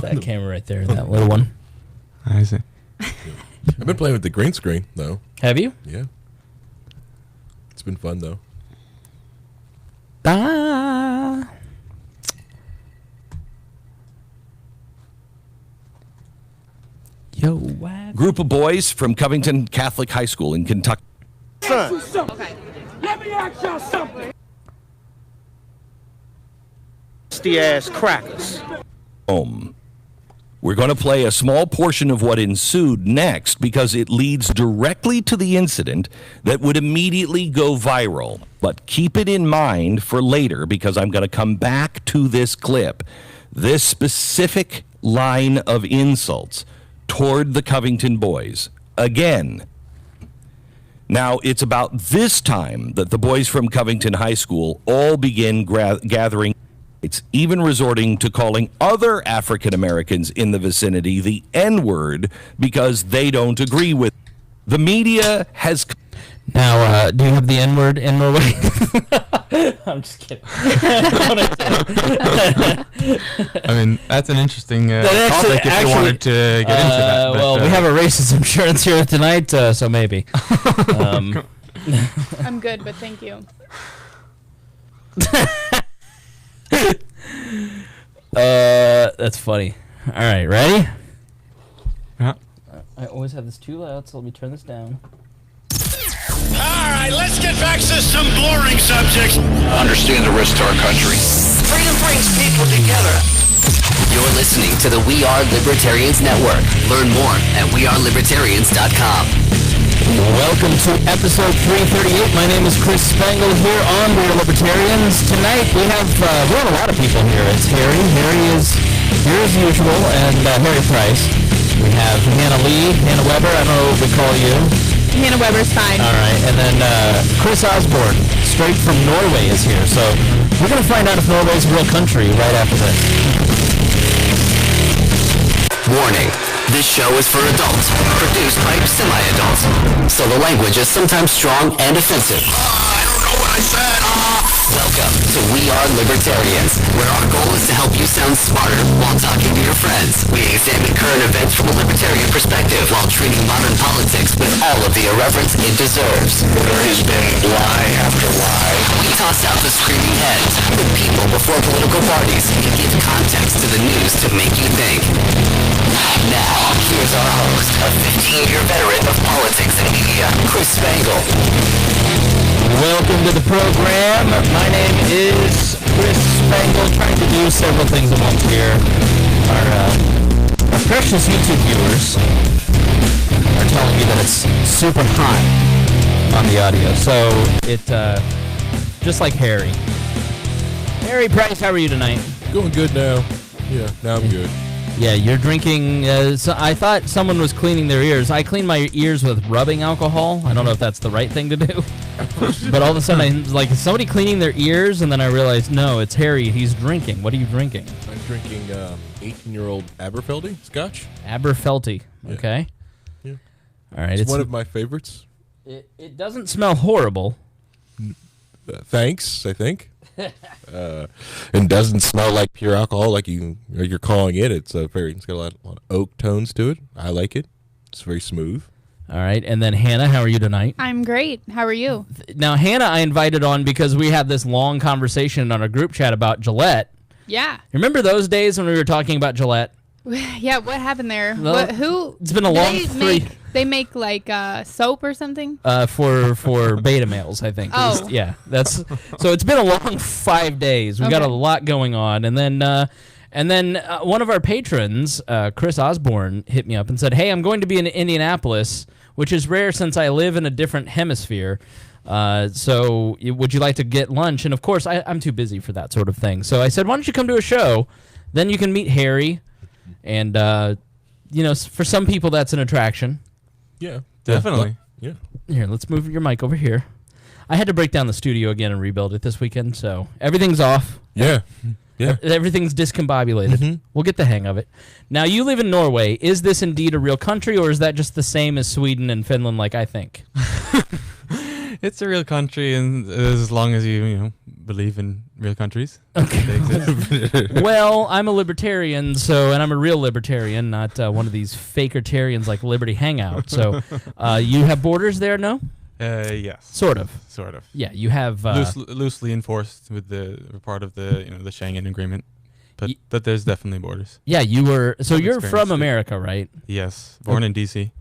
That camera right there, that little one. I see. I've been playing with the green screen, though. Have you? Yeah. It's been fun, though. Ah. Yo, what? Group of boys from Covington Catholic High School in Kentucky. Okay. Let me ask y'all something. Nasty ass crackers. We're going to play a small portion of what ensued next because it leads directly to the incident that would immediately go viral. But keep it in mind for later because I'm going to come back to this clip. This specific line of insults toward the Covington boys. Again. Now, it's about this time that the boys from Covington High School all begin gathering. It's even resorting to calling other African Americans in the vicinity the N-word because they don't agree with. The media has. Now, do you have the N-word in Norway? I'm just kidding. I mean, that's an interesting topic if you wanted to get into that. But, well, we have a racist insurance here tonight, so maybe. I'm good, but thank you. That's funny. All right, ready? Yeah. I always have this too loud, so let me turn this down. All right, let's get back to some boring subjects. Understand the risk to our country. Freedom brings people together. You're listening to the We Are Libertarians Network. Learn more at wearelibertarians.com. Welcome to episode 338. My name is Chris Spangle here on We Are Libertarians. Tonight we have a lot of people here. It's Harry. Harry is here as usual, and Harry Price. We have Hanna Weber. I don't know what we call you. Hanna Weber's fine. All right, and then Chris Osborn, straight from Norway, is here. So we're going to find out if Norway's a real country right after this. Warning, this show is for adults, produced by semi-adults. So the language is sometimes strong and offensive. I don't know what I said. Welcome to We Are Libertarians, where our goal is to help you sound smarter while talking to your friends. We examine current events from a libertarian perspective while treating modern politics with all of the irreverence it deserves. There has been lie after lie. We toss out the screaming heads, put people before political parties, and give context to the news to make you think. Now, here's our host, a 15-year veteran of politics and media, Chris Spangle. Welcome to the program. My name is Chris Spangle, trying to do several things at once here. Our precious YouTube viewers are telling me that it's super hot on the audio. So it, just like Harry. Harry Price, how are you tonight? Going good now. Yeah, now I'm good. Yeah, you're drinking. So I thought someone was cleaning their ears. I clean my ears with rubbing alcohol. I don't know if that's the right thing to do. But all of a sudden, I was like, is somebody cleaning their ears? And then I realized, no, it's Harry. He's drinking. What are you drinking? I'm drinking 18-year-old Aberfeldy Scotch. Aberfeldy. Yeah. Okay. Yeah. All right. It's one of my favorites. It doesn't smell horrible. Thanks, I think. And doesn't smell like pure alcohol like you're calling it. It's got a lot of oak tones to it. I like it. It's very smooth. All right, and then Hanna, how are you tonight? I'm great. How are you? Now, Hanna, I invited on because we had this long conversation on our group chat about Gillette. Yeah. Remember those days when we were talking about Gillette? Yeah, what happened there? Well, who? It's been a long They make like soap or something? For beta males, I think. Oh. Yeah, that's so it's been a long 5 days. We got a lot going on, and then one of our patrons, Chris Osborn, hit me up and said, "Hey, I'm going to be in Indianapolis, which is rare since I live in a different hemisphere. So would you like to get lunch?" And of course, I'm too busy for that sort of thing. So I said, "Why don't you come to a show? Then you can meet Harry, and for some people that's an attraction." Yeah, definitely. Yeah. Here, let's move your mic over here. I had to break down the studio again and rebuild it this weekend, so everything's off. Yeah. Yeah. Everything's discombobulated. Mm-hmm. We'll get the hang of it. Now, you live in Norway. Is this indeed a real country, or is that just the same as Sweden and Finland, like I think? It's a real country, and as long as you believe in real countries. Okay. They exist. Well, I'm a libertarian, and I'm a real libertarian, not one of these fakertarians like Liberty Hangout. So, you have borders there, no? Yes. Sort of. Yeah, you have loosely enforced with the part of the the Schengen agreement, but there's definitely borders. Yeah, you're from America, right? Yes, born in D.C.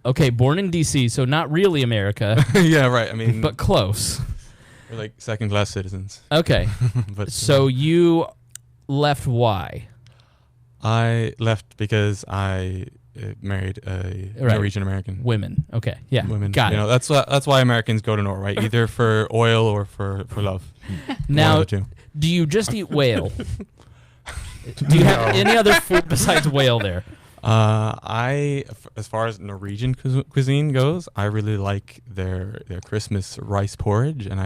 Okay, born in D.C., so not really America. Yeah, right. I mean, but close. We're like second-class citizens. Okay. But so you left why? I left because I married a Norwegian American. Women. Okay. Yeah. Women. Got it. That's why Americans go to Norway, either for oil or for love. Now, do you just eat whale? Do you have any other food besides whale there? As far as Norwegian cuisine goes, I really like their Christmas rice porridge, and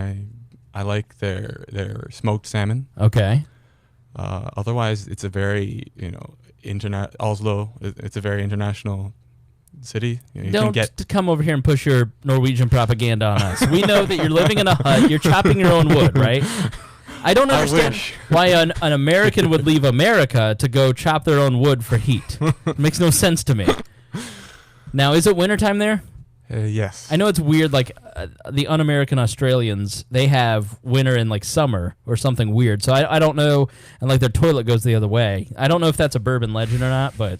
I like their smoked salmon. Okay. Otherwise, it's a very Oslo. It's a very international city. You Don't come over here and push your Norwegian propaganda on us. We know that you're living in a hut. You're chopping your own wood, right? I don't understand why an American would leave America to go chop their own wood for heat. It makes no sense to me. Now, is it wintertime there? Yes. I know it's weird, like the un-American Australians, they have winter and like summer or something weird. So I don't know, and like their toilet goes the other way. I don't know if that's a bourbon legend or not, but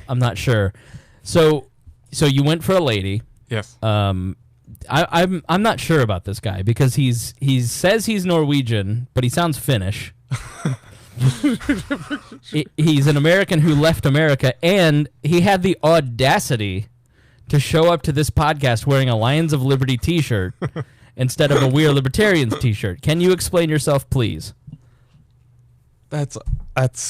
I'm not sure. So you went for a lady. Yes. I'm not sure about this guy because he says he's Norwegian, but he sounds Finnish. He's an American who left America, and he had the audacity to show up to this podcast wearing a Lions of Liberty T-shirt instead of a We Are Libertarians T-shirt. Can you explain yourself, please? That's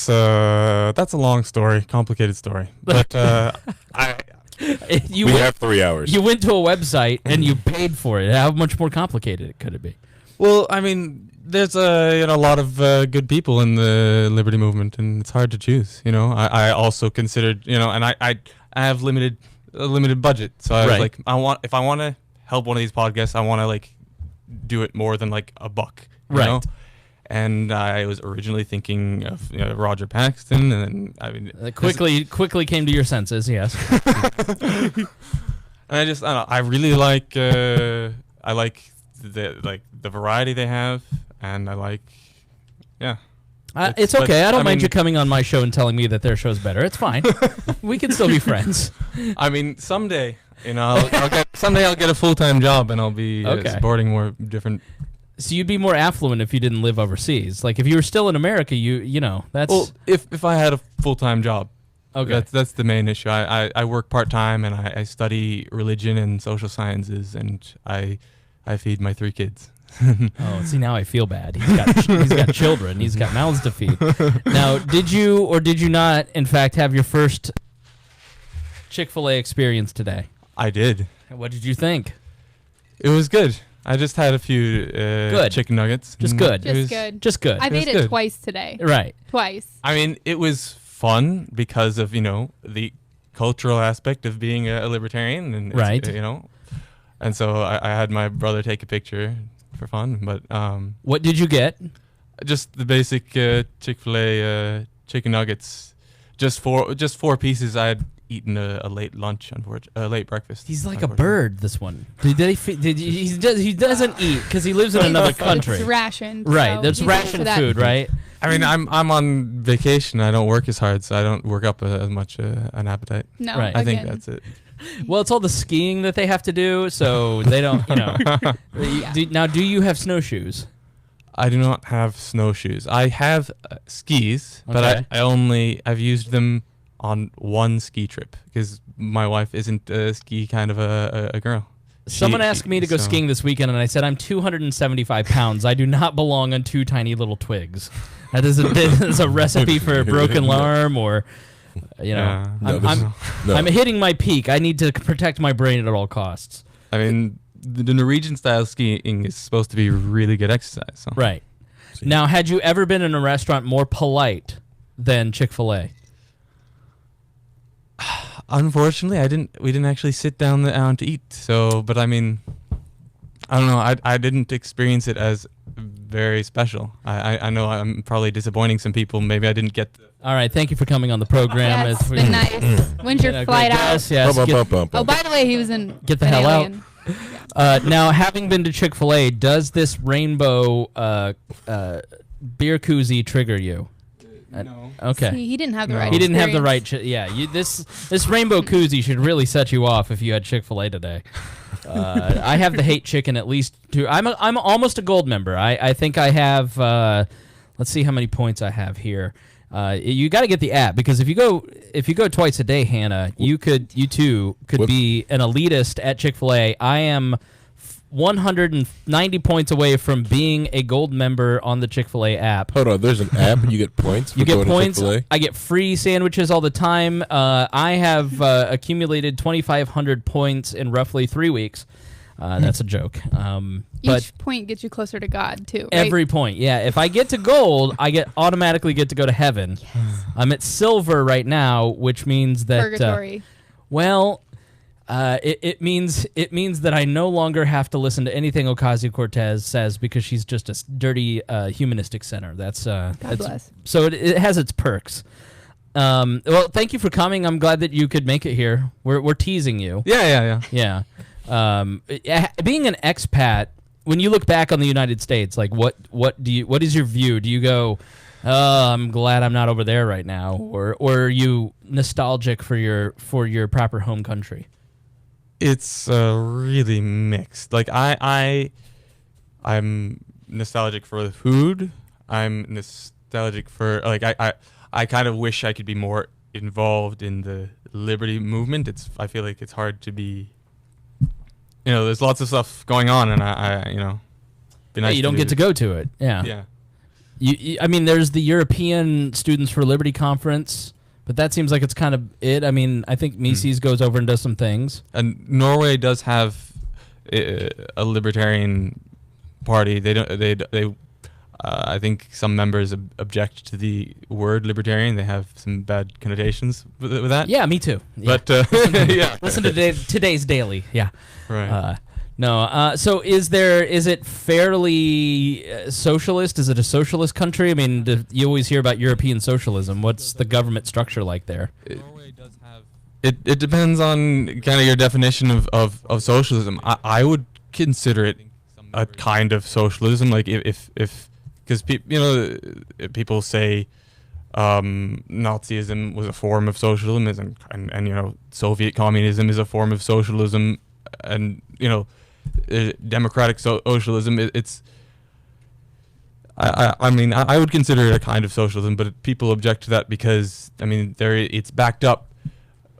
a long story, complicated story, but we have 3 hours. You went to a website and you paid for it. How much more complicated could it be? Well, I mean, there's a lot of good people in the liberty movement, and it's hard to choose. I also considered, and I have a limited budget, so I was like, if I want to help one of these podcasts, I want to like do it more than like $1, you know? And I was originally thinking of Roger Paxton, and then quickly came to your senses. Yes. And I don't know. I really like the variety they have, and I like it's okay. I don't mind you coming on my show and telling me that their show's better. It's fine. We can still be friends. I mean, someday I'll get a full-time job, and I'll be supporting more different. So you'd be more affluent if you didn't live overseas. Like if you were still in America, that's. Well, if I had a full-time job, okay, that's the main issue. I work part-time, and I study religion and social sciences, and I feed my 3 kids. Oh, see, now I feel bad. He's got children. He's got mouths to feed. Now, did you or did you not, in fact, have your first Chick-fil-A experience today? I did. What did you think? It was good. I just had a few chicken nuggets. Just good. Just good. I've ate it twice today. Right. Twice. I mean, it was fun because of, the cultural aspect of being a libertarian. And right. And so I had my brother take a picture for fun. But what did you get? Just the basic Chick-fil-A chicken nuggets. Just 4 pieces. I had eaten a late lunch, a late breakfast. He's like a bird, this one. He doesn't eat because he lives in another country. It's rationed. Right, so there's rationed food, right? I mean, I'm on vacation. I don't work as hard, so I don't work up as much an appetite. No, right. I think that's it. Well, it's all the skiing that they have to do, so they don't, Now, do you have snowshoes? I do not have snowshoes. I have skis, but I've used them on one ski trip because my wife isn't a ski kind of a girl. Someone asked me to go skiing this weekend, and I said I'm 275 pounds. I do not belong on 2 tiny little twigs. That is a recipe for a broken arm, or I'm hitting my peak. I need to protect my brain at all costs. I mean, the Norwegian style skiing is supposed to be really good exercise. So. Right. Now, had you ever been in a restaurant more polite than Chick-fil-A? Unfortunately, we didn't actually sit down to eat. So, but I mean, I don't know. I didn't experience it as very special. I know I'm probably disappointing some people. Maybe I didn't get. All right, thank you for coming on the program. Yeah, it's been nice. When's your flight out? Yes. Oh, by the way, he was in. Get the hell out. Now, having been to Chick-fil-A, does this rainbow beer koozie trigger you? No. Okay. See, he didn't have the right. He didn't have the right. This rainbow koozie should really set you off if you had Chick-fil-A today. I have the hate chicken at least two. I'm almost a gold member. I think I have. Let's see how many points I have here. You got to get the app because if you go twice a day, Hannah, you too could be an elitist at Chick-fil-A. I am 190 points away from being a gold member on the Chick-fil-A app. Hold on, there's an app and you get points for going to Chick-fil-A? I get free sandwiches all the time. I have accumulated 2,500 points in roughly 3 weeks. That's a joke. Each point gets you closer to God, too. Right? Every point, yeah. If I get to gold, I automatically get to go to heaven. Yes. I'm at silver right now, which means that purgatory. It means that I no longer have to listen to anything Ocasio-Cortez says because she's just a dirty humanistic center. God bless. So it has its perks. Well, thank you for coming. I'm glad that you could make it here. We're teasing you. Yeah. Being an expat, when you look back on the United States, like what is your view? Do you go, "Oh, I'm glad I'm not over there right now," or are you nostalgic for your proper home country? It's really mixed. Like I'm nostalgic for the food. I'm nostalgic for I kind of wish I could be more involved in the liberty movement. I feel like it's hard to be. There's lots of stuff going on, and be nice you don't get to go to it. Yeah. I mean, there's the European Students for Liberty Conference, but that seems like it's kind of it. I mean, I think Mises goes over and does some things. And Norway does have a libertarian party. I think some members object to the word libertarian. They have some bad connotations with that. Yeah, me too. But listen to today's daily. Yeah. Right. So is it fairly socialist? Is it a socialist country? I mean, you always hear about European socialism. What's the government structure like there? Norway does have. It depends on kind of your definition of socialism. I would consider it a kind of socialism. Like if because people say Nazism was a form of socialism, and Soviet communism is a form of socialism, and democratic socialism. I would consider it a kind of socialism, but people object to that because it's backed up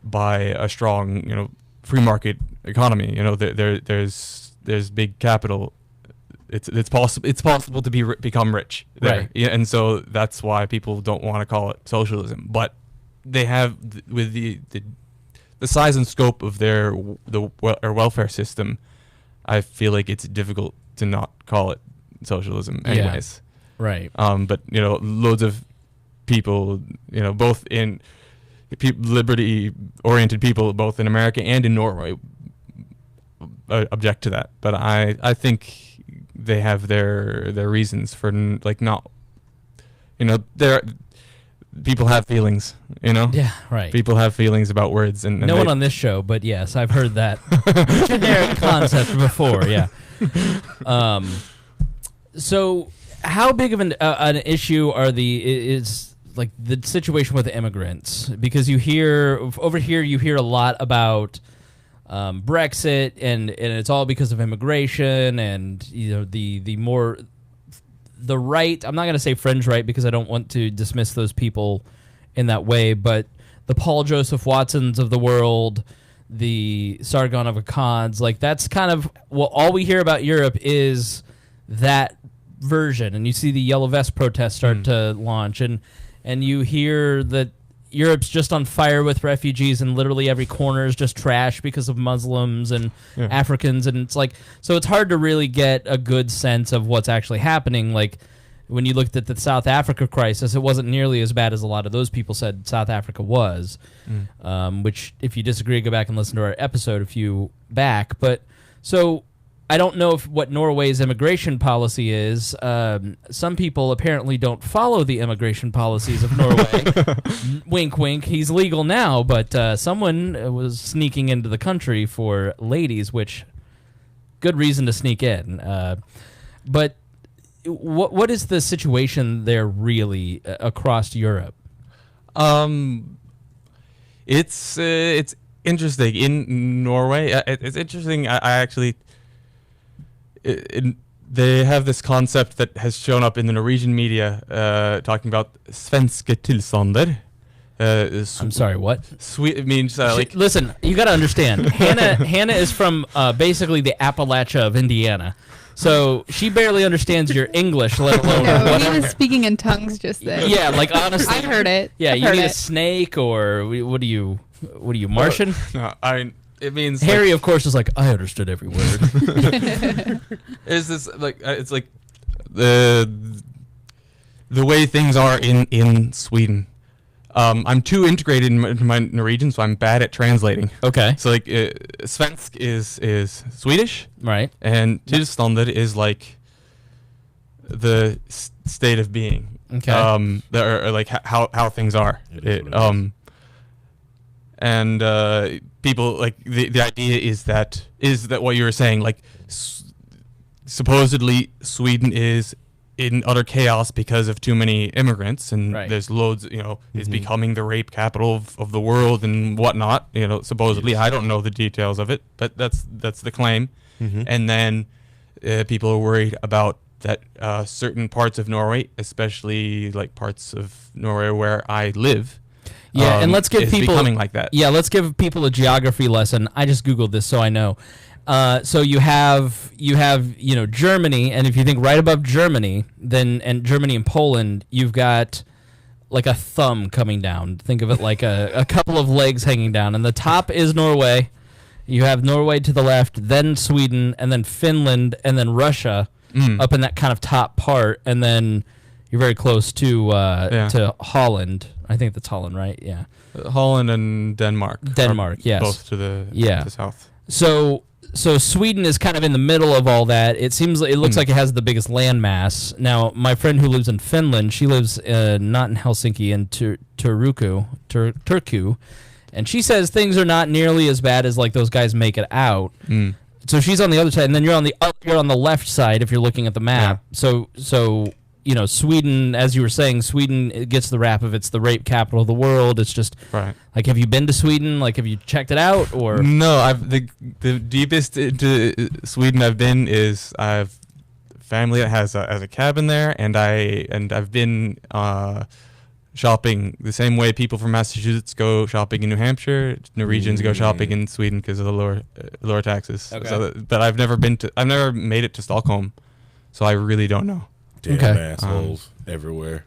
by a strong free market economy. There's big capital. It's possible to become rich there. Right. Yeah, and so that's why people don't want to call it socialism. But they have with the size and scope of their welfare system, I feel like it's difficult to not call it socialism anyways. Yeah. Right. But loads of people, both in liberty-oriented people, both in America and in Norway, object to that. But I think they have their reasons for not. People have feelings, Yeah, right. People have feelings about words, and no one on this show, but yes, I've heard that generic concept before. Yeah. So, how big of an issue is like the situation with the immigrants? Because you hear a lot about Brexit, and it's all because of immigration, and the right, I'm not going to say fringe right because I don't want to dismiss those people in that way, but the Paul Joseph Watsons of the world, the Sargon of Akkad's, like that's kind of all we hear about Europe is that version. And you see the Yellow Vest protests start to launch, and you hear that Europe's just on fire with refugees, and literally every corner is just trash because of Muslims and Africans, and it's like, so it's hard to really get a good sense of what's actually happening. Like when you looked at the South Africa crisis, it wasn't nearly as bad as a lot of those people said South Africa was, which if you disagree, go back and listen to our episode a few back. But so I don't know what Norway's immigration policy is. Some people apparently don't follow the immigration policies of Norway. Wink, wink. He's legal now, but someone was sneaking into the country for ladies, which good reason to sneak in. But what is the situation there really across Europe? It's interesting in Norway. It's interesting. I actually. They have this concept that has shown up in the Norwegian media, talking about svenske tilstander. I'm sorry, what? It means like. Listen, you got to understand. Hanna is from basically the Appalachia of Indiana, so she barely understands your English, let alone. No, he was speaking in tongues just then. Yeah, like honestly, I heard it. Yeah, I've you heard need it. a snake, or what are you, Martian? No, it means Harry, of course, is like, I understood every word. Is this like it's like the way things are in Sweden. I'm too integrated into my Norwegian, so I'm bad at translating. Okay. So like svensk is Swedish, right? And tilstånd is like the state of being. Okay. Or like how things are. And people like the idea is that what you were saying, like supposedly Sweden is in utter chaos because of too many immigrants, and there's loads, it's becoming the rape capital of the world and whatnot, supposedly. I don't know the details of it, but that's the claim. And then people are worried about that certain parts of Norway, especially like parts of Norway where I live, and let's give people becoming like that. Yeah, let's give people a geography lesson. I just Googled this so I know. So you have Germany, and if you think right above Germany, and Germany and Poland, you've got like a thumb coming down. Think of it like a couple of legs hanging down, and the top is Norway. You have Norway to the left, then Sweden, and then Finland, and then Russia up in that kind of top part, and then you're very close to Holland. I think that's Holland, right? Yeah. Holland and Denmark. Yes. Both to the south. So Sweden is kind of in the middle of all that. It looks like it has the biggest landmass. Now, my friend who lives in Finland, she lives not in Helsinki, in Turku, and she says things are not nearly as bad as like those guys make it out. So she's on the other side, and then you're on the left side if you're looking at the map. Yeah. So Sweden, as you were saying, Sweden gets the rap of it's the rape capital of the world. It's just like, have you been to Sweden? Like, have you checked it out? Or no, the deepest into Sweden I've been is I've family that has a cabin there, and I've been shopping the same way people from Massachusetts go shopping in New Hampshire. Norwegians go shopping in Sweden because of the lower taxes. Okay. But I've never made it to Stockholm, so I really don't know. Damn assholes everywhere.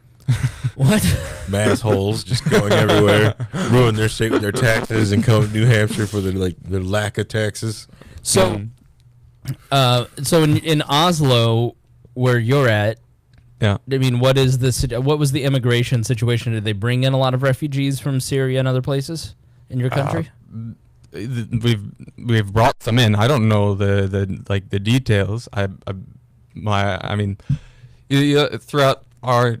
What? Massholes just going everywhere, ruin their state with their taxes, and come to New Hampshire for their lack of taxes. So, so in Oslo, where you're at, I mean, what was the immigration situation? Did they bring in a lot of refugees from Syria and other plaels in your country? We've brought some in. I don't know the details. I mean. Throughout our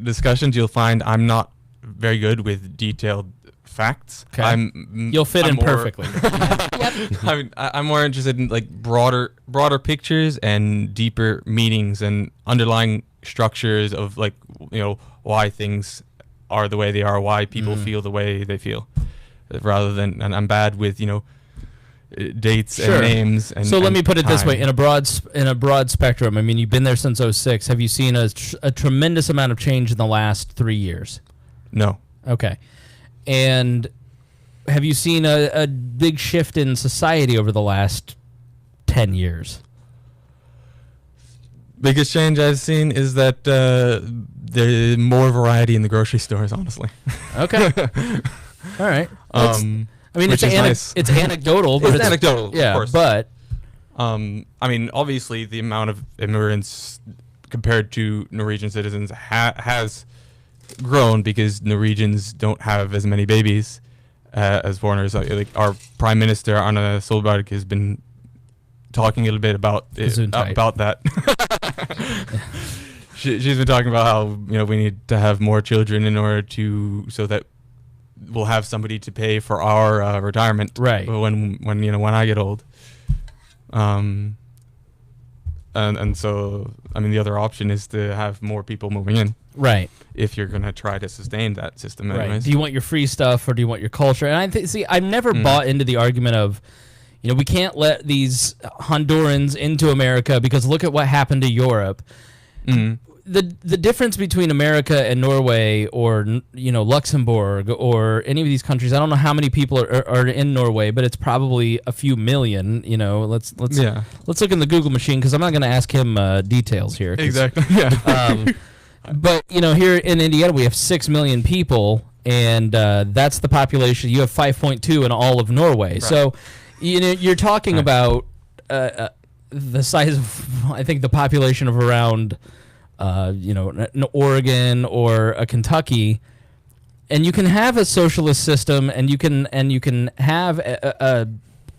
discussions, you'll find I'm not very good with detailed facts. Okay. You'll fit in perfectly. I mean, I'm more interested in like broader pictures and deeper meanings and underlying structures of like why things are the way they are, why people feel the way they feel, rather than. And I'm bad with dates and names. And, so let me put it this time. way: in a broad spectrum. I mean, you've been there since 2006. Have you seen a tremendous amount of change in the last 3 years? No. Okay. And have you seen a big shift in society over the last 10 years? Biggest change I've seen is that there's more variety in the grocery stores, honestly. Okay. All right. I mean, it's anecdotal, but it's anecdotal, yeah, of course. But I mean, obviously, the amount of immigrants compared to Norwegian citizens has grown because Norwegians don't have as many babies as foreigners. Like our Prime Minister Hanna Weber has been talking a little bit about that. She's been talking about how we need to have more children in order so that we'll have somebody to pay for our retirement. Right. When I get old. And so the other option is to have more people moving in. Right. If you're gonna try to sustain that system, anyways. Right. Do you want your free stuff or do you want your culture? And I've never bought into the argument of, we can't let these Hondurans into America because look at what happened to Europe. The difference between America and Norway or Luxembourg or any of these countries, I don't know how many people are in Norway, but it's probably a few million. Let's look in the Google machine because I'm not going to ask him details here. Exactly. Yeah. But here in Indiana we have 6 million people, and that's the population. You have 5.2 in all of Norway. Right. So you're talking about the size of, I think, the population of around. An Oregon or a Kentucky, and you can have a socialist system, and you can have a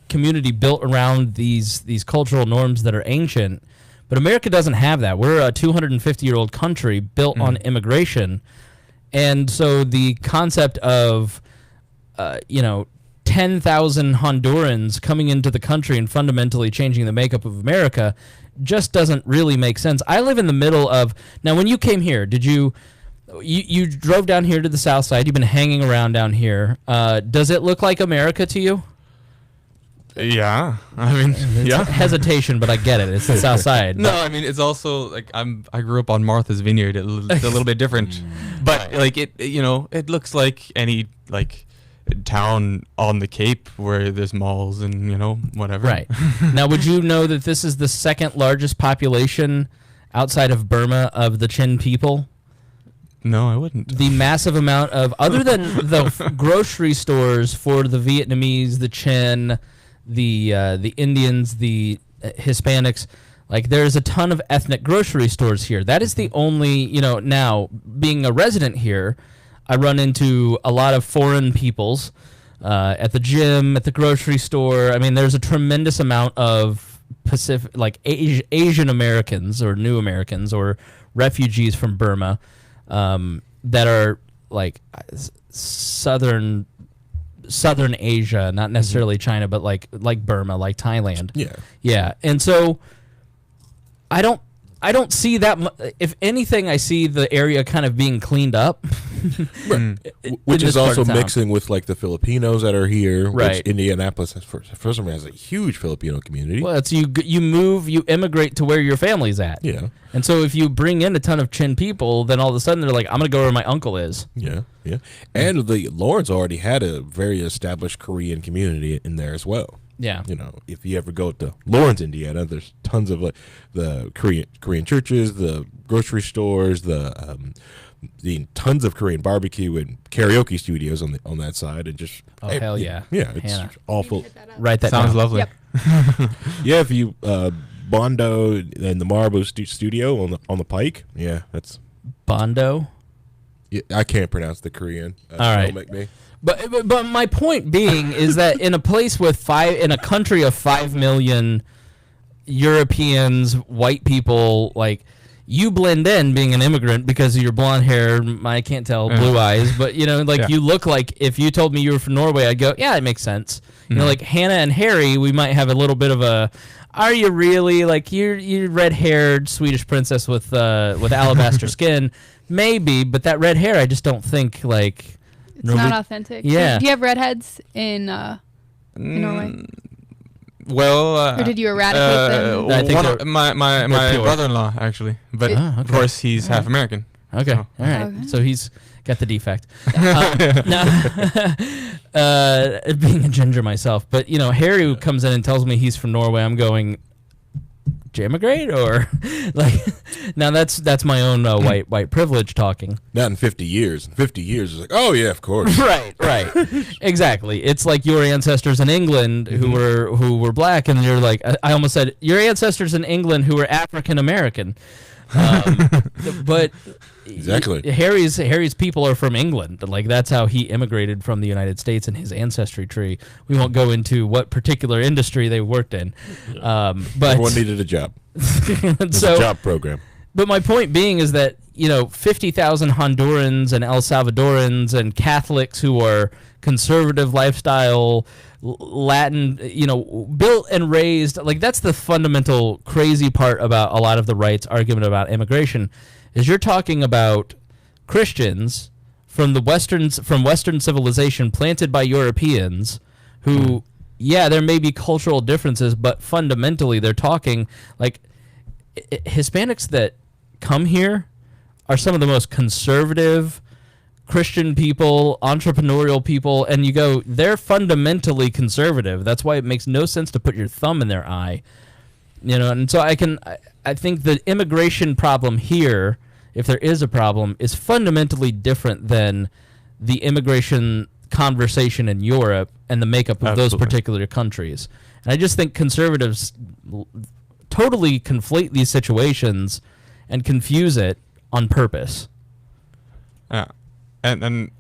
community built around these cultural norms that are ancient. But America doesn't have that. We're a 250-year-old country built on immigration, and so the concept of 10,000 Hondurans coming into the country and fundamentally changing the makeup of America just doesn't really make sense. I live in the middle of... Now, when you came here, did you drove down here to the south side? You've been hanging around down here. Does it look like America to you? Yeah. It's hesitation, but I get it. It's the south side. No, it's also like I grew up on Martha's Vineyard. It's a little bit different. But it looks like any town on the Cape where there's malls and whatever. Right. Now, would you know that this is the second largest population outside of Burma of the Chin people? No, I wouldn't. The massive amount of, other than the grocery stores for the Vietnamese, the Chin, the Indians, the Hispanics, there's a ton of ethnic grocery stores here. That is the only, now being a resident here, I run into a lot of foreign peoples at the gym, at the grocery store. There's a tremendous amount of Asian Americans or new Americans or refugees from Burma that are southern Asia, not necessarily China, but like Burma, like Thailand. Yeah. And so I don't see that. If anything, I see the area kind of being cleaned up. Which is also mixing with the Filipinos that are here. Right. Which Indianapolis has, for some reason, has a huge Filipino community. Well, it's you immigrate to where your family's at. Yeah. And so if you bring in a ton of Chin people, then all of a sudden they're like, I'm going to go where my uncle is. Yeah. And Lawrence already had a very established Korean community in there as well. Yeah. If you ever go to Lawrence, Indiana, there's tons of the Korean churches, the grocery stores, the tons of Korean barbecue and karaoke studios on that side, and just hell yeah, it's Hanna. awful. Right, that sounds down. lovely. Yep. Yeah, if you Bondo and the Marbo studio on the Pike, that's Bondo. Yeah, I can't pronounce the Korean. All right. Don't make me. But my point being is that in a place in a country of 5 million Europeans, white people, you blend in being an immigrant because of your blonde hair. I can't tell, blue eyes, but you look like, if you told me you were from Norway, I'd go, yeah, it makes sense. Hannah and Harry, we might have a little bit of a, are you really you're red-haired Swedish princess with alabaster skin? Maybe, but that red hair, I just don't think it's not authentic. Yeah. Do you have redheads in Norway? Well, or did you eradicate them? I think my brother-in-law actually, but of course he's half American. Okay, So. all right. Okay. So he's got the defect. Being a ginger myself, but Harry comes in and tells me he's from Norway. I'm going, did you immigrate or now that's my own white privilege talking. Not in 50 years. In 50 years, it's oh yeah, of course. Right. Exactly. It's like your ancestors in England who were black, and you're like, I almost said your ancestors in England who were African American. But Exactly. Harry's people are from England. Like, that's how he immigrated from the United States in his ancestry tree. We won't go into what particular industry they worked in. But everyone needed a job. It's a job program. But my point being is that, 50,000 Hondurans and El Salvadorans and Catholics who are conservative lifestyle, Latin, built and raised, like, that's the fundamental crazy part about a lot of the right's argument about immigration, is you're talking about Christians from Western civilization planted by Europeans who, there may be cultural differences, but fundamentally they're talking, like, Hispanics that come here are some of the most conservative Christian people, entrepreneurial people, and you go, they're fundamentally conservative. That's why it makes no sense to put your thumb in their eye. And so I think the immigration problem here, if there is a problem, is fundamentally different than the immigration conversation in Europe and the makeup of those particular countries. And I just think conservatives totally conflate these situations and confuse it on purpose. Yeah. And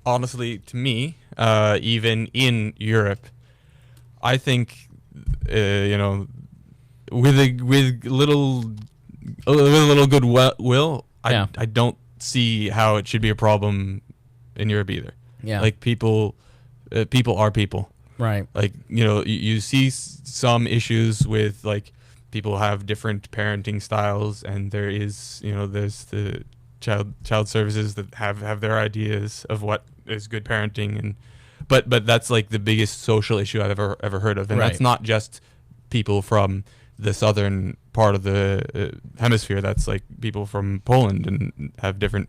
honestly, to me, even in Europe, I think, with a little goodwill, I don't see how it should be a problem in Europe either. Yeah. Like, people are people. Right. Like, you see some issues with, like, people have different parenting styles, and there is, there's the child services that have their ideas of what is good parenting, and but that's like the biggest social issue I've ever heard of, and that's not just people from the southern part of the hemisphere. That's like people from Poland and have different,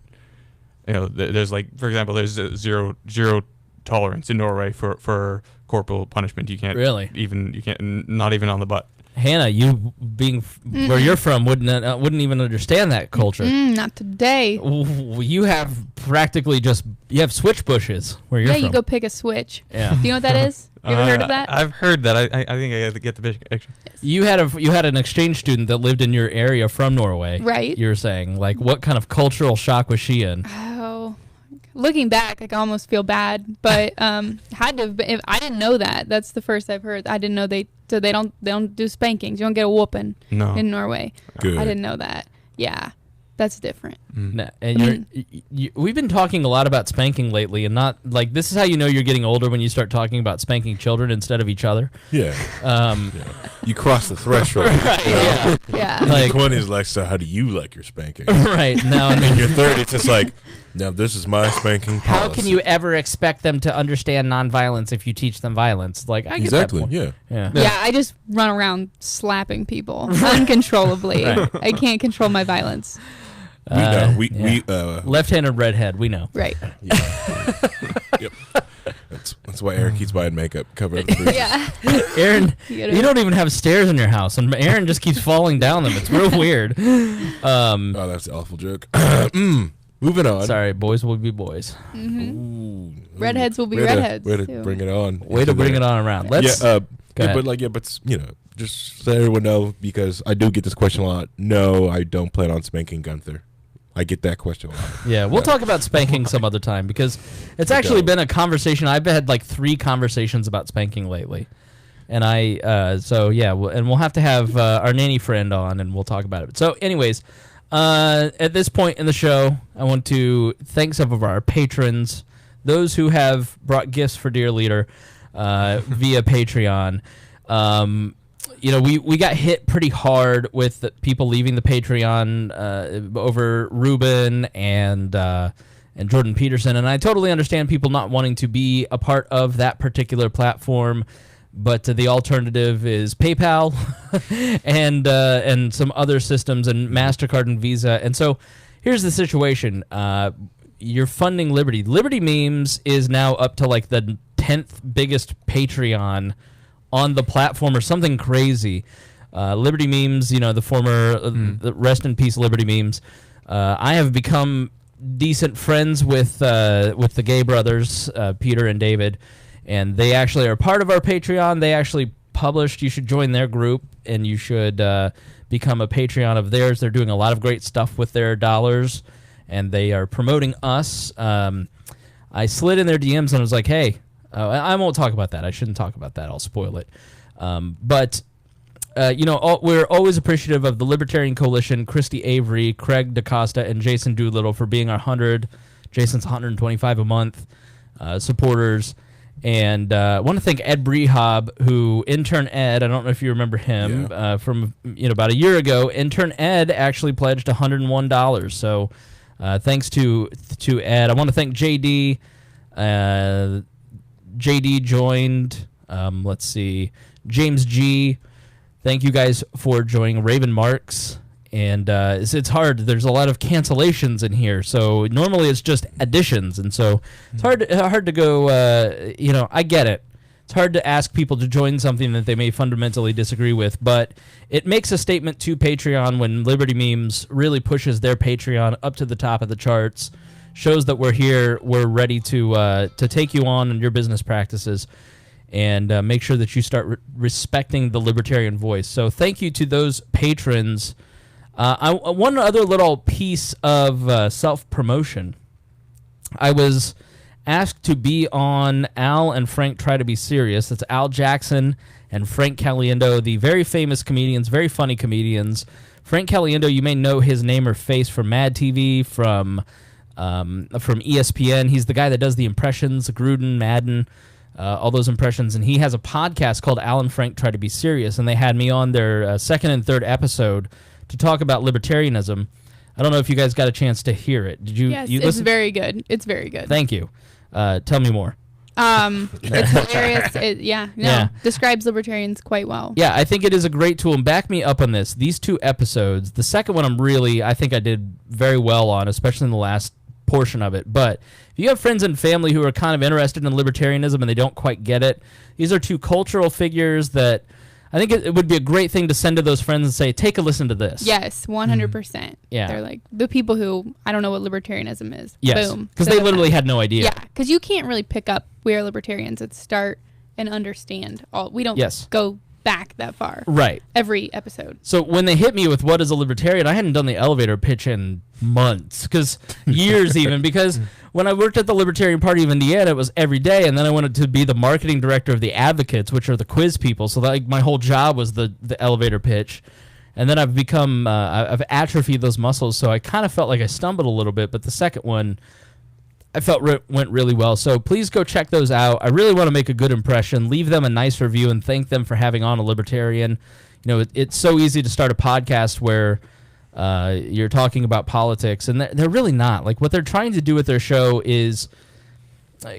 there's, like, for example, there's zero tolerance in Norway for corporal punishment. You can't not even on the butt. Hannah, you being where you're from wouldn't even understand that culture. Not today. You have practically you have switch bushes where you're from. Yeah, you go pick a switch. Yeah. Do you know what that is? You ever heard of that? I've heard that. I think I have to get the picture. You had an exchange student that lived in your area from Norway. Right. You were saying, like, what kind of cultural shock was she in? Oh, looking back, I can almost feel bad, but had to have been, I didn't know that. That's the first I've heard. I didn't know they don't do spankings. You don't get a whooping in Norway. Good. I didn't know that. Yeah, that's different. And we've been talking a lot about spanking lately, and not like, this is how you know you're getting older, when you start talking about spanking children instead of each other. Yeah. You cross the threshold. Right. Yeah. Like, 20s, like, so how do you like your spanking? Right. Now, in your 30s, it's just like, now this is my spanking policy. How can you ever expect them to understand nonviolence if you teach them violence? Like, I get that point. Yeah. Yeah, I just run around slapping people uncontrollably. Right. I can't control my violence. We know. We left-handed redhead. We know. Right. Yep. That's why Aaron keeps buying makeup cover up the bruises. Yeah. Aaron, you don't even have stairs in your house, and Aaron just keeps falling down them. It's real weird. Oh, that's an awful joke. Moving on. Sorry, boys will be boys. Ooh. Redheads will be redheads. Way to bring it on. Way to bring it on around. Let's. Go ahead. But just so everyone know, because I do get this question a lot. No, I don't plan on spanking Gunther. I get that question a lot. Yeah, we'll talk about spanking some other time, because it's actually been a conversation. I've had like 3 conversations about spanking lately, and we'll have to have our nanny friend on, and we'll talk about it. So, anyways, at this point in the show, I want to thank some of our patrons, those who have brought gifts for Dear Leader via Patreon. We got hit pretty hard with people leaving the Patreon over Ruben and Jordan Peterson, and I totally understand people not wanting to be a part of that particular platform, but the alternative is PayPal and some other systems, and MasterCard and Visa. And so here's the situation. You're funding Liberty. Liberty Memes is now up to like the 10th biggest Patreon on the platform, or something crazy. Liberty Memes, the former the rest in peace Liberty Memes. I have become decent friends with the Gay brothers, Peter and David, and they actually are part of our Patreon. They actually published, you should join their group, and you should become a Patreon of theirs. They're doing a lot of great stuff with their dollars, and they are promoting us. I slid in their DMs and was like, hey, I won't talk about that. I shouldn't talk about that. I'll spoil it. But we're always appreciative of the Libertarian Coalition, Christy Avery, Craig DaCosta, and Jason Doolittle for being our 100. Jason's 125 a month supporters. And I want to thank Ed Brehab, who intern Ed, I don't know if you remember him, from about a year ago. Intern Ed actually pledged $101. So thanks to Ed. I want to thank JD. JD joined. Let's see. James G. Thank you guys for joining. Raven Marks. And it's hard. There's a lot of cancellations in here. So normally it's just additions. And so it's hard to go, I get it. It's hard to ask people to join something that they may fundamentally disagree with. But it makes a statement to Patreon when Liberty Memes really pushes their Patreon up to the top of the charts. Shows that we're here. We're ready to take you on in your business practices. And make sure that you start respecting the libertarian voice. So thank you to those patrons. One other little piece of self-promotion. I was asked to be on Al and Frank Try to Be Serious. That's Al Jackson and Frank Caliendo, the very famous comedians, very funny comedians. Frank Caliendo, you may know his name or face from Mad TV, from ESPN. He's the guy that does the impressions, Gruden, Madden, all those impressions. And he has a podcast called Al and Frank Try to Be Serious, and they had me on their second and third episode to talk about libertarianism. I don't know if you guys got a chance to hear it. Did you? Yes, you it's very good. It's very good. Thank you. Tell me more. It's hilarious. Describes libertarians quite well. Yeah, I think it is a great tool, and back me up on this. These two episodes, the second one I think I did very well on, especially in the last portion of it. But if you have friends and family who are kind of interested in libertarianism and they don't quite get it, these are two cultural figures that I think it would be a great thing to send to those friends and say, take a listen to this. Yes, 100%. Yeah. They're like the people who, I don't know what libertarianism is. Yes. Boom. Because they literally had no idea. Yeah, because you can't really pick up we are libertarians and start and understand all. We don't go back that far. Right. Every episode. So when they hit me with what is a libertarian, I hadn't done the elevator pitch in months, years even, because when I worked at the Libertarian Party of Indiana, it was every day, and then I wanted to be the marketing director of the Advocates, which are the quiz people, so that, my whole job was the elevator pitch. And then I've become, I've atrophied those muscles, so I kind of felt like I stumbled a little bit, but the second one I felt went really well. So please go check those out. I really want to make a good impression. Leave them a nice review and thank them for having on a libertarian. It's so easy to start a podcast where you're talking about politics, and they're really not. Like, what they're trying to do with their show is,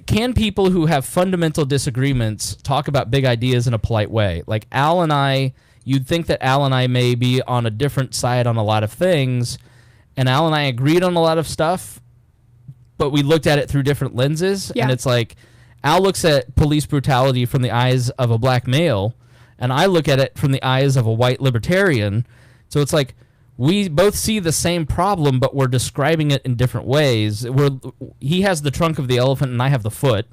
can people who have fundamental disagreements talk about big ideas in a polite way? Like Al and I, you'd think that Al and I may be on a different side on a lot of things, and Al and I agreed on a lot of stuff, but we looked at it through different lenses. Yeah. And it's like, Al looks at police brutality from the eyes of a black male, and I look at it from the eyes of a white libertarian. So it's like, we both see the same problem, but we're describing it in different ways. He has the trunk of the elephant, and I have the foot,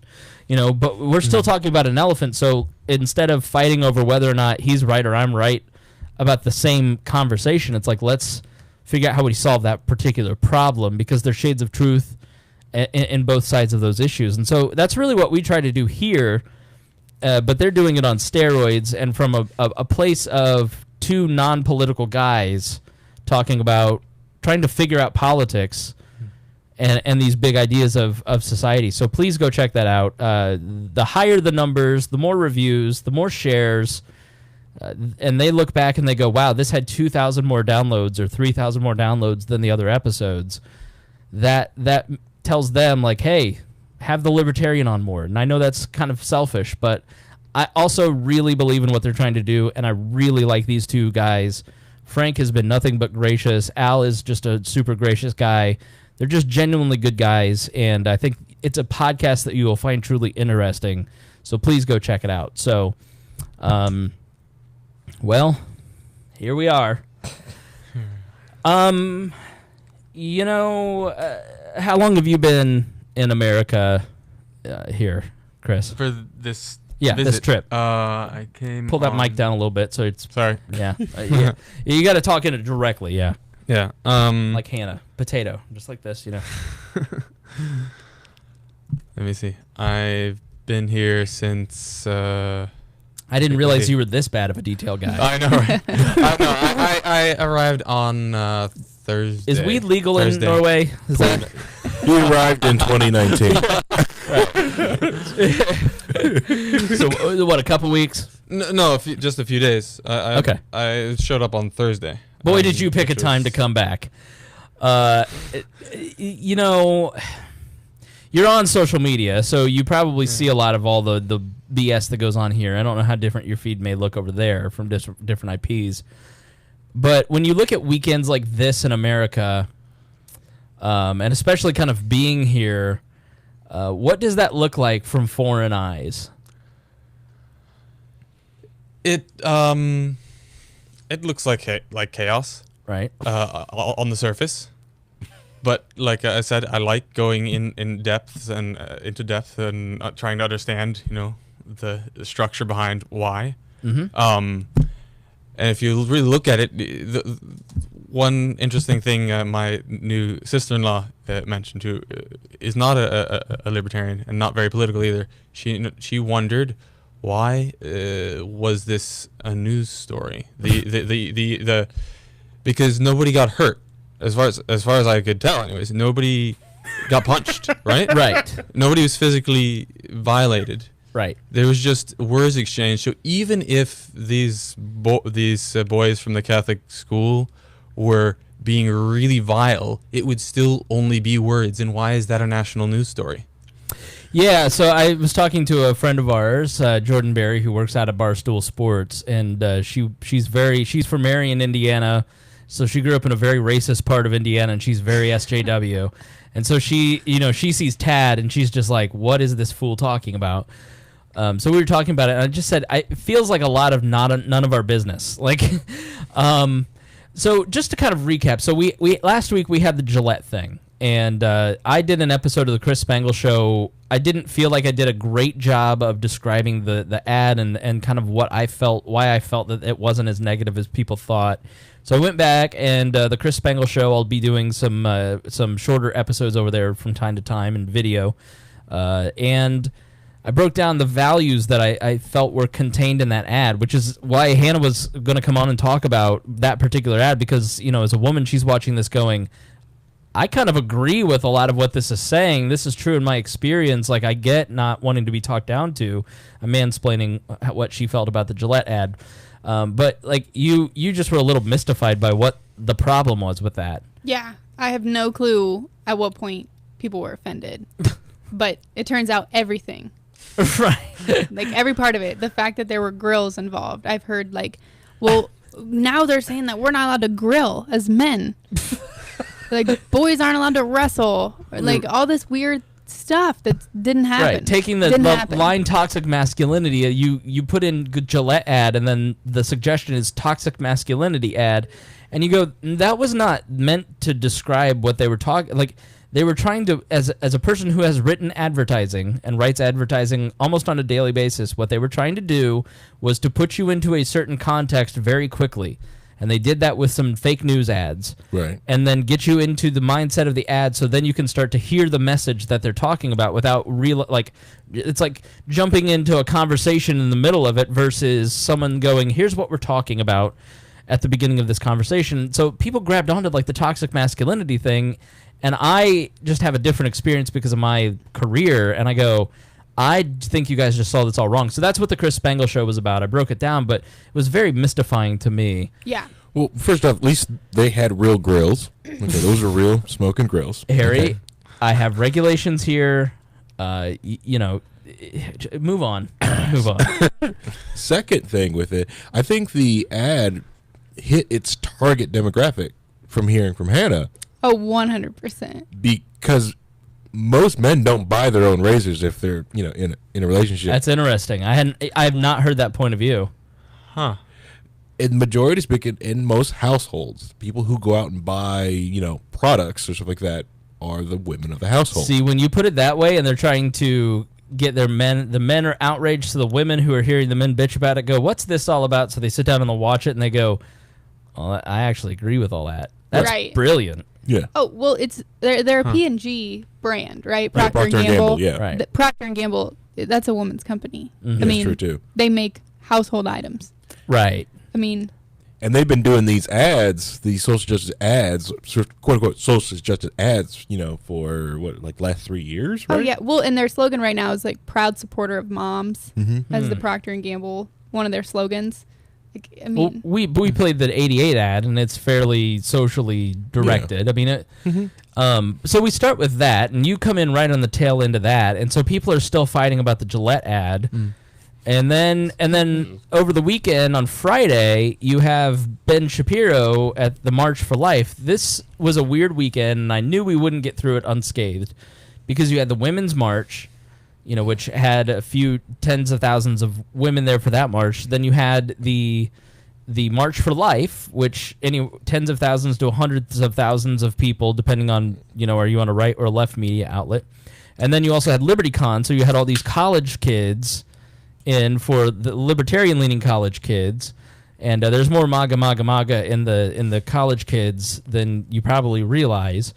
but we're still talking about an elephant. So instead of fighting over whether or not he's right or I'm right about the same conversation, it's like, let's figure out how we solve that particular problem, because there's shades of truth in both sides of those issues. And so that's really what we try to do here, but they're doing it on steroids and from a place of two non-political guys talking about trying to figure out politics and these big ideas of society. So please go check that out. The higher the numbers, the more reviews, the more shares, and they look back and they go, wow, this had 2,000 more downloads or 3,000 more downloads than the other episodes. That tells them, like, hey, have the libertarian on more. And I know that's kind of selfish, but I also really believe in what they're trying to do, and I really like these two guys. Frank has been nothing but gracious. Al is just a super gracious guy. They're just genuinely good guys, and I think it's a podcast that you will find truly interesting. So please go check it out. So, well, here we are. How long have you been in America here, Chris? For this Yeah, this trip. I came. Pull that mic down a little bit so it's. Sorry. Yeah. You got to talk in it directly. Yeah. Yeah. Like Hanna. Potato. Just like this, Let me see. I've been here since. I didn't realize you were this bad of a detail guy. I know, right? I arrived on Thursday. Is weed legal in Norway? Is that? He arrived in 2019. So what? A couple weeks? No, just a few days. Okay. I showed up on Thursday. Boy, did you pick a time to come back. You're on social media, so you probably see a lot of all the BS that goes on here. I don't know how different your feed may look over there from different IPs. But when you look at weekends like this in America, and especially kind of being here, what does that look like from foreign eyes? It looks like chaos, right? On the surface, but like I said, I like going in depth and into depth and trying to understand, the structure behind why. Mm-hmm. And if you really look at it, one interesting thing my new sister-in-law mentioned too is not a libertarian and not very political either. She wondered why was this a news story? Because nobody got hurt as far as I could tell. Anyways, nobody got punched, right? Right. Nobody was physically violated. Right. There was just words exchanged. So even if these boys from the Catholic school were being really vile, it would still only be words. And why is that a national news story? Yeah, so I was talking to a friend of ours, Jordan Berry, who works out at Barstool Sports, and she's from Marion, Indiana, so she grew up in a very racist part of Indiana, and she's very SJW, and so she sees Tad, and she's just like, "What is this fool talking about?" So we were talking about it, and I just said, it feels like a lot of none of our business. Like, so just to kind of recap, so we last week we had the Gillette thing, and I did an episode of the Chris Spangle show. I didn't feel like I did a great job of describing the ad and kind of why I felt that it wasn't as negative as people thought. So I went back, and the Chris Spangle show, I'll be doing some shorter episodes over there from time to time in video, and I broke down the values that I felt were contained in that ad, which is why Hanna was going to come on and talk about that particular ad, because, as a woman, she's watching this going, I kind of agree with a lot of what this is saying. This is true in my experience. Like, I get not wanting to be talked down to. I'm mansplaining what she felt about the Gillette ad. But, like, you just were a little mystified by what the problem was with that. Yeah, I have no clue at what point people were offended. But it turns out everything. Right. Like, every part of it. The fact that there were grills involved. I've heard, like, well, now they're saying that we're not allowed to grill as men. Like, boys aren't allowed to wrestle. Or, like, all this weird stuff that didn't happen. Right. Taking the line toxic masculinity, you put in Gillette ad, and then the suggestion is toxic masculinity ad. And you go, that was not meant to describe what they were talking. Like, they were trying to, as a person who has written advertising and writes advertising almost on a daily basis, what they were trying to do was to put you into a certain context very quickly. And they did that with some fake news ads. Right. And then get you into the mindset of the ad, so then you can start to hear the message that they're talking about without it's like jumping into a conversation in the middle of it versus someone going, here's what we're talking about at the beginning of this conversation. So people grabbed onto like the toxic masculinity thing, and I just have a different experience because of my career, and I go, I think you guys just saw this all wrong. So that's what the Chris Spangle show was about. I broke it down, but it was very mystifying to me. Yeah. Well, first off, at least they had real grills. Okay, those are real smoking grills. Harry, okay. I have regulations here. Move on. Move on. Second thing with it, I think the ad hit its target demographic from hearing from Hanna. Oh, 100%. Because most men don't buy their own razors if they're, in a relationship. That's interesting. I have not heard that point of view. Huh. In majority speaking, in most households, people who go out and buy, products or stuff like that are the women of the household. See, when you put it that way, and they're trying to get the men are outraged, so the women who are hearing the men bitch about it go, what's this all about? So they sit down and they'll watch it and they go, oh, I actually agree with all that. That's brilliant. Yeah. Oh, well, they're a P&G brand, right? Procter and Gamble. Yeah. Right. Procter and Gamble, that's a woman's company. Mm-hmm. I mean, that's true too. They make household items. Right. I mean, and they've been doing these ads, these social justice ads, quote unquote social justice ads, for last 3 years, right? Oh yeah. Well, and their slogan right now is like proud supporter of moms as the Procter and Gamble, one of their slogans. Like, I mean, we played the 88 ad, and it's fairly socially directed. Yeah. I mean, so we start with that, and you come in right on the tail end of that, and so people are still fighting about the Gillette ad. And then over the weekend on Friday, you have Ben Shapiro at the March for Life. This was a weird weekend, and I knew we wouldn't get through it unscathed because you had the Women's March, which had a few tens of thousands of women there for that march. Then you had the March for Life, which tens of thousands to hundreds of thousands of people, depending on, are you on a right or a left media outlet. And then you also had LibertyCon, so you had all these college kids in for the libertarian-leaning college kids, and there's more MAGA in the college kids than you probably realize.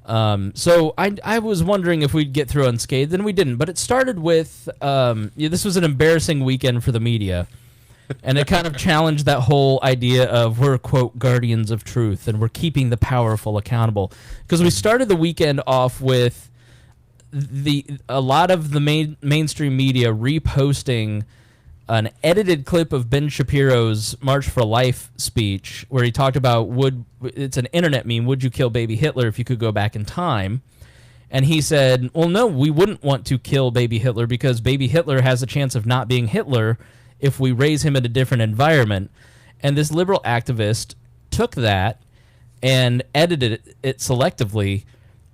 So I was wondering if we'd get through unscathed, and we didn't. But it started with this was an embarrassing weekend for the media, and it kind of challenged that whole idea of we're, quote, guardians of truth, and we're keeping the powerful accountable. Because we started the weekend off with a lot of the mainstream media reposting an edited clip of Ben Shapiro's March for Life speech where he talked about it's an internet meme, would you kill baby Hitler if you could go back in time? And he said, well, no, we wouldn't want to kill baby Hitler because baby Hitler has a chance of not being Hitler if we raise him in a different environment. And this liberal activist took that and edited it selectively.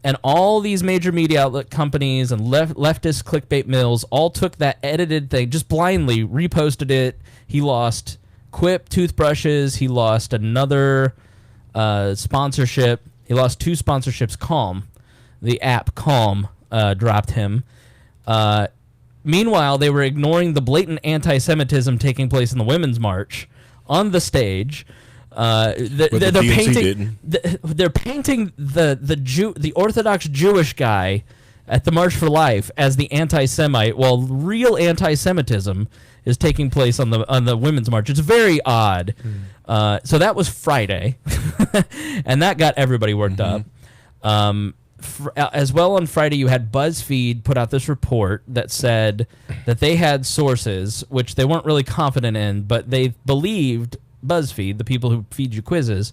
And all these major media outlet companies and leftist clickbait mills all took that edited thing, just blindly reposted it. He lost Quip toothbrushes. He lost another sponsorship. He lost 2 sponsorships. Calm, the app Calm, dropped him. Meanwhile, they were ignoring the blatant anti-Semitism taking place in the Women's March on the stage. They're painting the Orthodox Jewish guy at the March for Life as the anti-Semite, while real anti-Semitism is taking place on the Women's March. It's very odd. So that was Friday, and that got everybody worked up. As well, on Friday, you had BuzzFeed put out this report that said that they had sources, which they weren't really confident in, but they believed. BuzzFeed, the people who feed you quizzes,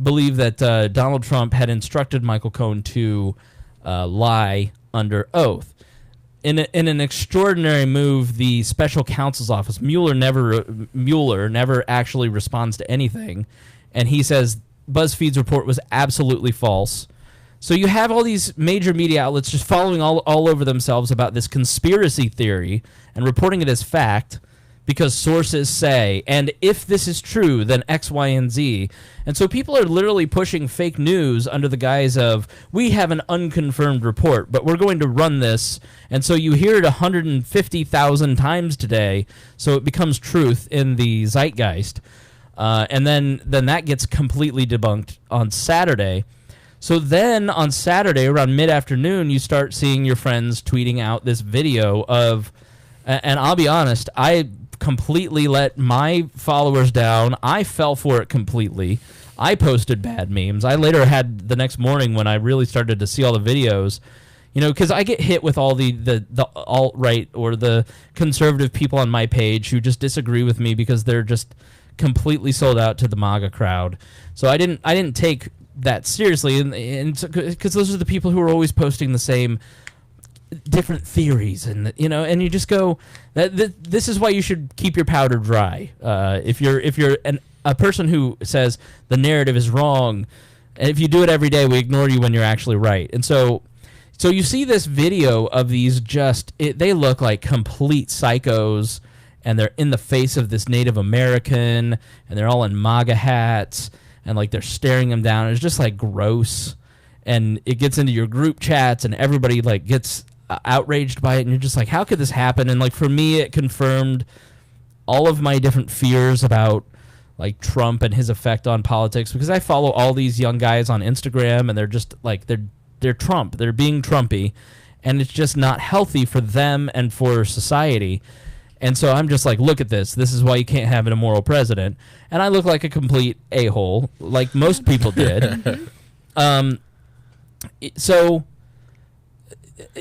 believe that Donald Trump had instructed Michael Cohen to lie under oath. In an extraordinary move, the special counsel's office, Mueller never actually responds to anything, and he says BuzzFeed's report was absolutely false. So you have all these major media outlets just following all over themselves about this conspiracy theory and reporting it as fact, because sources say, and if this is true, then X, Y, and Z. And so people are literally pushing fake news under the guise of, we have an unconfirmed report, but we're going to run this. And so you hear it 150,000 times today, so it becomes truth in the zeitgeist. And then that gets completely debunked on Saturday. So then on Saturday, around mid-afternoon, you start seeing your friends tweeting out this video of, and I'll be honest, I completely let my followers down. I fell for it completely. I posted bad memes. I later had the next morning when I really started to see all the videos, because I get hit with all the alt-right or the conservative people on my page who just disagree with me because they're just completely sold out to the MAGA crowd. So I didn't take that seriously, and because those are the people who are always posting the same different theories, and and you just go, this is why you should keep your powder dry. If you're a person who says the narrative is wrong, and if you do it every day, we ignore you when you're actually right. And so you see this video of these they look like complete psychos, and they're in the face of this Native American, and they're all in MAGA hats, and like they're staring them down. It's just like gross, and it gets into your group chats, and everybody like gets outraged by it, and you're just like, how could this happen? And like for me, it confirmed all of my different fears about like Trump and his effect on politics, because I follow all these young guys on Instagram, and they're just like they're Trump, they're being Trumpy, and it's just not healthy for them and for society. And so I'm just like, look at this. This is why you can't have an immoral president. And I look like a complete a-hole, like most people did. So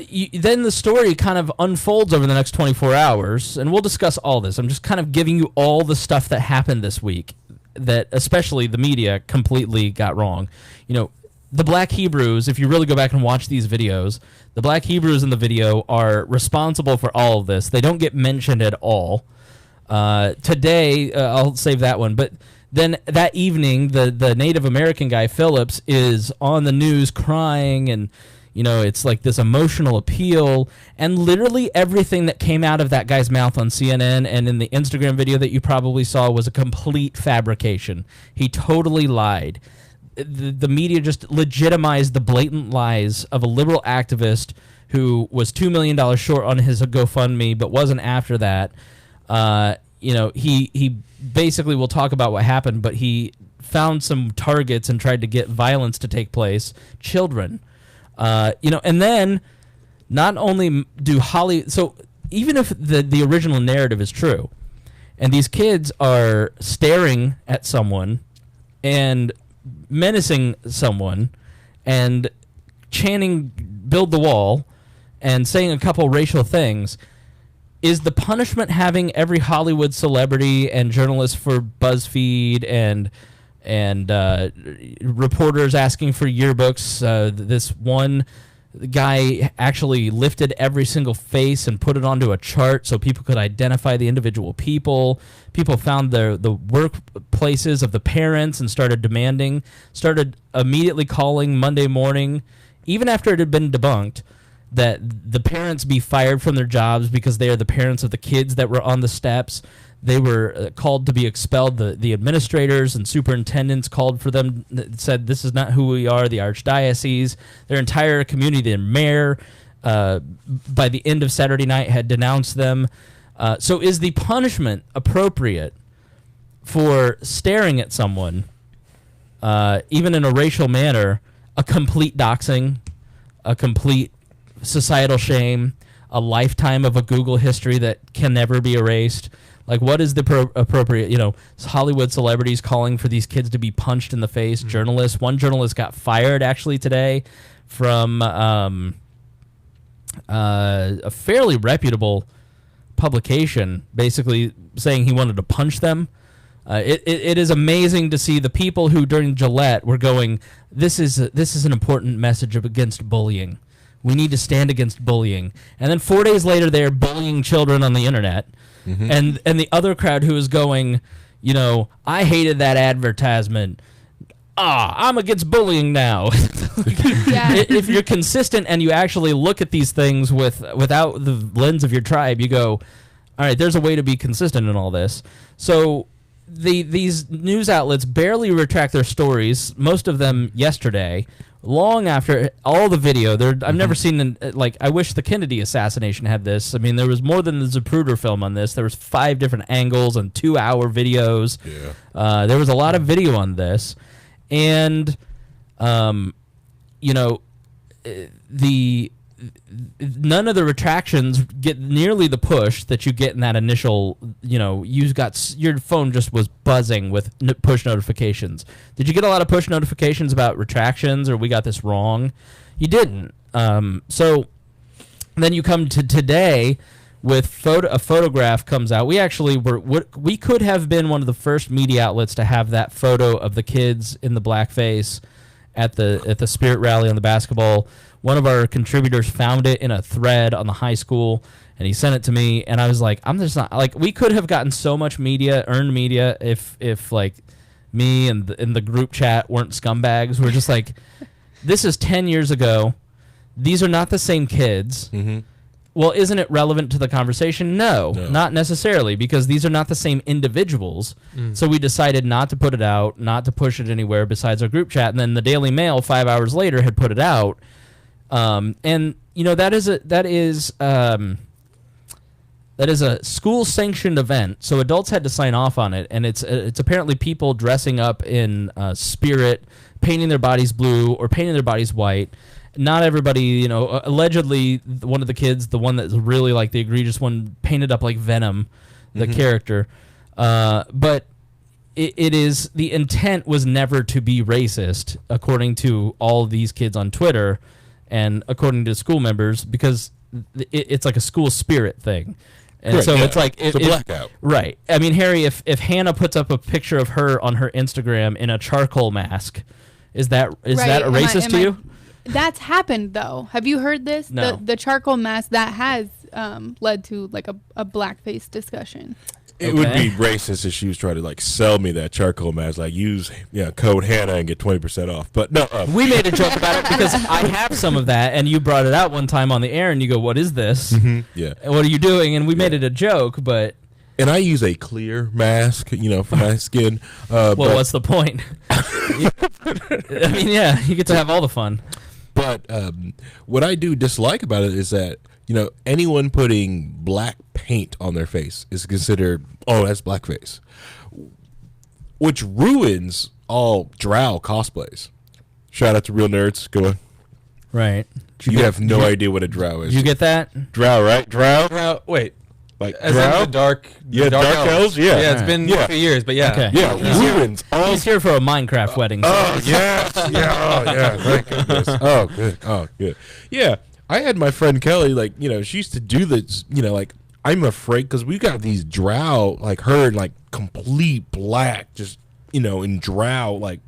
then the story kind of unfolds over the next 24 hours, and we'll discuss all this. I'm just kind of giving you all the stuff that happened this week that especially the media completely got wrong. You know, the Black Hebrews, if you really go back and watch these videos, the Black Hebrews in the video are responsible for all of this. They don't get mentioned at all. Today, I'll save that one, but then that evening, the Native American guy, Phillips, is on the news crying, and you know, it's like this emotional appeal, and literally everything that came out of that guy's mouth on CNN and in the Instagram video that you probably saw was a complete fabrication. He totally lied. The media just legitimized the blatant lies of a liberal activist who was $2 million short on his GoFundMe, but wasn't after that. You know, he basically will talk about what happened, but he found some targets and tried to get violence to take place. Children. You know, and then not only do so even if the original narrative is true, and these kids are staring at someone and menacing someone and chanting "Build the Wall" and saying a couple racial things, is the punishment having every Hollywood celebrity and journalist for BuzzFeed and reporters asking for yearbooks? This one guy actually lifted every single face and put it onto a chart so people could identify the individual people. People found the workplaces of the parents and started immediately calling Monday morning, even after it had been debunked, that the parents be fired from their jobs because they are the parents of the kids that were on the steps. They were called to be expelled. The administrators and superintendents called for them, said this is not who we are, the archdiocese. Their entire community, their mayor, by the end of Saturday night had denounced them. So is the punishment appropriate for staring at someone, even in a racial manner, a complete doxing, a complete societal shame, a lifetime of a Google history that can never be erased? Like, what is the appropriate, you know, Hollywood celebrities calling for these kids to be punched in the face, journalists. One journalist got fired, actually, today from a fairly reputable publication, basically saying he wanted to punch them. It is amazing to see the people who, during Gillette, were going, this is an important message against bullying. We need to stand against bullying. And then 4 days later, they're bullying children on the internet. Mm-hmm. And the other crowd who is going, you know, I hated that advertisement. I'm against bullying now. If you're consistent and you actually look at these things without the lens of your tribe, you go, all right, there's a way to be consistent in all this. So these news outlets barely retract their stories, most of them yesterday, long after all the video. I've never seen, I wish the Kennedy assassination had this. I mean, there was more than the Zapruder film on this. There was 5 different angles and 2-hour videos. Yeah. There was a lot of video on this. And, you know, none of the retractions get nearly the push that you get in that initial, you know, your phone just was buzzing with push notifications. Did you get a lot of push notifications about retractions or we got this wrong? You didn't. So then you come to today with a photograph comes out. We actually we could have been one of the first media outlets to have that photo of the kids in the blackface at the Spirit Rally on the basketball. One of our contributors found it in a thread on the high school, and he sent it to me, and I was like, I'm just not, like, we could have gotten so much earned media, if like, me and the group chat weren't scumbags. We're just like, this is 10 years ago. These are not the same kids. Mm-hmm. Well, isn't it relevant to the conversation? No, not necessarily, because these are not the same individuals. So we decided not to put it out, not to push it anywhere besides our group chat, and then the Daily Mail 5 hours later had put it out. And that is a school sanctioned event, so adults had to sign off on it, and it's apparently people dressing up in spirit, painting their bodies blue or painting their bodies white. Not everybody, allegedly one of the kids, the one that's really like the egregious one, painted up like Venom, the character. But it is, the intent was never to be racist, according to all these kids on Twitter and according to school members, because it's like a school spirit thing. And so it's like it's a blackout. Right. I mean, Harry, if Hanna puts up a picture of her on her Instagram in a charcoal mask, is that a racist to you? That's happened though. Have you heard this? No. The charcoal mask that has led to like a blackface discussion. It would be racist if she was trying to like sell me that charcoal mask, like use code Hanna and get 20% off. But no, we made a joke about it because I have some of that, and you brought it out one time on the air, and you go, "What is this? Yeah, and what are you doing?" And we made it a joke, but and I use a clear mask, for my skin. Well, what's the point? I mean, yeah, you get to have all the fun. But what I do dislike about it is that anyone putting black paint on their face is considered, that's blackface, which ruins all drow cosplays. Shout out to Real Nerds. Go on. Right. You have no idea what a drow is. Did you get that? Drow, right? Drow? Drow. Wait. Like As drow? in the dark elves? Yeah. Yeah, it's been a few years, but yeah. Okay. Yeah, ruins all. He's here for a Minecraft wedding. So. Oh, yes. Yeah, thank goodness. Oh, good. Yeah. I had my friend Kelly, she used to do this, I'm afraid, because we got these drow, like her in, complete black, just, in drow,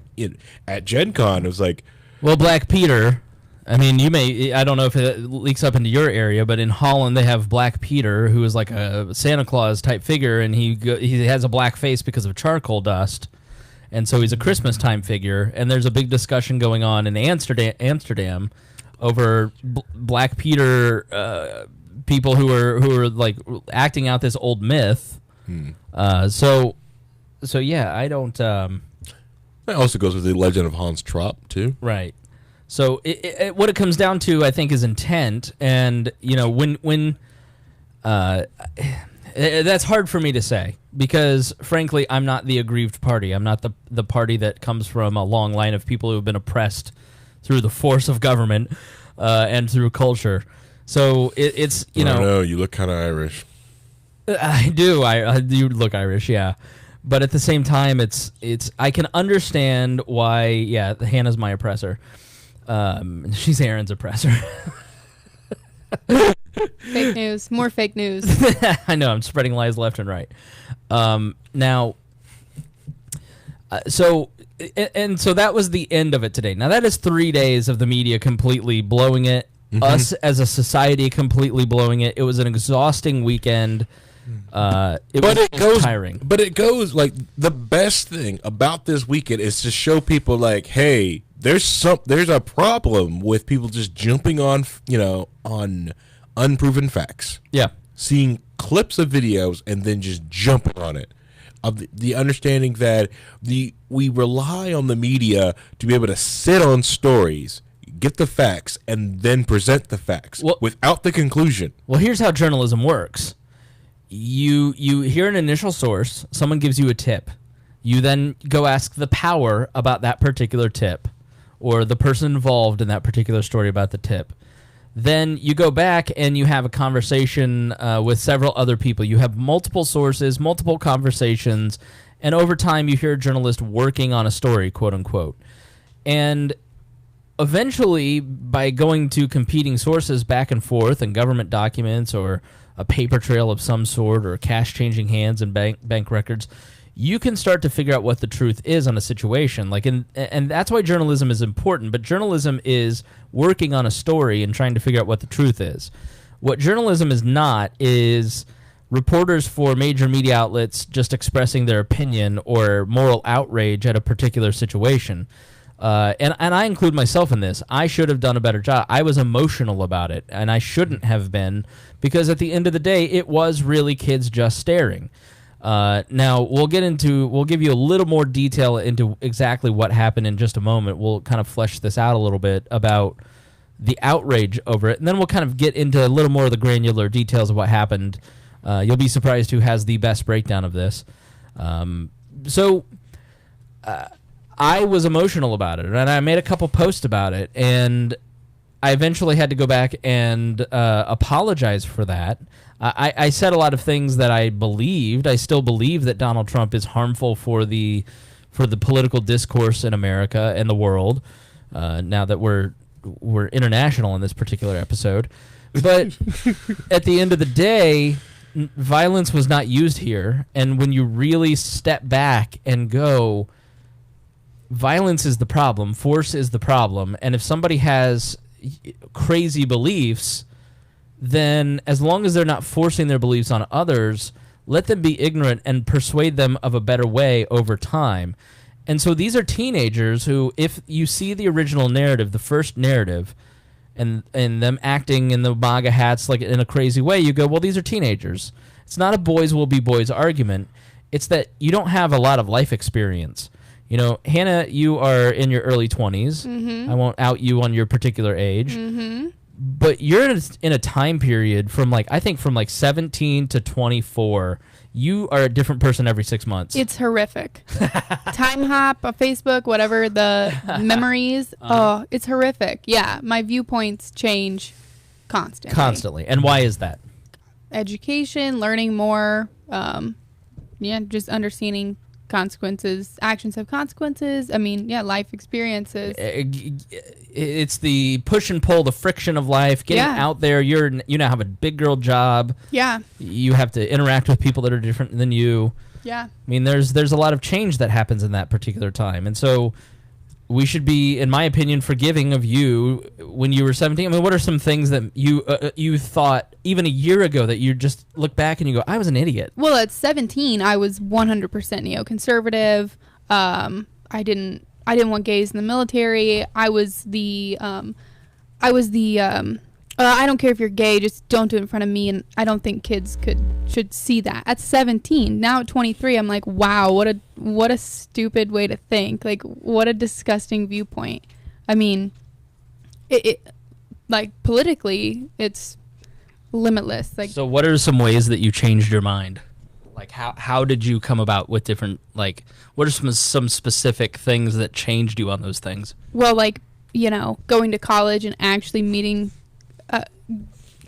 at Gen Con. It was like... Well, Black Peter, I mean, I don't know if it leaks up into your area, but in Holland they have Black Peter, who is like a Santa Claus type figure, and he has a black face because of charcoal dust, and so he's a Christmas time figure, and there's a big discussion going on in Amsterdam over Black Peter people who are like acting out this old myth. So yeah, I don't. That also goes with the legend of Hans Trop too. Right. So what it comes down to, I think, is intent, and when that's hard for me to say because, frankly, I'm not the aggrieved party. I'm not the party that comes from a long line of people who have been oppressed through the force of government and through culture. So it's I don't know, you look kind of Irish. I do. I do look Irish, yeah. But at the same time, it's I can understand why. Yeah, Hannah's my oppressor. She's Aaron's oppressor. Fake news. More fake news. I know. I'm spreading lies left and right. Now, so that was the end of it today. Now, that is 3 days of the media completely blowing it. Us as a society completely blowing it. It was an exhausting weekend. It was tiring. But it goes like the best thing about this weekend is to show people like, hey, there's a problem with people just jumping on on unproven facts. Yeah, seeing clips of videos and then just jumping on it. Of the understanding that we rely on the media to be able to sit on stories, get the facts, and then present the facts without the conclusion. Well, here's how journalism works. You hear an initial source, someone gives you a tip. You then go ask the power about that particular tip or the person involved in that particular story about the tip. Then you go back and you have a conversation with several other people. You have multiple sources, multiple conversations, and over time you hear a journalist working on a story, quote unquote. And eventually, by going to competing sources back and forth and government documents or a paper trail of some sort or cash changing hands and bank records, you can start to figure out what the truth is on a situation. And that's why journalism is important. But journalism is working on a story and trying to figure out what the truth is. What journalism is not is reporters for major media outlets just expressing their opinion or moral outrage at a particular situation. And I include myself in this. I should have done a better job. I was emotional about it, and I shouldn't have been, because at the end of the day, it was really kids just staring. Now, we'll give you a little more detail into exactly what happened in just a moment. We'll kind of flesh this out a little bit about the outrage over it, and then we'll kind of get into a little more of the granular details of what happened. You'll be surprised who has the best breakdown of this. I was emotional about it, and I made a couple posts about it, and I eventually had to go back and apologize for that. I said a lot of things that I believed. I still believe that Donald Trump is harmful for the political discourse in America and the world. Now that we're international in this particular episode, but at the end of the day, violence was not used here. And when you really step back and go, violence is the problem, force is the problem, and if somebody has crazy beliefs, then as long as they're not forcing their beliefs on others, let them be ignorant and persuade them of a better way over time. And so these are teenagers who, if you see the original narrative, the first narrative, and them acting in the MAGA hats like in a crazy way, you go, well, these are teenagers. It's not a boys will be boys argument. It's that you don't have a lot of life experience. You know, Hannah, you are in your early 20s. Mm-hmm. I won't out you on your particular age. Mm-hmm. But you're in a time period from I think from 17 to 24. You are a different person every 6 months. It's horrific. Time hop on Facebook, whatever the memories. It's horrific. Yeah, my viewpoints change constantly. Constantly. And why is that? Education, learning more, just understanding consequences. Actions have consequences. I mean, life experiences. It's the push and pull, the friction of life, getting out there. You now have a big girl job. Yeah. You have to interact with people that are different than you. Yeah. I mean, there's a lot of change that happens in that particular time. And so we should be, in my opinion, forgiving of you when you were 17. I mean, what are some things that you thought even a year ago that you just look back and you go, I was an idiot? Well, at 17, I was 100% neoconservative. I didn't want gays in the military. I don't care if you're gay, just don't do it in front of me. And I don't think kids should see that. At 17, now at 23, I'm like, wow, what a stupid way to think. Like, what a disgusting viewpoint. I mean, it politically, it's limitless. So what are some ways that you changed your mind? Like, how did you come about with different, what are some specific things that changed you on those things? Well, going to college and actually meeting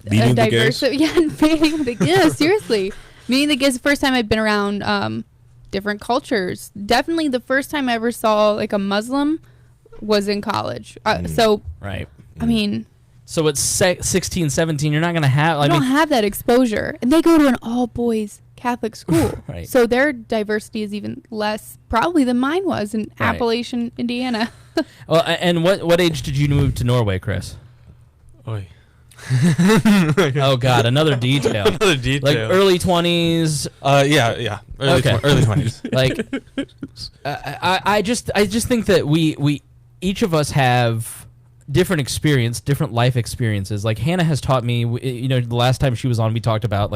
meeting the gays? Meeting the gays. Seriously, meeting the gays. The first time I'd been around different cultures. Definitely, the first time I ever saw a Muslim was in college. So, right. I mean, so at 16, 17, you're not gonna have. I don't have that exposure, and they go to an all boys Catholic school, right. So their diversity is even less probably than mine was in Appalachian, Indiana. Well, and what age did you move to Norway, Chris? Oy. Oh God, another detail. Another detail. Like early 20s. Yeah. Early 20s. I just think that we each of us have different different life experiences. Like Hannah has taught me. The last time she was on, we talked about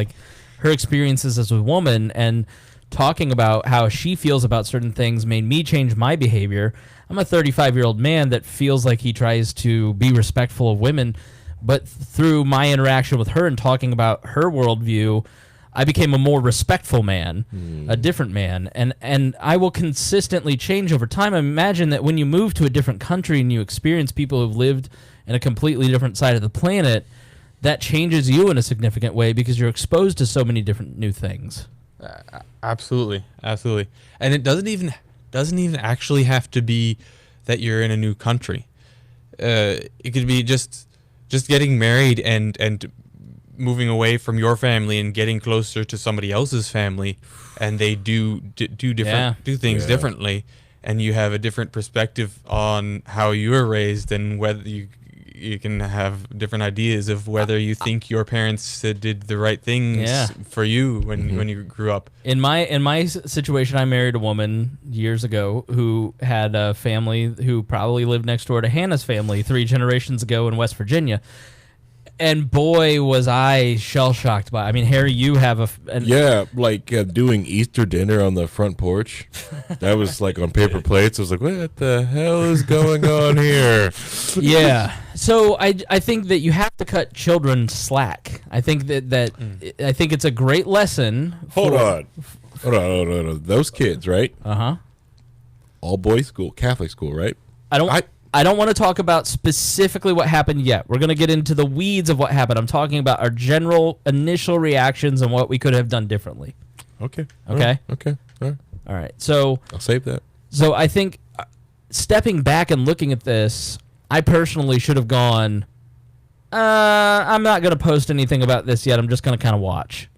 her experiences as a woman, and talking about how she feels about certain things made me change my behavior. I'm a 35-year-old man that feels like he tries to be respectful of women. But through my interaction with her and talking about her worldview, I became a more respectful man, a different man. And I will consistently change over time. I imagine that when you move to a different country and you experience people who've lived in a completely different side of the planet, that changes you in a significant way because you're exposed to so many different new things. Absolutely. And it doesn't even actually have to be that you're in a new country. It could be just getting married and moving away from your family and getting closer to somebody else's family, and they do things differently, and you have a different perspective on how you were raised and whether you can have different ideas of whether you think your parents did the right things for you when you grew up. In my situation, I married a woman years ago who had a family who probably lived next door to Hannah's family 3 generations ago in West Virginia. And boy, was I shell-shocked by it. I mean, Harry, you have doing Easter dinner on the front porch. That was on paper plates. I was like, what the hell is going on here? Yeah. So I think that you have to cut children slack. I think I think it's a great lesson. Hold on. Those kids, right? All boys school, Catholic school, right? I don't want to talk about specifically what happened yet. We're going to get into the weeds of what happened. I'm talking about our general initial reactions and what we could have done differently. Okay. Okay. Okay. All right. So I'll save that. So I think stepping back and looking at this, I personally should have gone, I'm not going to post anything about this yet. I'm just going to kind of watch.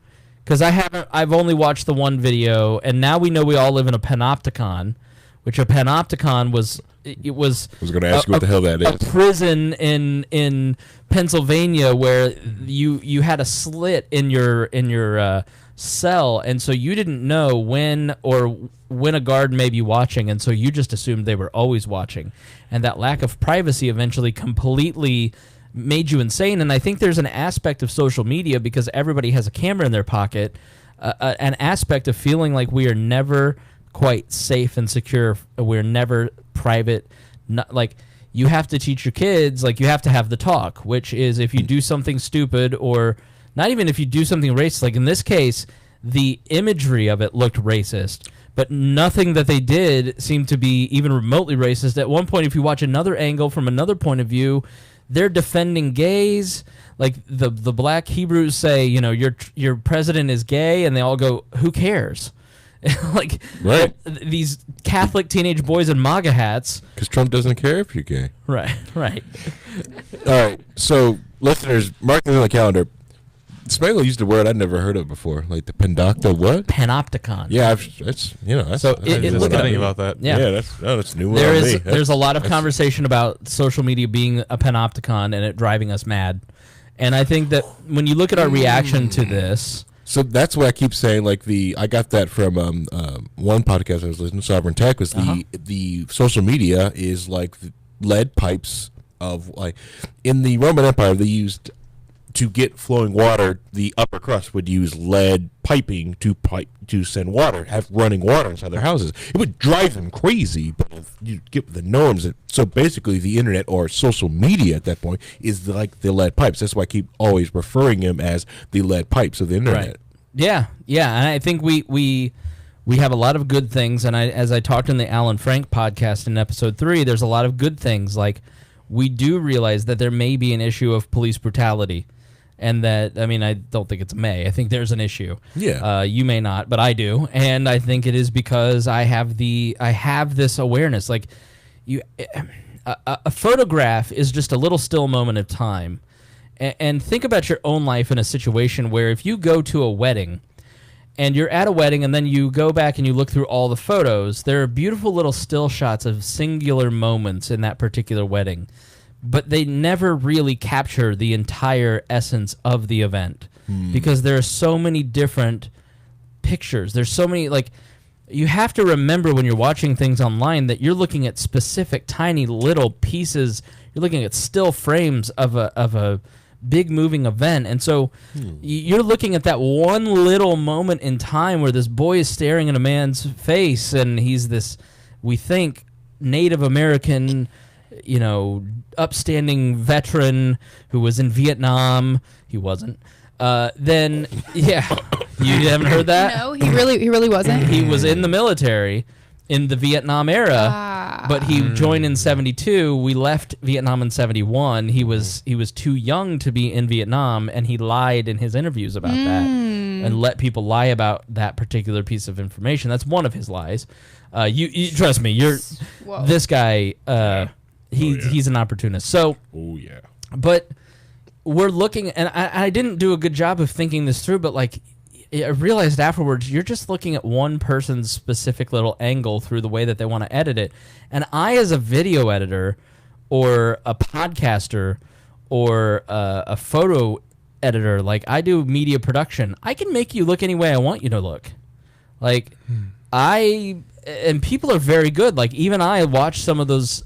Because I've only watched the one video, and now we know we all live in a panopticon, which a panopticon was I was going to ask you what the hell that is. A prison in Pennsylvania where you had a slit in your cell, and so you didn't know when a guard may be watching, and so you just assumed they were always watching, and that lack of privacy eventually completely made you insane. And I think there's an aspect of social media, because everybody has a camera in their pocket, an aspect of feeling like we are never quite safe and secure. We're never private. Like, you have to teach your kids, like, you have to have the talk, which is if you do something stupid, or not even if you do something racist, like in this case, the imagery of it looked racist, but nothing that they did seemed to be even remotely racist. At one point, if you watch another angle from another point of view, they're defending gays. Like the black Hebrews say, your president is gay, and they all go, who cares? Like, right. These Catholic teenage boys in MAGA hats. Because Trump doesn't care if you're gay. Right. All right. So, listeners, mark this on the calendar. Spangle used a word I'd never heard of before, like the panopticon. Yeah, that's so look at about that. Yeah, that's new. There's a lot of conversation about social media being a panopticon and it driving us mad. And I think that when you look at our reaction to this, so that's what I keep saying. Like I got that from one podcast I was listening to, Sovereign Tech, was the social media is like the lead pipes of, like, in the Roman Empire they used. To get flowing water, the upper crust would use lead piping to send water, have running water inside their houses. It would drive them crazy, but if you get the norms. So basically, the internet or social media at that point is like the lead pipes. That's why I keep always referring them as the lead pipes of the internet. Right. Yeah, and I think we have a lot of good things. And as I talked in the Alan Frank podcast in episode 3, there's a lot of good things. Like, we do realize that there may be an issue of police brutality. And that, I mean, I don't think it's I think there's an issue. Yeah. You may not, but I do, and I think it is because I have this awareness. Like, a photograph is just a little still moment of time, and think about your own life in a situation where if you go to a wedding, and you're at a wedding, and then you go back and you look through all the photos, there are beautiful little still shots of singular moments in that particular wedding. But they never really capture the entire essence of the event because there are so many different pictures. There's so many, like, you have to remember when you're watching things online that you're looking at specific tiny little pieces. You're looking at still frames of a big moving event. And so you're looking at that one little moment in time where this boy is staring in a man's face, and he's this, we think, Native American, upstanding veteran who was in Vietnam. He wasn't. Then, yeah, you haven't heard that? No, he really wasn't. He was in the military in the Vietnam era, but he joined in 72. We left Vietnam in 71. He was too young to be in Vietnam, and he lied in his interviews about that and let people lie about that particular piece of information. That's one of his lies. You trust me. This guy. He's an opportunist. So, but we're looking, and I didn't do a good job of thinking this through, but like, I realized afterwards, you're just looking at one person's specific little angle through the way that they want to edit it. And I, as a video editor or a podcaster or a photo editor, like, I do media production, I can make you look any way I want you to look. Like, and people are very good. Like, even I watched some of those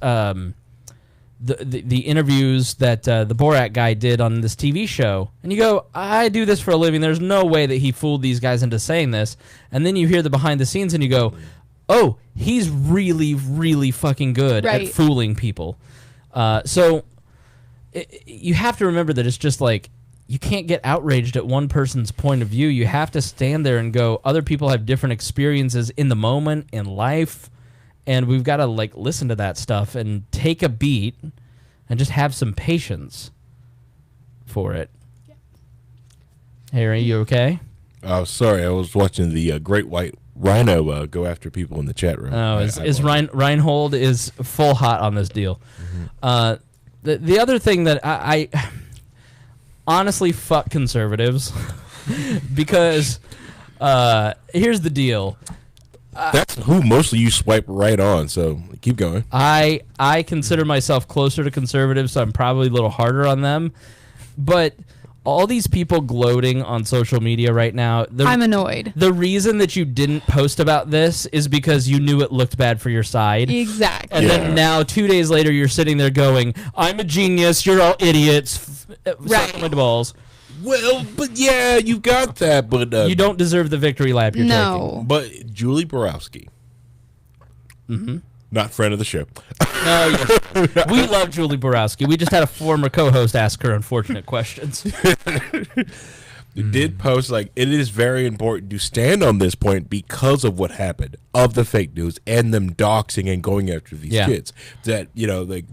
the interviews that the Borat guy did on this TV show, and you go, I do this for a living. There's no way that he fooled these guys into saying this. And then you hear the behind the scenes, and you go, oh, he's really, really fucking good at fooling people. So you have to remember that it's just like you can't get outraged at one person's point of view. You have to stand there and go, other people have different experiences in the moment, in life, and we've got to like listen to that stuff and take a beat and just have some patience for it. Yeah. Harry, you okay? Oh, sorry. I was watching the Great White Rhino go after people in the chat room. Oh, Reinhold is full hot on this deal. Mm-hmm. The other thing that I honestly fuck conservatives because here's the deal. That's who mostly you swipe right on, so keep going. I consider myself closer to conservatives, so I'm probably a little harder on them. But all these people gloating on social media right now, I'm annoyed. The reason that you didn't post about this is because you knew it looked bad for your side. Exactly. And then now 2 days later you're sitting there going, I'm a genius, you're all idiots. Right. Suck my balls. Well, but yeah, you got that, but you don't deserve the victory lap you're taking. But Julie Borowski. Mm-hmm. Not friend of the show. No, yes. We love Julie Borowski. We just had a former co-host ask her unfortunate questions. You did post, like, it is very important to stand on this point because of what happened, of the fake news and them doxing and going after these kids. That, you know, like,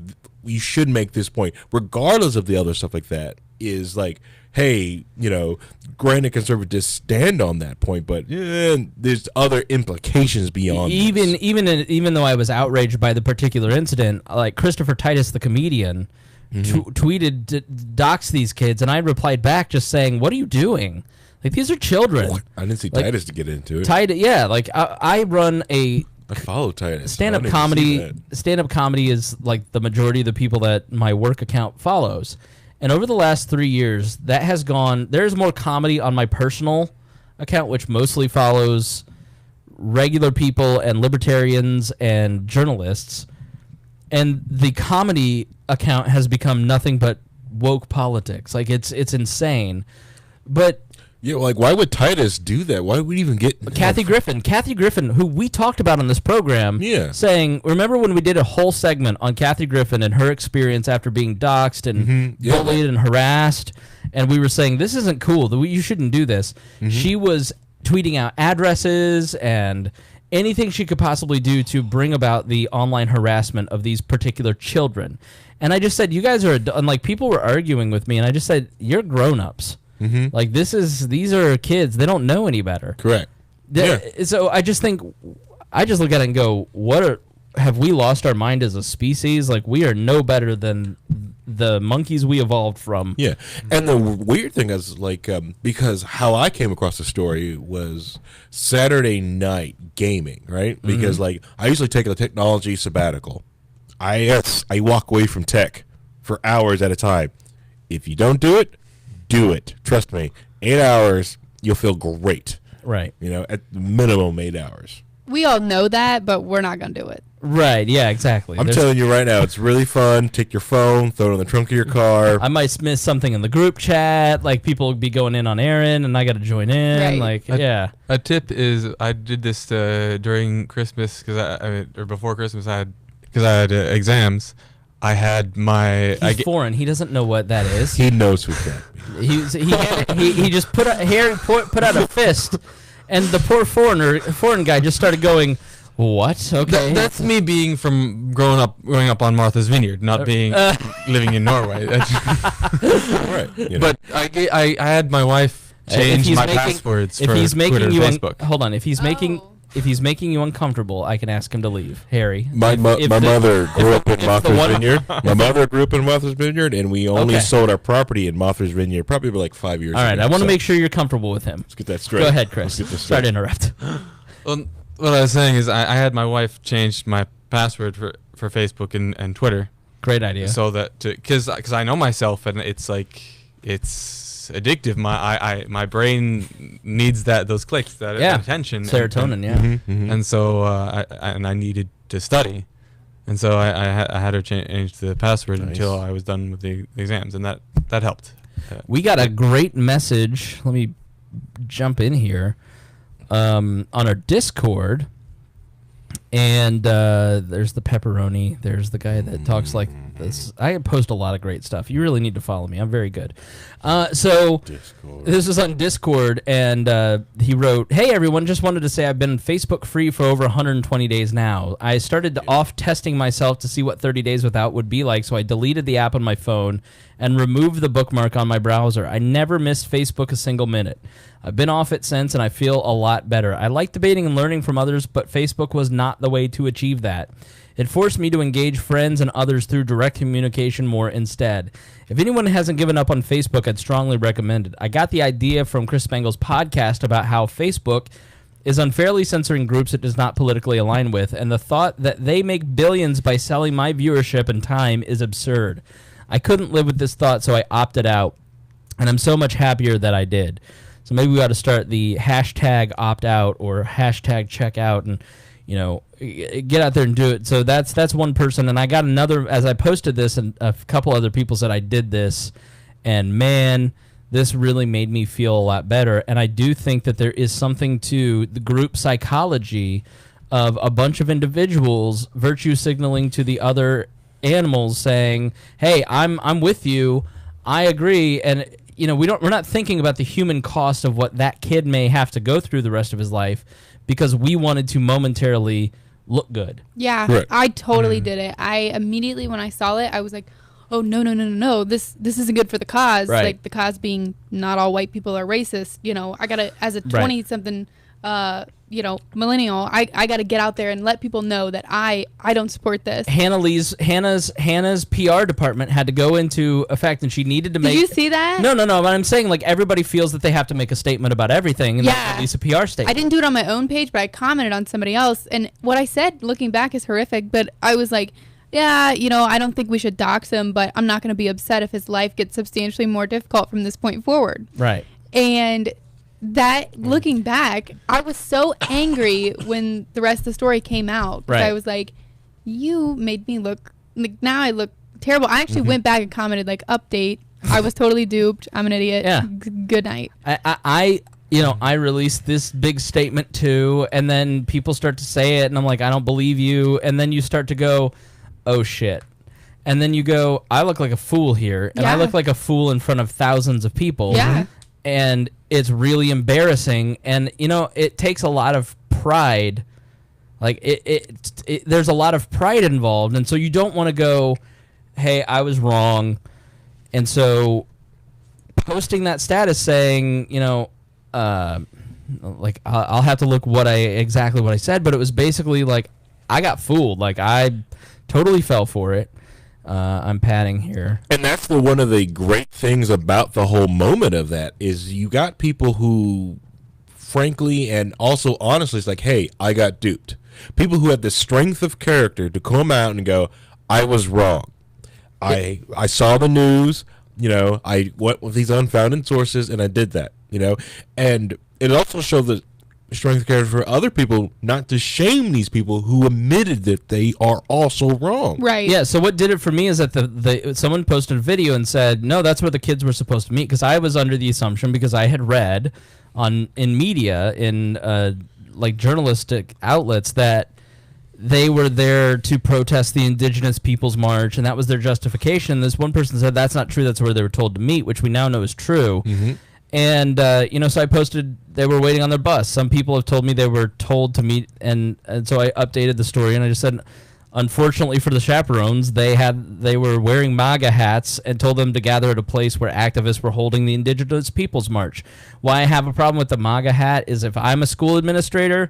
you should make this point, regardless of the other stuff like that, is like, hey, you know, granted conservatives stand on that point, but there's other implications beyond even though I was outraged by the particular incident, like Christopher Titus, the comedian, tweeted to dox these kids, and I replied back just saying, what are you doing? Like, these are children. What? I didn't see Titus to get into it. Like I run I follow Titus. Stand-up comedy. Stand-up comedy is like the majority of the people that my work account follows. And over the last 3 years, that has gone. There's more comedy on my personal account, which mostly follows regular people and libertarians and journalists. And the comedy account has become nothing but woke politics. Like, it's insane. But yeah, like, why would Titus do that? Why would we even get Kathy Griffin, who we talked about on this program, saying, remember when we did a whole segment on Kathy Griffin and her experience after being doxxed and bullied and harassed, and we were saying, this isn't cool, you shouldn't do this. She was tweeting out addresses and anything she could possibly do to bring about the online harassment of these particular children. And I just said, you guys are, and like, people were arguing with me, and I just said, you're grown-ups. Like, these are kids. They don't know any better. Correct. So I just look at it and go, have we lost our mind as a species? Like, we are no better than the monkeys we evolved from. Yeah. And the weird thing is, like, because how I came across the story was Saturday night gaming, right? Because, like, I usually take a technology sabbatical. I walk away from tech for hours at a time. If you don't do it, do it. Trust me. 8 hours, you'll feel great. Right. You know, at the minimum 8 hours. We all know that, but we're not going to do it. Right, yeah, exactly. I'm telling you right now, it's really fun. Take your phone, throw it in the trunk of your car. I might miss something in the group chat. Like, people will be going in on Aaron, and I got to join in. Right. Like, A tip is, I did this during Christmas, or before Christmas, because I had exams. I had my. He's foreign. He doesn't know what that is. He knows who that is. He just put out a fist, and the poor foreign guy just started going, "What? Okay." That's me being from growing up on Martha's Vineyard, not being living in Norway. Right. You know. But I had my wife change my passwords for Twitter and Facebook. Hold on. If he's making you uncomfortable, I can ask him to leave. Harry. My mother grew up in Martha's Vineyard. My mother grew up in Martha's Vineyard, and we only sold our property in Martha's Vineyard probably like 5 years ago. All right, I want to make sure you're comfortable with him. Let's get that straight. Go ahead, Chris. Sorry to interrupt. Well, what I was saying is I had my wife change my password for Facebook and Twitter. Great idea. So that because I know myself, and it's like it's addictive. My brain needs those clicks, that attention, serotonin, and so I needed to study, and so I had her change the password until I was done with the exams, and that helped. We got a great message. Let me jump in here on our Discord, and there's the pepperoni. There's the guy that talks like this. I post a lot of great stuff. You really need to follow me. I'm very good. So Discord. this is on Discord, and he wrote, "Hey everyone, just wanted to say I've been Facebook free for over 120 days now. I started off testing myself to see what 30 days without would be like, so I deleted the app on my phone and removed the bookmark on my browser. I never missed Facebook a single minute. I've been off it since, and I feel a lot better. I like debating and learning from others, but Facebook was not the way to achieve that. It forced me to engage friends and others through direct communication more instead. If anyone hasn't given up on Facebook, I'd strongly recommend it. I got the idea from Chris Spangle's podcast about how Facebook is unfairly censoring groups it does not politically align with, and the thought that they make billions by selling my viewership and time is absurd. I couldn't live with this thought, so I opted out, and I'm so much happier that I did. So maybe we ought to start the hashtag opt out or hashtag check out and, get out there and do it. So that's one person. And I got another, as I posted this, and a couple other people said I did this. And man, this really made me feel a lot better. And I do think that there is something to the group psychology of a bunch of individuals virtue signaling to the other animals saying, hey, I'm with you. I agree. And we're not thinking about the human cost of what that kid may have to go through the rest of his life because we wanted to momentarily look good. Yeah, right. I totally did it. I immediately, when I saw it, I was like, oh, no. This isn't good for the cause. Right. Like the cause being not all white people are racist. I got to, as a 20-something, millennial, I got to get out there and let people know that I don't support this. Hannah's PR department had to go into effect, and she needed to make. Did you see that? No. But I'm saying everybody feels that they have to make a statement about everything, and at least a PR statement. I didn't do it on my own page, but I commented on somebody else, and what I said, looking back, is horrific. But I was like, yeah, I don't think we should dox him, but I'm not going to be upset if his life gets substantially more difficult from this point forward. Right. And that, looking back, I was so angry when the rest of the story came out. Right. I was like, you made me look, now I look terrible. I actually went back and commented, update. I was totally duped. I'm an idiot. Yeah. Good night. I released this big statement too, and then people start to say it, and I'm like, I don't believe you. And then you start to go, oh shit. And then you go, I look like a fool here, and I look like a fool in front of thousands of people. Yeah. And it's really embarrassing, and it takes a lot of pride. There's a lot of pride involved, and so you don't want to go, hey, I was wrong. And so posting that status saying, I'll have to look exactly what I said, but it was basically I got fooled. I totally fell for it. I'm padding here. And that's one of the great things about the whole moment of that is you got people who, frankly and also honestly, it's like, hey, I got duped. People who had the strength of character to come out and go, I was wrong. I saw the news, I went with these unfounded sources and I did that, and it also showed the strength of character for other people not to shame these people who admitted that they are also wrong. Right. Yeah, so what did it for me is that someone posted a video and said, no, that's where the kids were supposed to meet, because I was under the assumption, because I had read in media, in journalistic outlets, that they were there to protest the Indigenous Peoples March, and that was their justification. This one person said that's not true, that's where they were told to meet, which we now know is true. Mm-hmm. And, so I posted they were waiting on their bus. Some people have told me they were told to meet, and so I updated the story, and I just said, unfortunately for the chaperones, they were wearing MAGA hats and told them to gather at a place where activists were holding the Indigenous Peoples March. Why I have a problem with the MAGA hat is if I'm a school administrator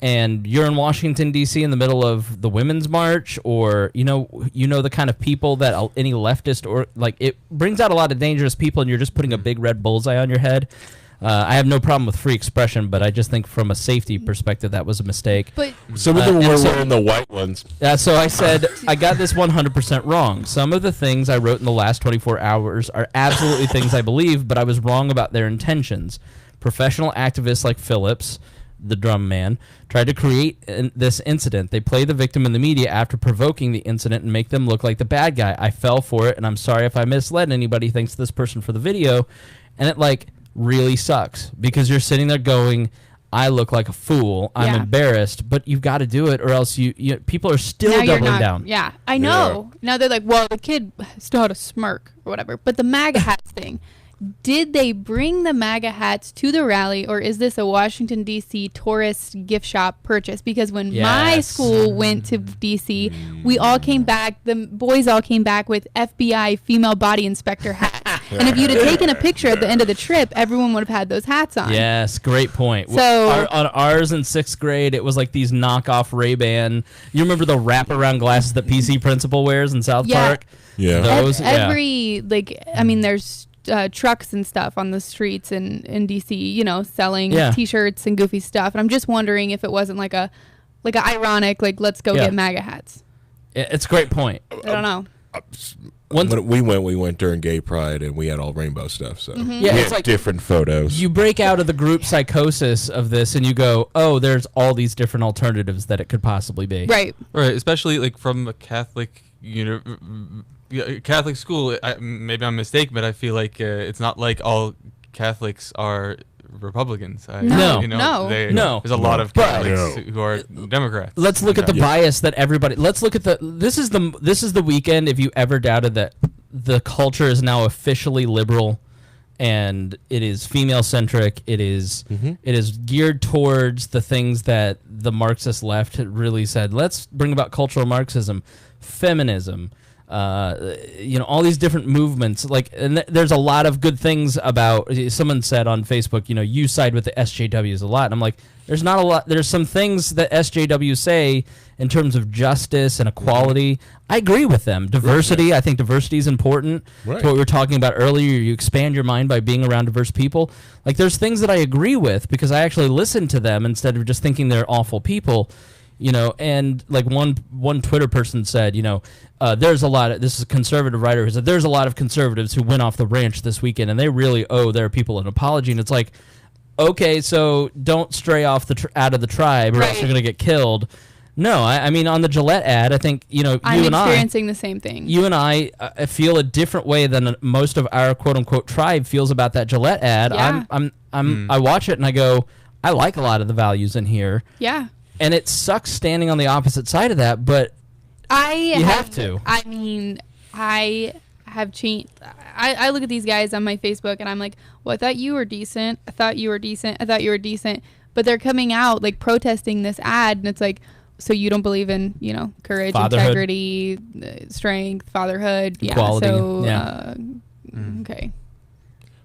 and you're in Washington, D.C. in the middle of the Women's March, or, the kind of people that any leftist, or it brings out a lot of dangerous people, and you're just putting a big red bullseye on your head. I have no problem with free expression, but I just think from a safety perspective, that was a mistake. But some of them were wearing the white ones. So I said, I got this 100% wrong. Some of the things I wrote in the last 24 hours are absolutely things I believe, but I was wrong about their intentions. Professional activists like Phillips, the drum man, tried to create this incident. They play the victim in the media after provoking the incident and make them look like the bad guy. I fell for it, and I'm sorry if I misled anybody. Thanks to this person for the video. And it really sucks, because you're sitting there going, I look like a fool. I'm embarrassed, but you've got to do it, or else people are still doubling down. Yeah, I know. Now they're like, well, the kid still had a smirk or whatever. But the MAGA hats thing, did they bring the MAGA hats to the rally, or is this a Washington, D.C. tourist gift shop purchase? Because when my school went to D.C., we all came back, the boys all came back with FBI female body inspector hats. And if you'd have taken a picture at the end of the trip, everyone would have had those hats on. Yes, great point. So on ours in 6th grade, it was like these knockoff Ray-Ban. You remember the wraparound glasses that PC principal wears in South Park? Yeah. Those, there's trucks and stuff on the streets in DC, selling T-shirts and goofy stuff. And I'm just wondering if it wasn't like a ironic, like, let's go get MAGA hats. It's a great point. I don't know. When we went during Gay Pride, and we had all rainbow stuff. So it's like different photos. You break out of the group psychosis of this, and you go, "Oh, there's all these different alternatives that it could possibly be." Right. Especially like from a Catholic Catholic school. Maybe I'm mistaken, but I feel like it's not like all Catholics are Republicans. No. There's a lot of Catholics who are Democrats. Let's look at the bias that everybody. Let's look at this is the weekend. If you ever doubted that the culture is now officially liberal, and it is female centric, it is geared towards the things that the Marxist left had really said. Let's bring about cultural Marxism, feminism. All these different movements, and there's a lot of good things about. Someone said on Facebook, you side with the SJWs a lot, and I'm like, there's not a lot. There's some things that SJWs say in terms of justice and equality. I agree with them. Diversity, I think diversity is important. Right. To what we were talking about earlier, you expand your mind by being around diverse people. Like, there's things that I agree with because I actually listen to them instead of just thinking they're awful people. And like one Twitter person said, there's a lot of, this is a conservative writer who said, there's a lot of conservatives who went off the ranch this weekend and they really owe their people an apology. And it's like, okay, so don't stray off out of the tribe or else you're going to get killed. No, I mean, on the Gillette ad, I think, I'm experiencing the same thing. You and I feel a different way than most of our quote unquote tribe feels about that Gillette ad. Yeah. I watch it and I go, I like a lot of the values in here. Yeah. And it sucks standing on the opposite side of that, but you have to. I mean, I have changed. I look at these guys on my Facebook, and I'm like, well, I thought you were decent. I thought you were decent. I thought you were decent. But they're coming out, like, protesting this ad, and it's like, so you don't believe in, courage, fatherhood, integrity, strength, fatherhood. Equality. Okay.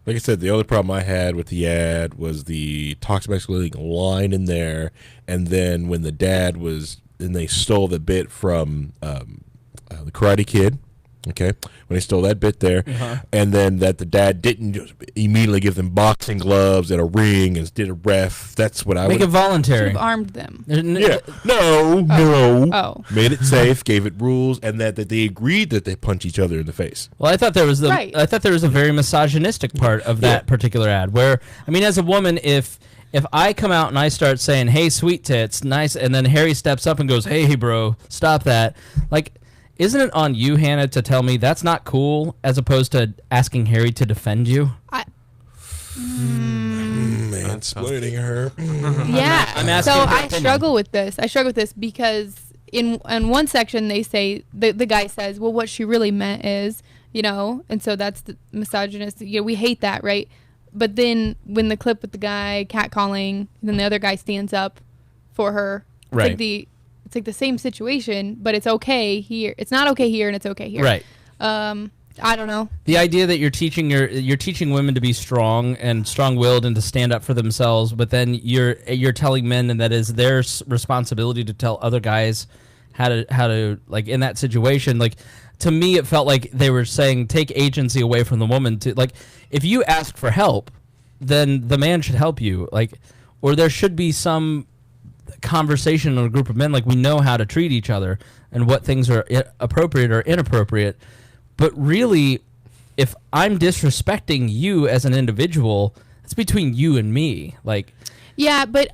Like I said, the only problem I had with the ad was the toxic masculinity line in there, and then when the dad was, and they stole the bit from the Karate Kid, okay, when they stole that bit there, and then that the dad didn't just immediately give them boxing gloves and a ring and did a ref. That's what I make it voluntary. Should have armed them. Yeah, no. Oh. Made it safe, gave it rules, and that they agreed that they punch each other in the face. Well, I thought there was a very misogynistic part of that particular ad where, I mean, as a woman, if I come out and I start saying, "Hey, sweet tits, nice," and then Harry steps up and goes, "Hey, bro, stop that," like, isn't it on you, Hannah, to tell me that's not cool, as opposed to asking Harry to defend you? Mansplaining her. Yeah. I'm asking. So I struggle with this. Because in one section they say the guy says, well, what she really meant is, and so that's the misogynist. We hate that, right? But then when the clip with the guy catcalling, then the other guy stands up for her. Right. It's like the same situation, but it's okay here. It's not okay here, and it's okay here. Right. I don't know. The idea that you're teaching women to be strong and strong-willed and to stand up for themselves, but then you're telling men, and that is their responsibility to tell other guys how to like, in that situation. Like, to me, it felt like they were saying take agency away from the woman. To, like, if you ask for help, then the man should help you. Like, or there should be some conversation in a group of men, like, we know how to treat each other and what things are appropriate or inappropriate. But really, if I'm disrespecting you as an individual, it's between you and me. Like, yeah, but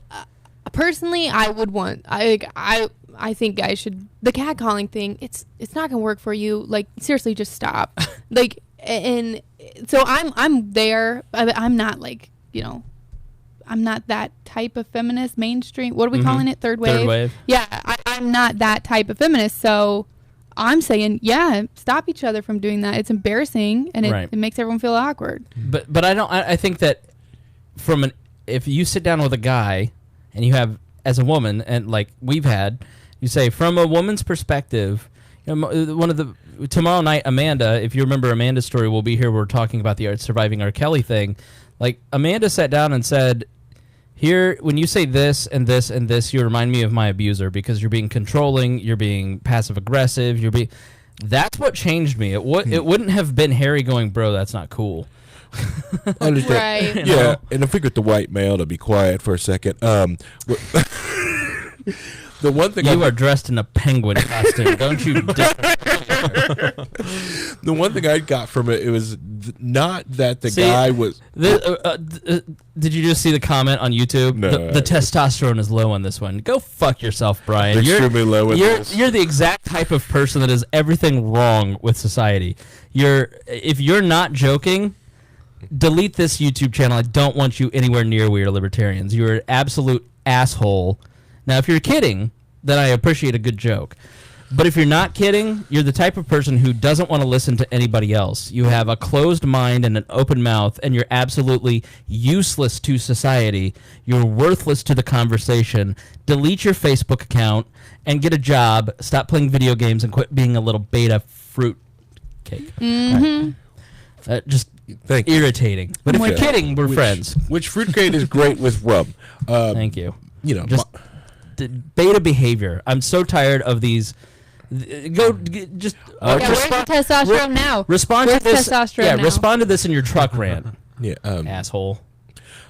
personally, I would want. I think guys should. The catcalling thing, it's not gonna work for you. Like, seriously, just stop. Like, and so I'm there. I'm not like, I'm not that type of feminist. Mainstream. What are we calling it? Third wave. Third wave. Yeah, I'm not that type of feminist. So I'm saying, yeah, stop each other from doing that. It's embarrassing, and it makes everyone feel awkward. But I think that if you sit down with a guy and you have, as a woman, and like we've had, you say from a woman's perspective, tomorrow night, Amanda, if you remember Amanda's story, we'll be here. We're talking about the surviving R. Kelly thing. Like, Amanda sat down and said, here, when you say this and this and this, you remind me of my abuser because you're being controlling, you're being passive aggressive, that's what changed me. It wouldn't have been Harry going, bro, that's not cool. Understand. Right. Yeah, and I figured the white male to be quiet for a second. The one thing you are dressed in a penguin costume, don't you? The one thing I got from it was not that the guy was. Did you just see the comment on YouTube? No, the testosterone is low on this one. Go fuck yourself, Brian. Extremely low. You're the exact type of person that is everything wrong with society. If you're not joking, delete this YouTube channel. I don't want you anywhere near We Are Libertarians. You're an absolute asshole. Now, if you're kidding, then I appreciate a good joke. But if you're not kidding, you're the type of person who doesn't want to listen to anybody else. You have a closed mind and an open mouth, and you're absolutely useless to society. You're worthless to the conversation. Delete your Facebook account and get a job. Stop playing video games and quit being a little beta fruit cake. Mm-hmm. Right. Just irritating. But if you're kidding, we're friends. Which fruitcake is great with rum. Thank you. Just beta behavior. I'm so tired of these. Where's the testosterone now? Respond where's to this. Testosterone now? Respond to this in your truck rant. Yeah, asshole.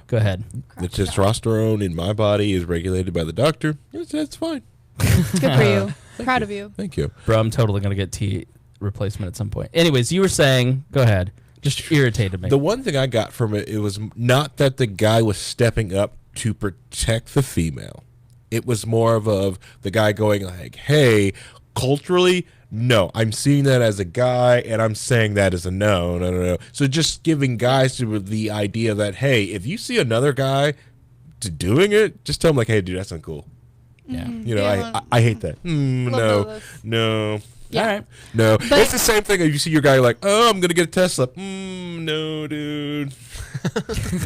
Go ahead. The testosterone in my body is regulated by the doctor. That's fine. Good for you. Proud of you. Thank you, bro. I'm totally gonna get T replacement at some point. Anyways, you were saying. Go ahead. Just irritated me. The one thing I got from it was not that the guy was stepping up to protect the female. It was more of the guy going like, hey, culturally, no, I'm seeing that as a guy, and I'm saying that as a no. So just giving guys to the idea that, hey, if you see another guy doing it, just tell him like, hey, dude, that's uncool. Yeah. You know, I hate that. No. Yeah. All right. No. But it's the same thing. If you see your guy like, oh, I'm going to get a Tesla. No, dude.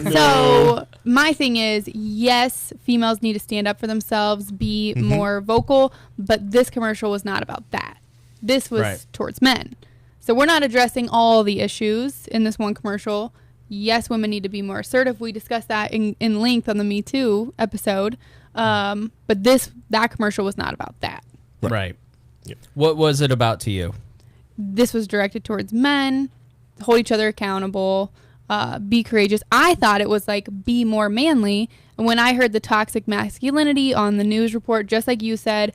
No. So my thing is, yes, females need to stand up for themselves, be more vocal, but this commercial was not about that. This was towards men. So we're not addressing all the issues in this one commercial. Yes, women need to be more assertive. We discussed that in length on the Me Too episode. But that commercial was not about that. Right. Yep. What was it about to you? This was directed towards men, hold each other accountable, be courageous. I thought it was like, be more manly. And when I heard the toxic masculinity on the news report, just like you said,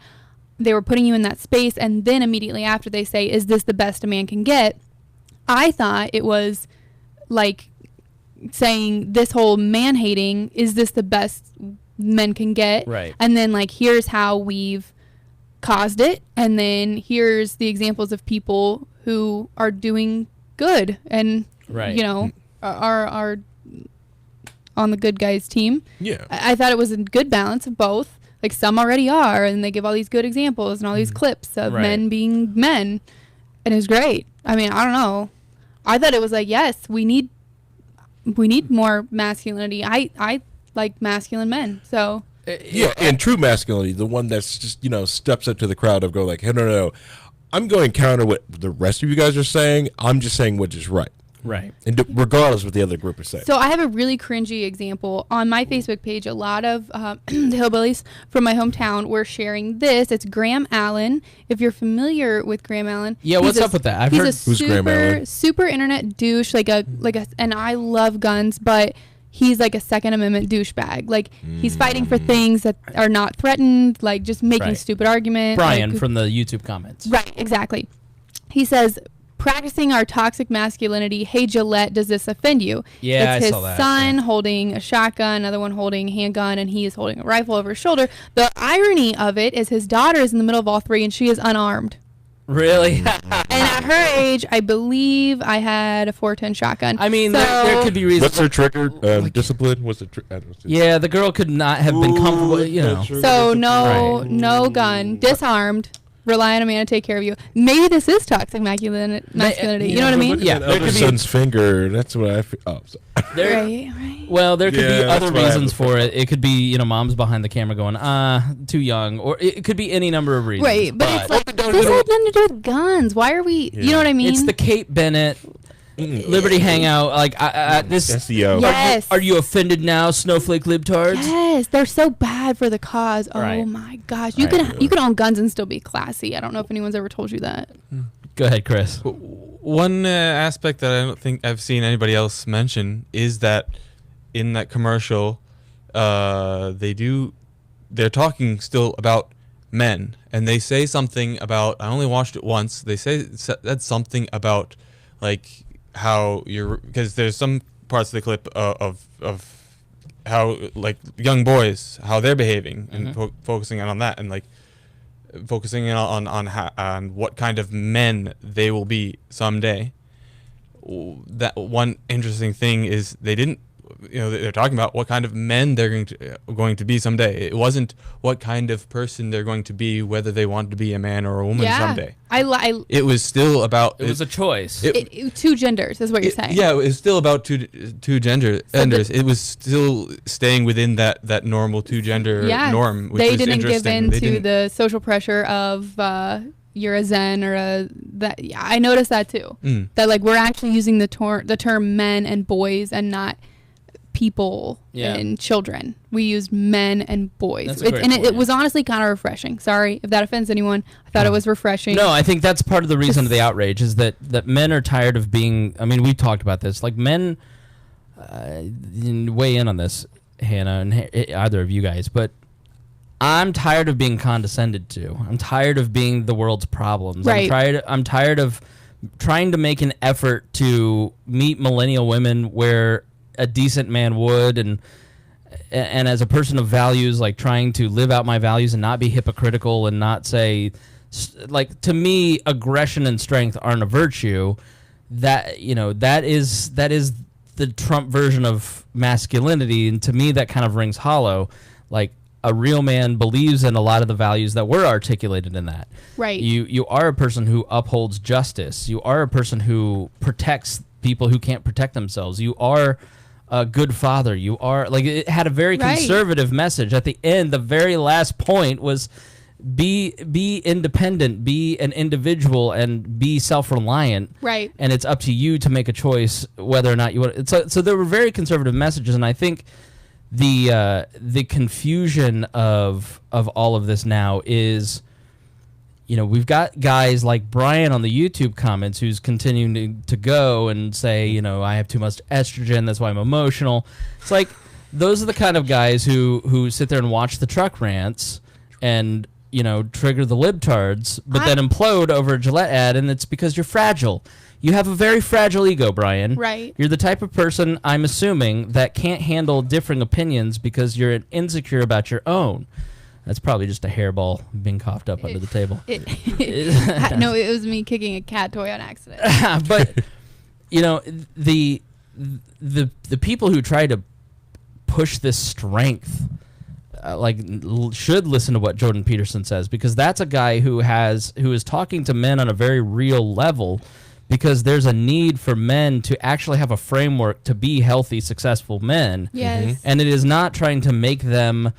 they were putting you in that space. And then immediately after they say, is this the best a man can get? I thought it was like saying this whole man hating, is this the best men can get? Right. And then like, here's how we've caused it, and then here's the examples of people who are doing good and you know are on the good guys team. Yeah, I thought it was a good balance of both. Like, some already are, and they give all these good examples and all these clips of men being men, and it was great. I mean, I don't know, I thought it was like, yes, we need more masculinity. I like masculine men, so yeah, and true masculinity, the one that's just, steps up to the crowd of go like, hey, no, I'm going counter what the rest of you guys are saying. I'm just saying what is right. Right. And regardless of what the other group is saying. So I have a really cringy example. On my Facebook page, a lot of the hillbillies from my hometown were sharing this. It's Graham Allen. If you're familiar with Graham Allen. Yeah, what's up with that? I've heard. Who's Graham Allen? Super internet douche, and I love guns, but he's like a Second Amendment douchebag. Like, he's fighting for things that are not threatened, like just making stupid arguments. Brian from the YouTube comments. Right, exactly. He says, practicing our toxic masculinity. Hey, Gillette, does this offend you? Yeah, it's I his saw that. son holding a shotgun, another one holding a handgun, and he is holding a rifle over his shoulder. The irony of it is his daughter is in the middle of all three, and she is unarmed. Really? And at her age, I believe I had a 410 shotgun. I mean, So- there could be reasons. What's her trigger discipline? What's the Yeah, the girl could not have been comfortable, you know. So no gun, disarmed. Rely on a man to take care of you. Maybe this is toxic masculinity. You know what I mean? Yeah, there could son's finger. That's what I feel. Oh, sorry. Right. Well, there could be Yeah, other that's what I reasons have for it. It could be, you know, mom's behind the camera going, too young. Or it could be any number of reasons. Right, but it's like, this has nothing to do with guns. Why are we, you know what I mean? It's the Kate Bennett Liberty Hangout. Like, this SEO. Yes. Are you offended now, snowflake libtards? Yes, they're so bad for the cause. Oh Right. my gosh. You can own guns and still be classy. I don't know if anyone's ever told you that. Go ahead, Chris. One aspect that I don't think I've seen anybody else mention is that in that commercial, they're talking still about men, and they say something about, I only watched it once, they say that's something about like how you're, because there's some parts of the clip of how like young boys, how they're behaving, and focusing on that, and like focusing on what kind of men they will be someday. That one interesting thing is they didn't, you know, they're talking about what kind of men they're going to be someday. It wasn't what kind of person they're going to be, whether they want to be a man or a woman someday. It was still about, it was a choice. Two genders is what you're saying. Yeah, it was still about two genders. It was still staying within that normal two gender norm. Which they was didn't give interesting. in to the social pressure of you're a Zen or a that. Yeah, I noticed that too. That like we're actually using the term men and boys and not people and children. We used men and boys. It was honestly kind of refreshing. Sorry if that offends anyone. I thought it was refreshing. No, I think that's part of the reason of the outrage is that men are tired of being, I mean, we've talked about this, like men, weigh in on this, Hannah, and either of you guys, but I'm tired of being condescended to. I'm tired of being the world's problems. Right. I'm tired of trying to make an effort to meet millennial women where a decent man would, and as a person of values, like trying to live out my values and not be hypocritical and not say, like, to me, aggression and strength aren't a virtue. That, you know, that is the Trump version of masculinity, and to me that kind of rings hollow. Like, a real man believes in a lot of the values that were articulated in that. Right. You are a person who upholds justice. You are a person who protects people who can't protect themselves. You are a good father. You are, like, it had a very conservative message. At the end, the very last point was be independent, be an individual, and be self-reliant. Right. And it's up to you to make a choice whether or not you want. So there were very conservative messages, and I think the confusion of all of this now is, you know, we've got guys like Brian on the YouTube comments who's continuing to go and say, you know, I have too much estrogen, that's why I'm emotional. It's like, those are the kind of guys who sit there and watch the truck rants and, you know, trigger the libtards, but then implode over a Gillette ad, and it's because you're fragile. You have a very fragile ego, Brian. Right. You're the type of person, I'm assuming, that can't handle differing opinions because you're insecure about your own. That's probably just a hairball being coughed up under the table. No, it was me kicking a cat toy on accident. But, you know, the people who try to push this strength, should listen to what Jordan Peterson says, because that's a guy who is talking to men on a very real level, because there's a need for men to actually have a framework to be healthy, successful men. Yes. And it is not trying to make them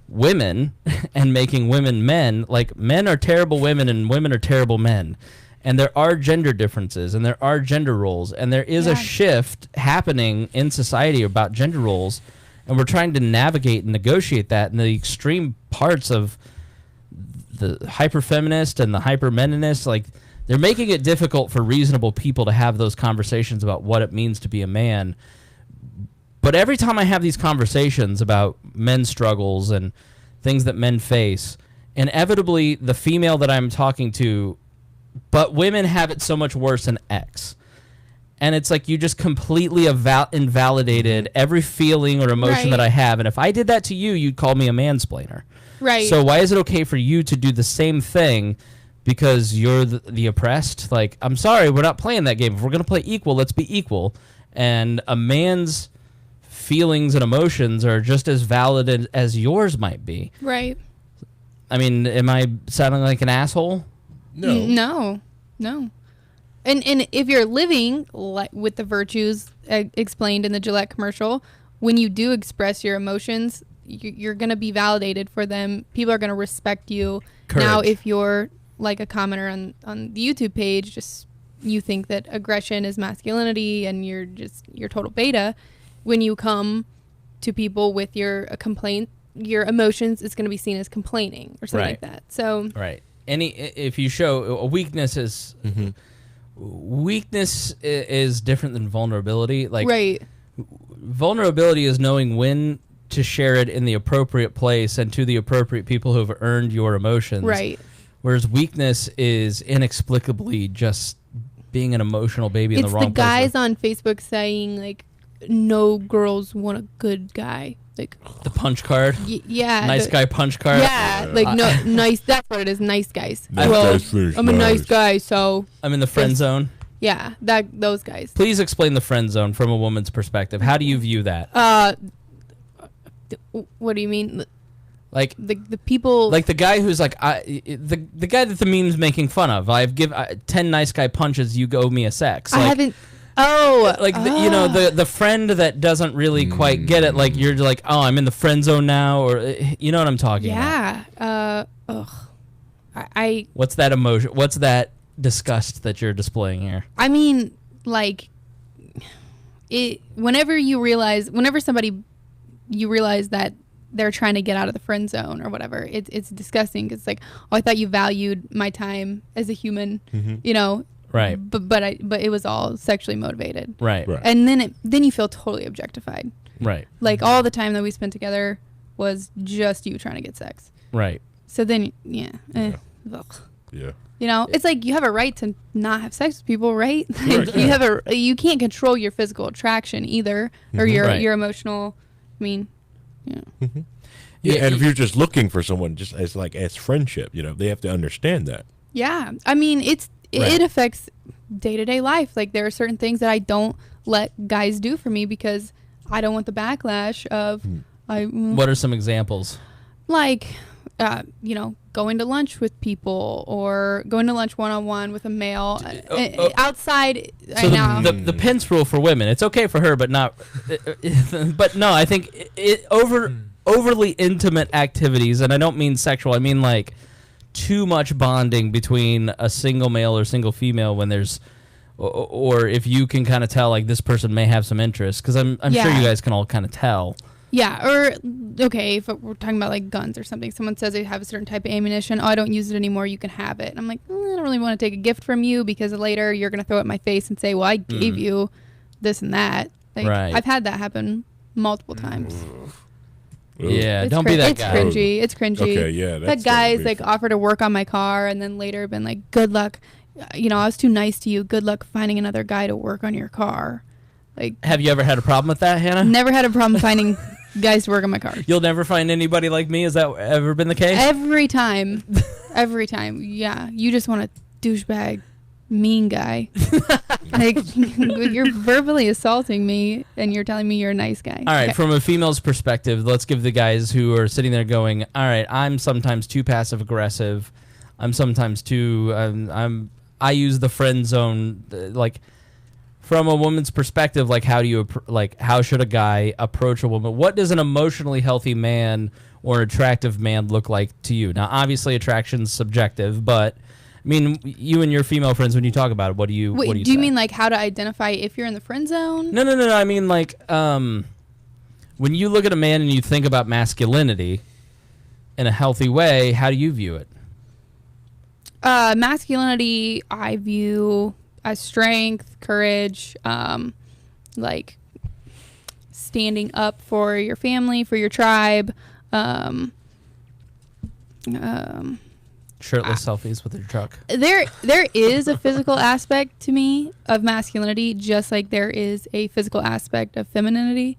women and making women men. Like, men are terrible women and women are terrible men. And there are gender differences and there are gender roles, and there is a shift happening in society about gender roles, and we're trying to navigate and negotiate that in the extreme parts of the hyper-feminist and the hyper-meninist. Like, they're making it difficult for reasonable people to have those conversations about what it means to be a man. But every time I have these conversations about men's struggles and things that men face, inevitably the female that I'm talking to, but women have it so much worse than X. And it's like you just completely invalidated every feeling or emotion that I have. And if I did that to you, you'd call me a mansplainer. Right. So why is it okay for you to do the same thing, because you're the oppressed. Like, I'm sorry, we're not playing that game. If we're going to play equal, let's be equal. And a man's feelings and emotions are just as valid as yours might be. Right. I mean, am I sounding like an asshole? No. And if you're living with the virtues explained in the Gillette commercial, when you do express your emotions, you're going to be validated for them. People are going to respect you. Courage. Now, if you're like a commenter on the YouTube page, just you think that aggression is masculinity and you're total beta, when you come to people with your complaint, your emotions is going to be seen as complaining or something like that. So right. If you show a weakness is weakness is different than vulnerability. Like, right. Vulnerability is knowing when to share it in the appropriate place and to the appropriate people who have earned your emotions. Right. Whereas weakness is inexplicably just being an emotional baby in the wrong place. It's the guys on Facebook saying, like, no girls want a good guy. Like the punch card? Yeah. Nice guy punch card? Yeah. Like, no, nice. That's what it is. Nice guys. Nice guys I'm a nice guy, so. I'm in the friend zone? Yeah. Those guys. Please explain the friend zone from a woman's perspective. How do you view that? What do you mean? Like the people, like the guy who's like the guy that the meme's making fun of. I've 10 nice guy punches. You owe me a sex. Like, I haven't. Oh, like you know the friend that doesn't really quite get it. Like you're like, oh, I'm in the friend zone now, or you know what I'm talking about. Yeah. I. What's that emotion? What's that disgust that you're displaying here? I mean, like, whenever you realize that they're trying to get out of the friend zone or whatever, it's disgusting. It's like, oh, I thought you valued my time as a human, you know. Right. But it was all sexually motivated. Right. And then you feel totally objectified. Right. Like all the time that we spent together was just you trying to get sex. Right. So then, yeah. You know, it's like you have a right to not have sex with people, right? Like you can't control your physical attraction either, or your emotional. I mean, yeah. Yeah, and if you're just looking for someone just as friendship, you know, they have to understand that. Yeah, I mean, it affects day-to-day life. Like there are certain things that I don't let guys do for me because I don't want the backlash of. What are some examples? Like, you know, going to lunch with people or going to lunch one-on-one with a male outside. So the Pence rule for women, it's okay for her, but not. But no, I think overly intimate activities, and I don't mean sexual. I mean like too much bonding between a single male or single female when there's, or if you can kind of tell like this person may have some interest, because I'm sure you guys can all kind of tell. Yeah, or, okay, if we're talking about, like, guns or something. Someone says they have a certain type of ammunition. Oh, I don't use it anymore. You can have it. And I'm like, I don't really want to take a gift from you because later you're going to throw it in my face and say, well, I gave you this and that. Like, I've had that happen multiple times. Yeah, don't be that guy. It's cringy. Okay, yeah. That guy's, like, offered to work on my car and then later been like, good luck. You know, I was too nice to you. Good luck finding another guy to work on your car. Like, have you ever had a problem with that, Hannah? Never had a problem finding guys to work on my car. You'll never find anybody like me? Has that ever been the case? Every time. Yeah. You just want a douchebag, mean guy. Like, you're verbally assaulting me and you're telling me you're a nice guy. All right, from a female's perspective, let's give the guys who are sitting there going, all right, I'm sometimes too passive aggressive. I'm sometimes too I use the friend zone, like, from a woman's perspective, like how should a guy approach a woman? What does an emotionally healthy man or attractive man look like to you? Now, obviously, attraction's subjective, but I mean, you and your female friends, when you talk about it, what do you? Wait, what do you do you say? mean like how to identify if you're in the friend zone? No. I mean like when you look at a man and you think about masculinity in a healthy way, how do you view it? Masculinity, I view as strength, courage, like standing up for your family, for your tribe. Shirtless selfies with your truck. There is a physical aspect to me of masculinity, just like there is a physical aspect of femininity.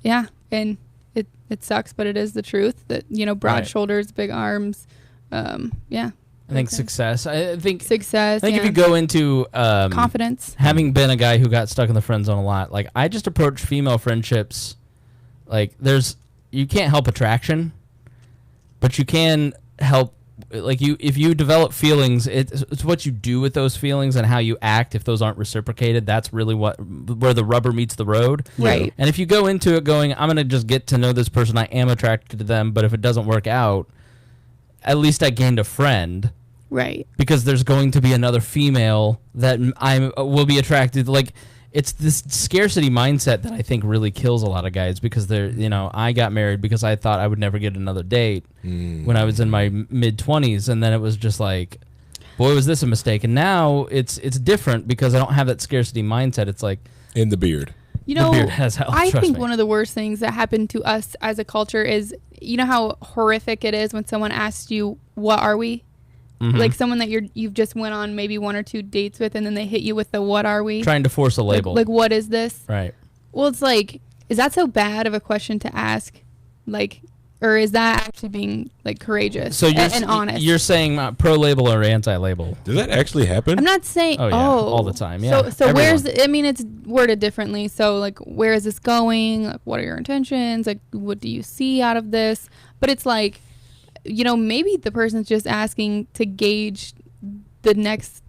Yeah, and it sucks, but it is the truth that, you know, broad shoulders, big arms. Yeah. I think success. I think success. if you go into confidence, having been a guy who got stuck in the friend zone a lot, like I just approach female friendships like you can't help attraction, but you can help. Like if you develop feelings, it's what you do with those feelings and how you act. If those aren't reciprocated, that's really where the rubber meets the road. Right. And if you go into it going, I'm gonna just get to know this person, I am attracted to them, but if it doesn't work out, at least I gained a friend. Right. Because there's going to be another female that I will be attracted. Like it's this scarcity mindset that I think really kills a lot of guys because I got married because I thought I would never get another date when I was in my mid-20s, and then it was just like, boy, was this a mistake. And now it's different because I don't have that scarcity mindset. It's like in the beard. You know, the beard has helped, I think me. one of the worst things that happened to us as a culture is, you know how horrific it is when someone asks you, "What are we?" Mm-hmm. Like someone that you've just went on maybe 1 or 2 dates with, and then they hit you with the "What are we?" Trying to force a label. Like what is this? Right. Well, it's like, is that so bad of a question to ask? Like, or is that actually being like courageous and honest? You're saying pro label or anti label? Does that actually happen? I'm not saying. Oh, yeah, all the time. Yeah. So where's? I mean, it's worded differently. So like, where is this going? Like, what are your intentions? Like, what do you see out of this? But it's like, you know, maybe the person's just asking to gauge the next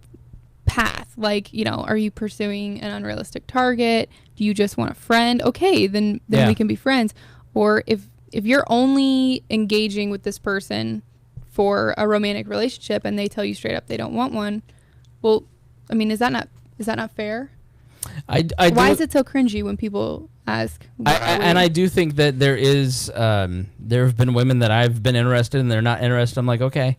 path. Like, you know, are you pursuing an unrealistic target? Do you just want a friend? Okay, then we can be friends. Or if you're only engaging with this person for a romantic relationship and they tell you straight up they don't want one, well, I mean, is that not fair? Why is it so cringy when people ask? I do think that there have been women that I've been interested in, they're not interested. I'm like, okay,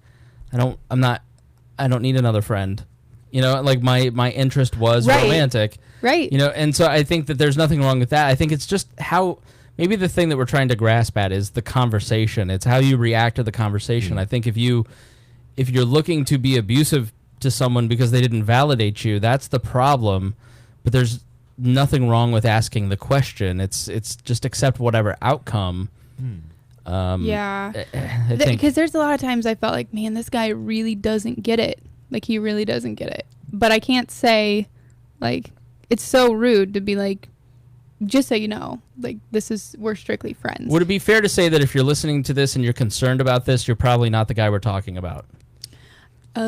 I don't need another friend. You know, like my interest was romantic. Right. You know, and so I think that there's nothing wrong with that. I think it's just how maybe the thing that we're trying to grasp at is the conversation. It's how you react to the conversation. Mm-hmm. I think if you're looking to be abusive to someone because they didn't validate you, that's the problem. But there's nothing wrong with asking the question. It's just accept whatever outcome. Because there's a lot of times I felt like, man, this guy really doesn't get it. Like, he really doesn't get it. But I can't say, like, it's so rude to be like, just so you know, like, we're strictly friends. Would it be fair to say that if you're listening to this and you're concerned about this, you're probably not the guy we're talking about? I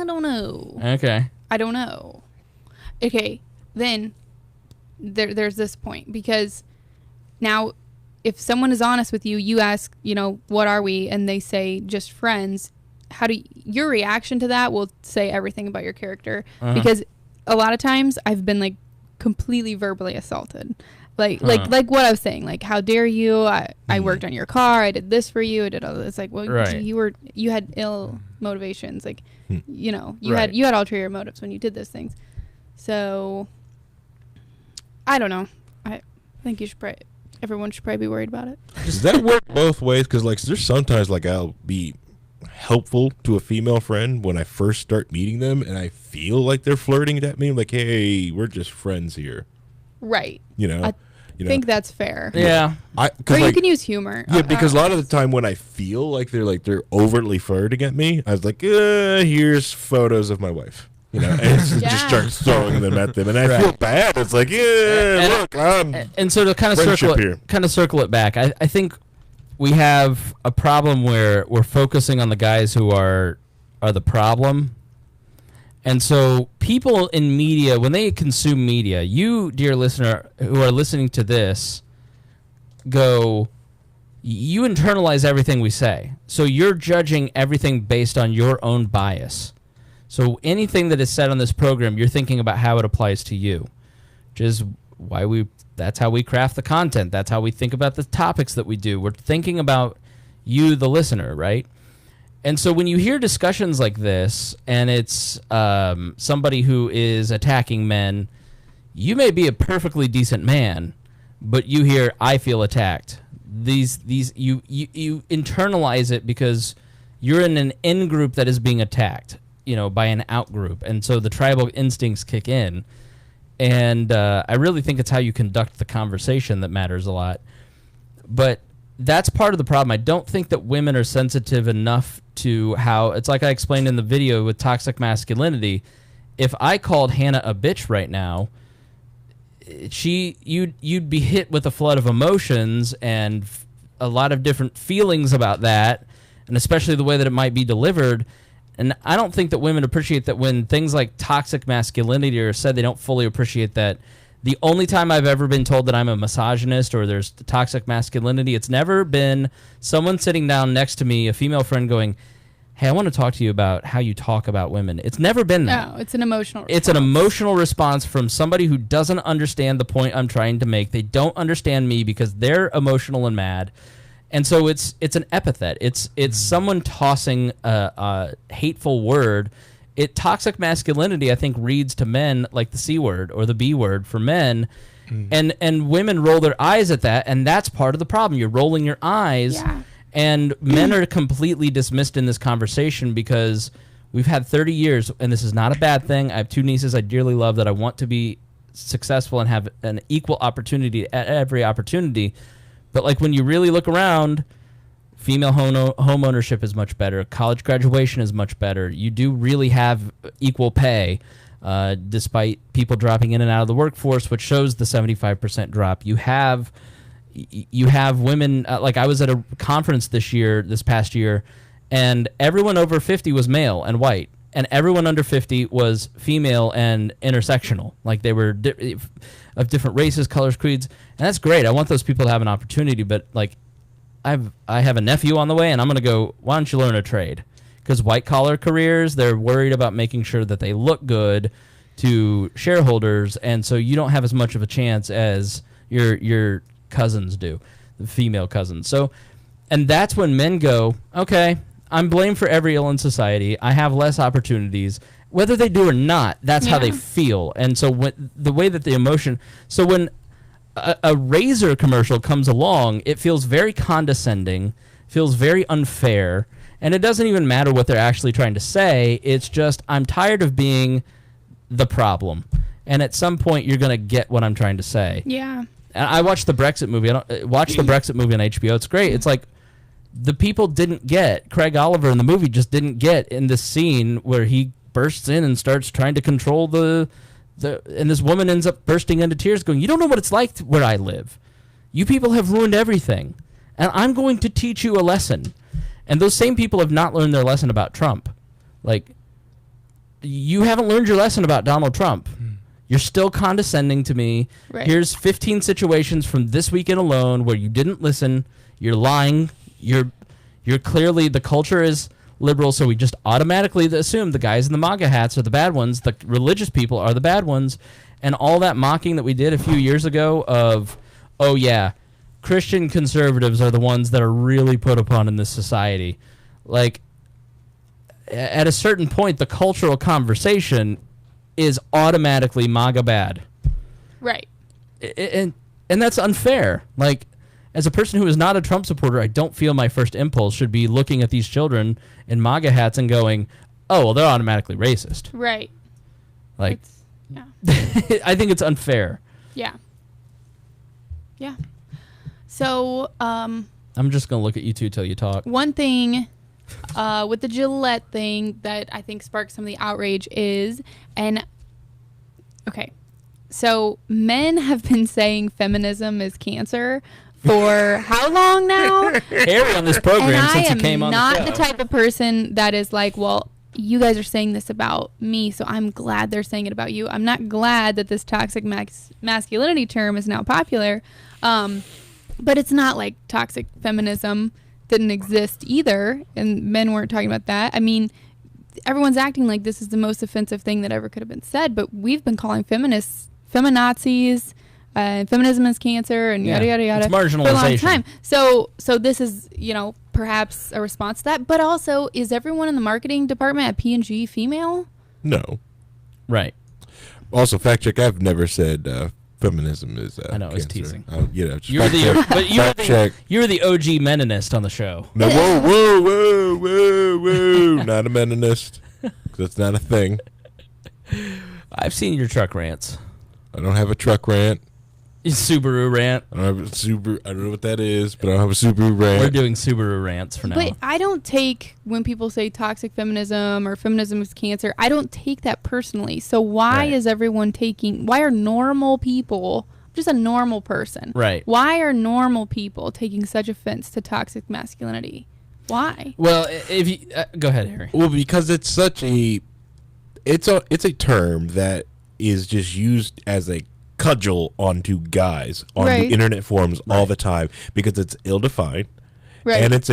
don't know. Okay. I don't know. Okay, then there's this point, because now if someone is honest with you, you ask, you know, what are we? And they say just friends. Your reaction to that will say everything about your character. Uh-huh. Because a lot of times I've been like completely verbally assaulted. Like what I was saying, like, how dare you? I worked on your car. I did this for you. I did all this. Like, well, right. you had ill motivations. Like, you know, you right. had ulterior motives when you did those things. So, I don't know. I think everyone should probably be worried about it. Does that work both ways? Because like, there's sometimes like I'll be helpful to a female friend when I first start meeting them, and I feel like they're flirting at me, like, hey, we're just friends here. Right. You know. I think that's fair. Yeah. Or you can use humor. Yeah, because a lot of the time when I feel like they're overtly flirting at me, I was like, here's photos of my wife. You know, and just start throwing them at them, and I feel bad. It's like, look, and so to kind of circle it back, I think we have a problem where we're focusing on the guys who are the problem. And so people in media, when they consume media, you, dear listener, who are listening to this, you internalize everything we say. So you're judging everything based on your own bias. So anything that is said on this program, you're thinking about how it applies to you, which is why that's how we craft the content. That's how we think about the topics that we do. We're thinking about you, the listener, right? And so when you hear discussions like this, and it's somebody who is attacking men, you may be a perfectly decent man, but you hear, I feel attacked. You internalize it because you're in an in group that is being attacked, you know, by an out group. And so the tribal instincts kick in. And I really think it's how you conduct the conversation that matters a lot. But that's part of the problem. I don't think that women are sensitive enough to how it's like I explained in the video with toxic masculinity. If I called Hanna a bitch right now, you'd be hit with a flood of emotions and a lot of different feelings about that, and especially the way that it might be delivered. And I don't think that women appreciate that when things like toxic masculinity are said. They don't fully appreciate that. The only time I've ever been told that I'm a misogynist or there's toxic masculinity, it's never been someone sitting down next to me, a female friend, going, hey, I want to talk to you about how you talk about women. It's never been that. No, it's an emotional response. It's an emotional response from somebody who doesn't understand the point I'm trying to make. They don't understand me because they're emotional and mad. And so it's an epithet. It's someone tossing a hateful word. Toxic masculinity, I think, reads to men like the C word or the B word for men. And women roll their eyes at that, and that's part of the problem. You're rolling your eyes. Yeah. And men are completely dismissed in this conversation because we've had 30 years, and this is not a bad thing. I have 2 nieces I dearly love that I want to be successful and have an equal opportunity at every opportunity. But like when you really look around, female home ownership is much better. College graduation is much better. You do really have equal pay, despite people dropping in and out of the workforce, which shows the 75% drop. You have women, like I was at a conference this past year, and everyone over 50 was male and white, and everyone under 50 was female and intersectional. Like they were of different races, colors, creeds, and that's great. I want those people to have an opportunity, but like I have a nephew on the way, and I'm going to go, why don't you learn a trade? Because white-collar careers, they're worried about making sure that they look good to shareholders, and so you don't have as much of a chance as your cousins do, the female cousins. So, and that's when men go, okay, I'm blamed for every ill in society. I have less opportunities. Whether they do or not, that's how they feel. And so when the way that the emotion, so when a razor commercial comes along, it feels very condescending, feels very unfair, and it doesn't even matter what they're actually trying to say. It's just, I'm tired of being the problem. And at some point, you're going to get what I'm trying to say. Yeah. And I watched the Brexit movie. Watch the Brexit movie on HBO. It's great. It's like the people didn't get, Craig Oliver in the movie just didn't get in this scene where he bursts in and starts trying to control and this woman ends up bursting into tears going, you don't know what it's like where I live. You people have ruined everything. And I'm going to teach you a lesson. And those same people have not learned their lesson about Trump. Like, you haven't learned your lesson about Donald Trump. You're still condescending to me. Right. Here's 15 situations from this weekend alone where you didn't listen. You're lying. You're clearly, the culture is liberal, so we just automatically assume the guys in the MAGA hats are the bad ones. The religious people are the bad ones. And all that mocking that we did a few years ago of, oh yeah, Christian conservatives are the ones that are really put upon in this society. Like, at a certain point, the cultural conversation is automatically MAGA bad. Right. And that's unfair. Like, as a person who is not a Trump supporter, I don't feel my first impulse should be looking at these children in MAGA hats and going, oh, well, they're automatically racist. Right. Like, yeah. I think it's unfair. Yeah. Yeah. So, I'm just going to look at you two till you talk. one thing with the Gillette thing that I think sparked some of the outrage is, okay, so men have been saying feminism is cancer for how long now? Harry on this program and since he came on the show. I am not the type of person that is like, well, you guys are saying this about me, so I'm glad they're saying it about you. I'm not glad that this toxic masculinity term is now popular, but it's not like toxic feminism didn't exist either, and men weren't talking about that. I mean, everyone's acting like this is the most offensive thing that ever could have been said, but we've been calling feminists feminazis, feminism is cancer, and yada yada yada it's marginalization for a long time. So this is, perhaps a response to that, but also, is everyone in the marketing department at P&G female? No. Right. Also, fact check, I've never said feminism is I know, cancer. it's teasing. You're the OG meninist on the show. No, whoa. Not a meninist. That's not a thing. I've seen your truck rants. I don't have a truck rant. Subaru rant. I don't know what that is, but I don't have a Subaru rant. We're doing Subaru rants for now. But I don't take, when people say toxic feminism or feminism is cancer, I don't take that personally. So why is everyone why are normal people, just a normal person, why are normal people taking such offense to toxic masculinity? Why? Well, if you go ahead, Harry. Well, because it's such it's a term that is just used as a cudgel onto guys on the internet forums all the time because it's ill-defined, and it's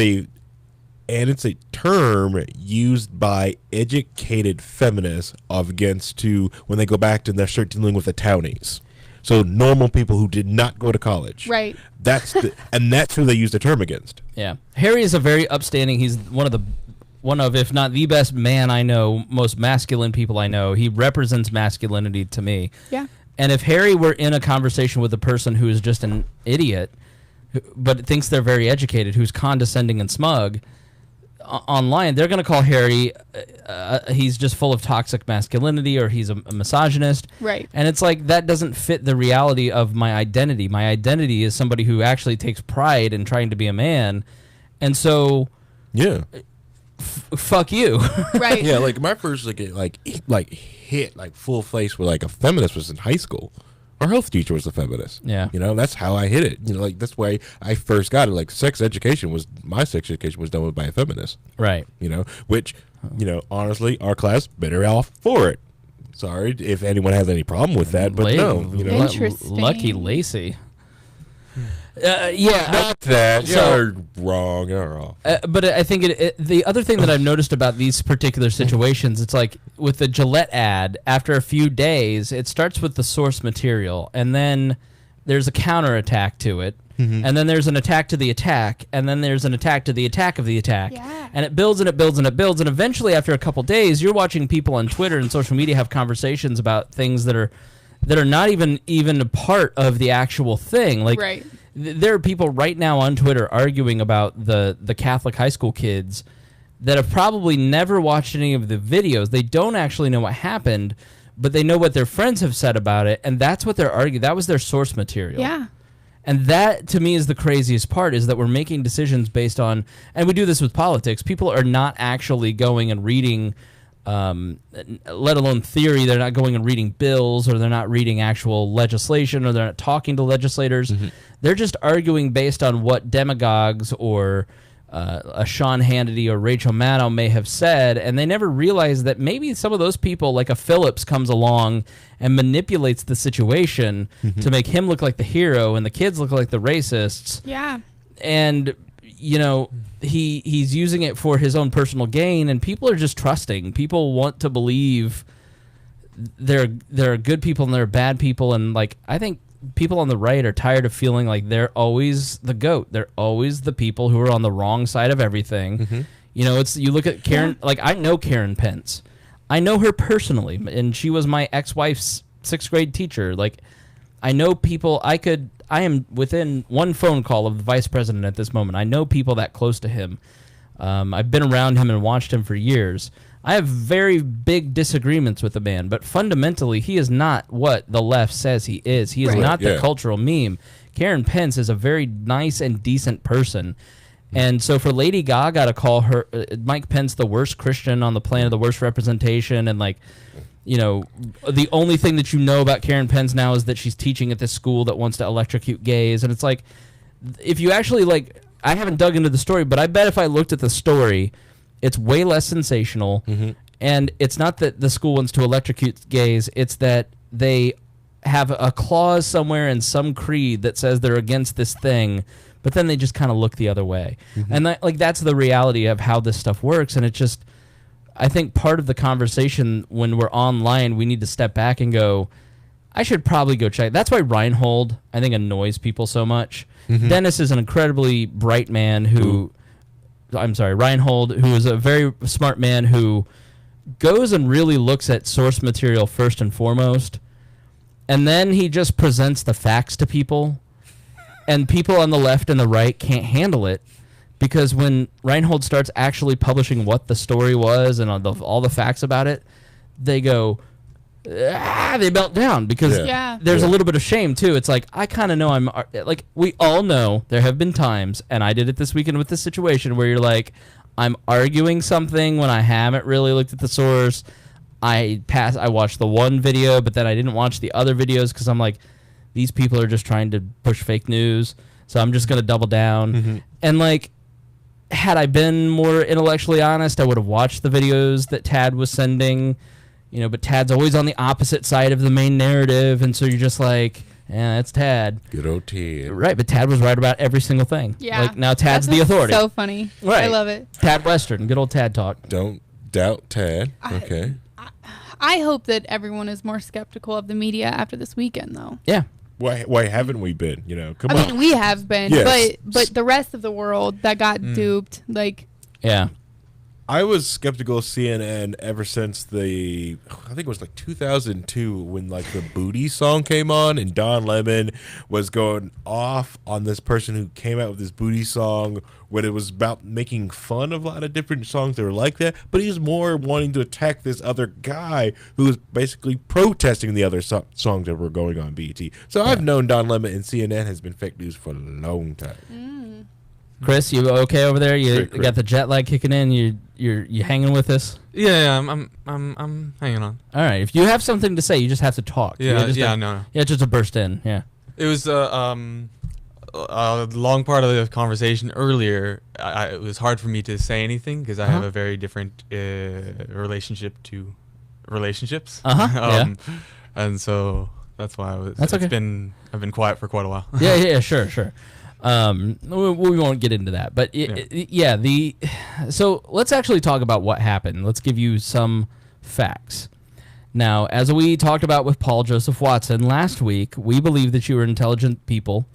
a term used by educated feminists when they go back to their start dealing with the townies. So normal people who did not go to college. Right. That's who they use the term against. Yeah. Harry is a very upstanding, he's one of, if not the best man I know, most masculine people I know. He represents masculinity to me. Yeah. And if Harry were in a conversation with a person who is just an idiot, but thinks they're very educated, who's condescending and smug, online, they're going to call Harry, he's just full of toxic masculinity, or he's a misogynist. Right. And it's like, that doesn't fit the reality of my identity. My identity is somebody who actually takes pride in trying to be a man. And so... Yeah. Fuck you. Right. Yeah, like my first hit full face with like a feminist was in high school. Our health teacher was a feminist. Yeah. You know, that's how I hit it. You know, like that's why I first got it. Like my sex education was done by a feminist. Right. You know, which, you know, honestly, our class better off for it. Sorry if anyone has any problem with that, but no. You know, Lucky Lacey. Yeah, not that. You're wrong. You're wrong. But I think the other thing that I've noticed about these particular situations, it's like with the Gillette ad, after a few days, it starts with the source material, and then there's a counterattack to it, and then there's an attack to the attack, and then there's an attack to the attack of the attack. Yeah. And it builds and it builds and it builds, and eventually, after a couple days, you're watching people on Twitter and social media have conversations about things that are not even a part of the actual thing. Like, right. There are people right now on Twitter arguing about the Catholic high school kids that have probably never watched any of the videos. They don't actually know what happened, but they know what their friends have said about it, and that's what they're arguing. That was their source material. Yeah. And that, to me, is the craziest part, is that we're making decisions based on, and we do this with politics, people are not actually going and reading, let alone theory. They're not going and reading bills, or they're not reading actual legislation, or they're not talking to legislators. They're just arguing based on what demagogues or a Sean Hannity or Rachel Maddow may have said, and they never realize that maybe some of those people, like a Phillips, comes along and manipulates the situation to make him look like the hero and the kids look like the racists. Yeah. And, you know, he's using it for his own personal gain, and people are just trusting. People want to believe there are good people and there are bad people, and, like, I think people on the right are tired of feeling like they're always the GOAT. They're always the people who are on the wrong side of everything. You know, you look at Karen, like, I know Karen Pence. I know her personally, and she was my ex-wife's 6th grade teacher. Like, I know people. I am within one phone call of the vice president at this moment. I know people that close to him. I've been around him and watched him for years. I have very big disagreements with the man, but fundamentally, he is not what the left says he is. He is not the cultural meme. Karen Pence is a very nice and decent person. And so for Lady Gaga to call her Mike Pence the worst Christian on the planet, the worst representation, and, like, you know, the only thing that you know about Karen Pence now is that she's teaching at this school that wants to electrocute gays. And it's like, if you actually, like, I haven't dug into the story, but I bet if I looked at the story, it's way less sensational, and it's not that the school wants to electrocute gays, it's that they have a clause somewhere in some creed that says they're against this thing, but then they just kind of look the other way. And that's the reality of how this stuff works, and it's just, I think part of the conversation when we're online, we need to step back and go, I should probably go check. That's why Reinhold, I think, annoys people so much. Dennis is an incredibly bright man who... Reinhold, who is a very smart man who goes and really looks at source material first and foremost, and then he just presents the facts to people, and people on the left and the right can't handle it, because when Reinhold starts actually publishing what the story was and all the facts about it, they go, they melt down because there's a little bit of shame too. It's like, I kind of know I'm like, we all know there have been times, and I did it this weekend with this situation, where you're like, I'm arguing something when I haven't really looked at the source. I watched the one video, but then I didn't watch the other videos because I'm like, these people are just trying to push fake news, so I'm just gonna double down. And like, had I been more intellectually honest, I would have watched the videos that Tad was sending. But Tad's always on the opposite side of the main narrative, and so you're just like, yeah, that's Tad. Good old Tad. Right, but Tad was right about every single thing. Yeah. Like, now Tad's the authority. So funny. Right. I love it. Tad Western, good old Tad talk. Don't doubt Tad. Okay. I hope that everyone is more skeptical of the media after this weekend, though. Yeah. Why haven't we been? Come on. I mean, we have been, Yes. but the rest of the world that got duped, like... Yeah. I was skeptical of CNN ever since I think it was like 2002 when like the Booty song came on and Don Lemon was going off on this person who came out with this Booty song when it was about making fun of a lot of different songs that were like that, but he was more wanting to attack this other guy who was basically protesting the other songs that were going on BET. So I've known Don Lemon, and CNN has been fake news for a long time. Chris, you okay over there? You got the jet lag kicking in. You hanging with us? Yeah, I'm hanging on. All right. If you have something to say, you just have to talk. No. Yeah, just to burst in. Yeah. It was a long part of the conversation earlier. It was hard for me to say anything because I have a very different relationship to relationships. Yeah. And so that's why That's okay. I've been quiet for quite a while. Yeah, sure. We won't get into that, but so let's actually talk about what happened. Let's give you some facts. Now, as we talked about with Paul Joseph Watson last week, we believe that you are intelligent people,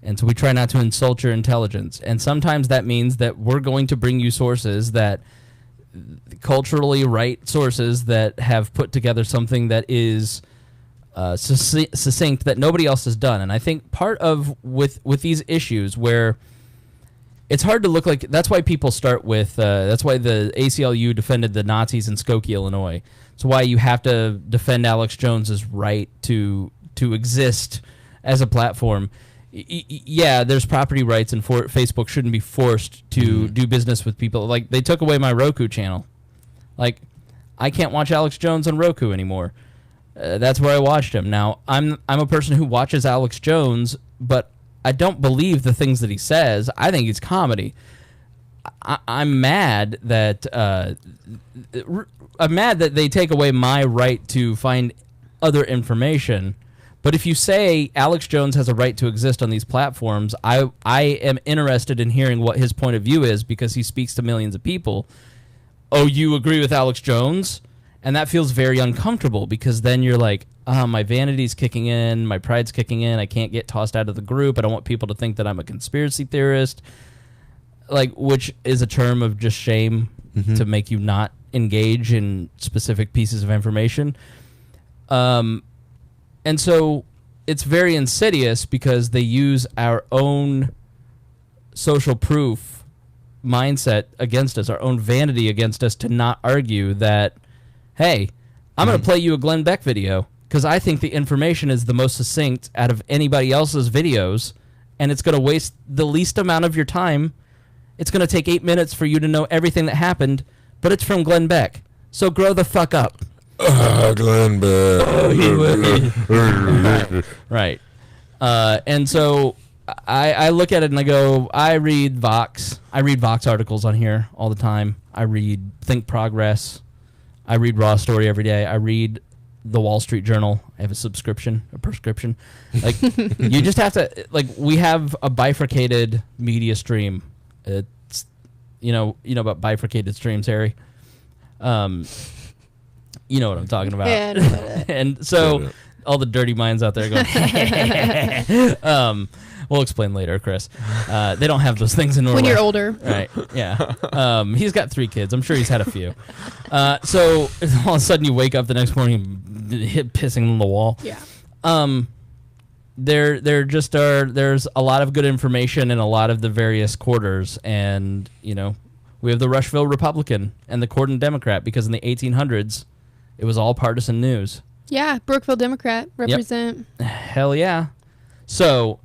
and so we try not to insult your intelligence. And sometimes that means that we're going to bring you sources that culturally right sources that have put together something that is succinct that nobody else has done. And I think part of with these issues where it's hard to look like, that's why people start with that's why the ACLU defended the Nazis in Skokie, Illinois. It's why you have to defend Alex Jones's right to exist as a platform. Yeah, there's property rights, and Facebook shouldn't be forced to do business with people. Like, they took away my Roku channel. Like, I can't watch Alex Jones on Roku anymore. That's where I watched him. Now, I'm a person who watches Alex Jones, but I don't believe the things that he says. I think he's comedy. I'm mad that they take away my right to find other information. But if you say Alex Jones has a right to exist on these platforms, I am interested in hearing what his point of view is, because he speaks to millions of people. Oh, you agree with Alex Jones? And that feels very uncomfortable, because then you're like, my vanity's kicking in, my pride's kicking in, I can't get tossed out of the group, I don't want people to think that I'm a conspiracy theorist, like, which is a term of just shame to make you not engage in specific pieces of information. And so it's very insidious, because they use our own social proof mindset against us, our own vanity against us, to not argue that, hey, I'm going to play you a Glenn Beck video because I think the information is the most succinct out of anybody else's videos, and it's going to waste the least amount of your time. It's going to take 8 minutes for you to know everything that happened, but it's from Glenn Beck. So grow the fuck up. Glenn Beck. Right. And so I look at it and I go, I read Vox. I read Vox articles on here all the time. I read Think Progress. I read Raw Story every day. I read the Wall Street Journal. I have a prescription. Like, you just have to, like, we have a bifurcated media stream. It's, you know about bifurcated streams, Harry. You know what I'm talking about. Yeah, I know about it. And so all the dirty minds out there going, we'll explain later, Chris. They don't have those things in Norway. When you're older. Right, yeah. He's got 3 kids. I'm sure he's had a few. So all of a sudden you wake up the next morning pissing on the wall. Yeah. There just there's a lot of good information in a lot of the various quarters, and, you know, we have the Rushville Republican and the Corden Democrat, because in the 1800s, it was all partisan news. Yeah, Brookville Democrat represent. Hell yeah. So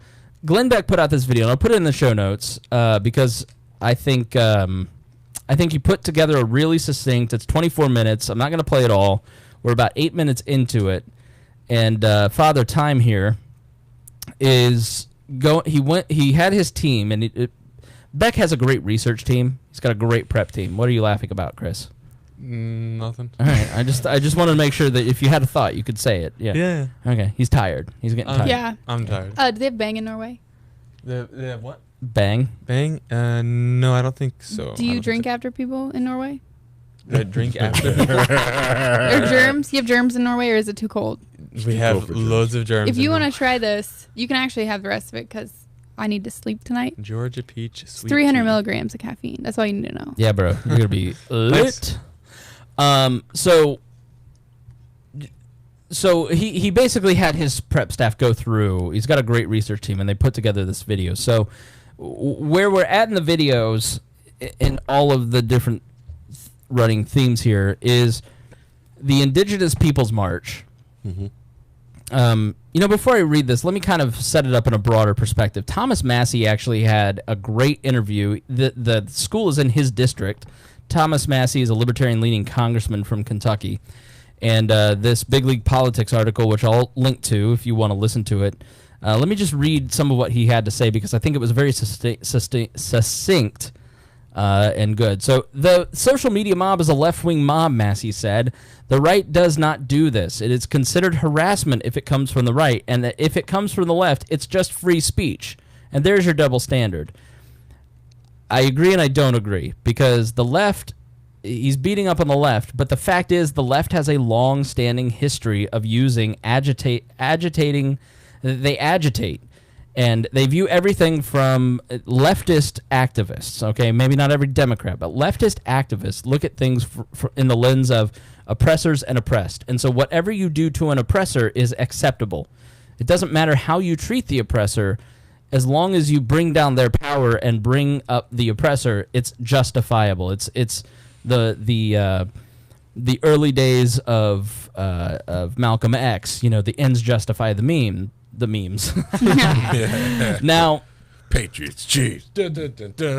Glenn Beck put out this video, and I'll put it in the show notes because I think he put together a really succinct. It's 24 minutes. I'm not going to play it all. We're about 8 minutes into it, and Father Time here is He had his team, and Beck has a great research team. He's got a great prep team. What are you laughing about, Chris? Nothing. All right. I just wanted to make sure that if you had a thought, you could say it. Yeah. Yeah. Okay. He's tired. He's getting tired. Yeah. I'm tired. Do they have Bang in Norway? They have what? Bang. Bang? No, I don't think so. Do you drink after people in Norway? Drink after? Or germs? You have germs in Norway, or is it too cold? We have loads of germs. If you want to try this, you can actually have the rest of it because I need to sleep tonight. Georgia peach it's sweet 300 tea. milligrams of caffeine. That's all you need to know. Yeah, bro. You're gonna be lit. So he basically had his prep staff go through. He's got a great research team, and they put together this video. So where we're at in the videos, in all of the different running themes here, is the Indigenous Peoples March. Before I read this, let me kind of set it up in a broader perspective. Thomas Massey actually had a great interview. The school is in his district. Thomas Massey is a libertarian-leaning congressman from Kentucky. And this Big League Politics article, which I'll link to if you want to listen to it, let me just read some of what he had to say because I think it was very succinct and good. So the social media mob is a left-wing mob, Massey said. The right does not do this. It is considered harassment if it comes from the right, and that if it comes from the left, it's just free speech. And there's your double standard. I agree and I don't agree because the left, he's beating up on the left, but the fact is the left has a long-standing history of using agitating. They agitate. And they view everything from leftist activists, okay? Maybe not every Democrat, but leftist activists look at things in the lens of oppressors and oppressed. And so whatever you do to an oppressor is acceptable. It doesn't matter how you treat the oppressor. As long as you bring down their power and bring up the oppressor, it's justifiable. It's the early days of Malcolm X. The ends justify the memes. Now, Patriots, cheese.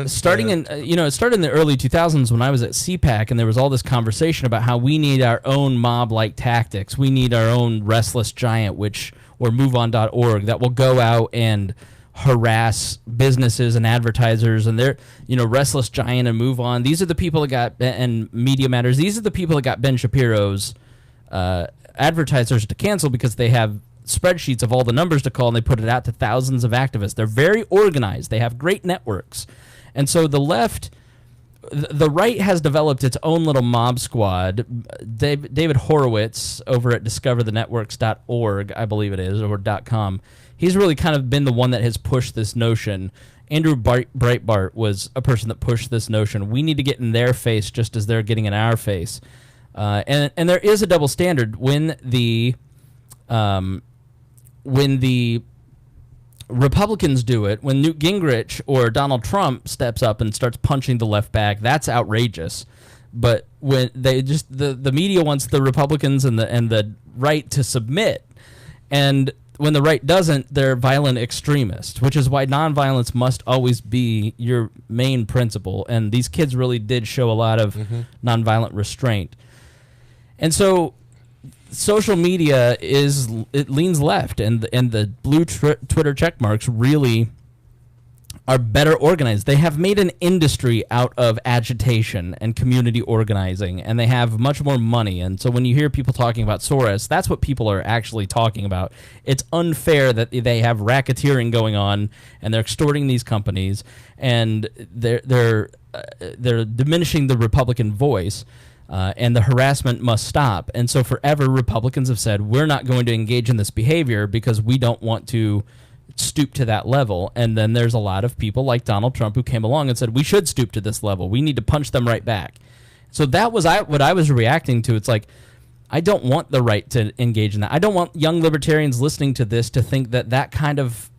Starting in it started in the early 2000s when I was at CPAC, and there was all this conversation about how we need our own mob-like tactics. We need our own restless giant, or MoveOn.org, that will go out and harass businesses and advertisers, and they're Restless Giant and Move On. These are the people that got, and Media Matters. These are the people that got Ben Shapiro's advertisers to cancel because they have spreadsheets of all the numbers to call, and they put it out to thousands of activists. They're very organized. They have great networks. And so the right has developed its own little mob squad. David Horowitz over at discoverthenetworks.org, I believe it is, or .com, he's really kind of been the one that has pushed this notion. Andrew Breitbart was a person that pushed this notion. We need to get in their face just as they're getting in our face. And there is a double standard when the Republicans do it, when Newt Gingrich or Donald Trump steps up and starts punching the left back, that's outrageous. But when they just the media wants the Republicans and the right to submit, and when the right doesn't, they're violent extremists, which is why nonviolence must always be your main principle. And these kids really did show a lot of nonviolent restraint. And so social media leans left, and the blue Twitter check marks really are better organized. They have made an industry out of agitation and community organizing, and they have much more money. And so when you hear people talking about Soros, that's what people are actually talking about. It's unfair that they have racketeering going on, and they're extorting these companies, and they're diminishing the Republican voice. And the harassment must stop. And so forever, Republicans have said, we're not going to engage in this behavior because we don't want to stoop to that level. And then there's a lot of people like Donald Trump who came along and said, we should stoop to this level. We need to punch them right back. So that was what I was reacting to. It's like, I don't want the right to engage in that. I don't want young libertarians listening to this to think that kind of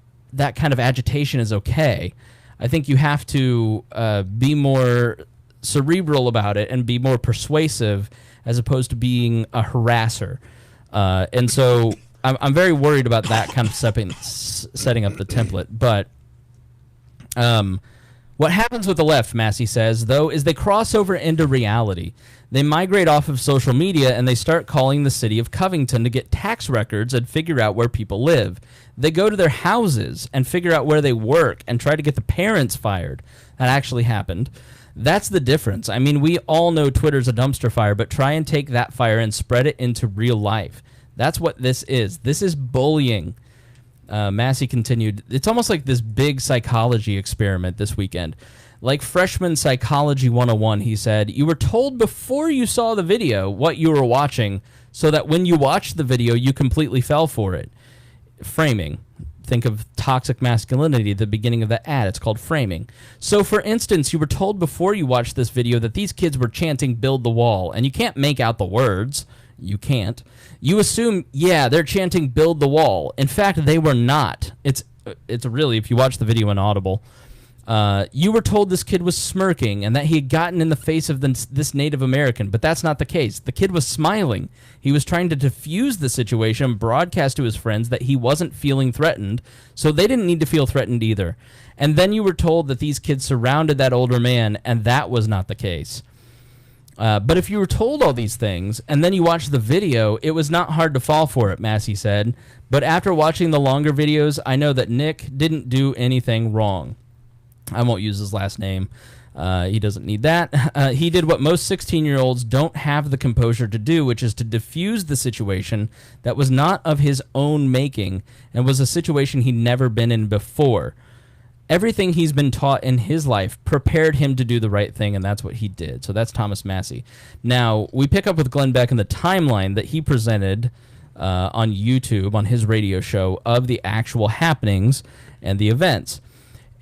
agitation is okay. I think you have to be more cerebral about it and be more persuasive as opposed to being a harasser. And so I'm very worried about that kind of setting up the template. But what happens with the left, Massey says, though, is they cross over into reality. They migrate off of social media and they start calling the city of Covington to get tax records and figure out where people live. They go to their houses and figure out where they work and try to get the parents fired. That actually happened. That's the difference. I mean, we all know Twitter's a dumpster fire, but try and take that fire and spread it into real life. That's what this is. This is bullying. Massey continued, it's almost like this big psychology experiment this weekend. Like freshman psychology 101, he said, you were told before you saw the video what you were watching so that when you watched the video, you completely fell for it. Framing. Think of toxic masculinity at the beginning of the ad. It's called framing. So, for instance, you were told before you watched this video that these kids were chanting "Build the Wall," and you can't make out the words. You can't. You assume, yeah, they're chanting "Build the Wall." In fact, they were not. It's really, if you watch the video inaudible. You were told this kid was smirking and that he had gotten in the face of this Native American, but that's not the case. The kid was smiling. He was trying to diffuse the situation and broadcast to his friends that he wasn't feeling threatened, so they didn't need to feel threatened either. And then you were told that these kids surrounded that older man, and that was not the case. But if you were told all these things, and then you watched the video, it was not hard to fall for it, Massey said. But after watching the longer videos, I know that Nick didn't do anything wrong. I won't use his last name. He doesn't need that. He did what most 16-year-olds don't have the composure to do, which is to diffuse the situation that was not of his own making and was a situation he'd never been in before. Everything he's been taught in his life prepared him to do the right thing, and that's what he did. So that's Thomas Massey. Now, we pick up with Glenn Beck in the timeline that he presented on YouTube, on his radio show, of the actual happenings and the events.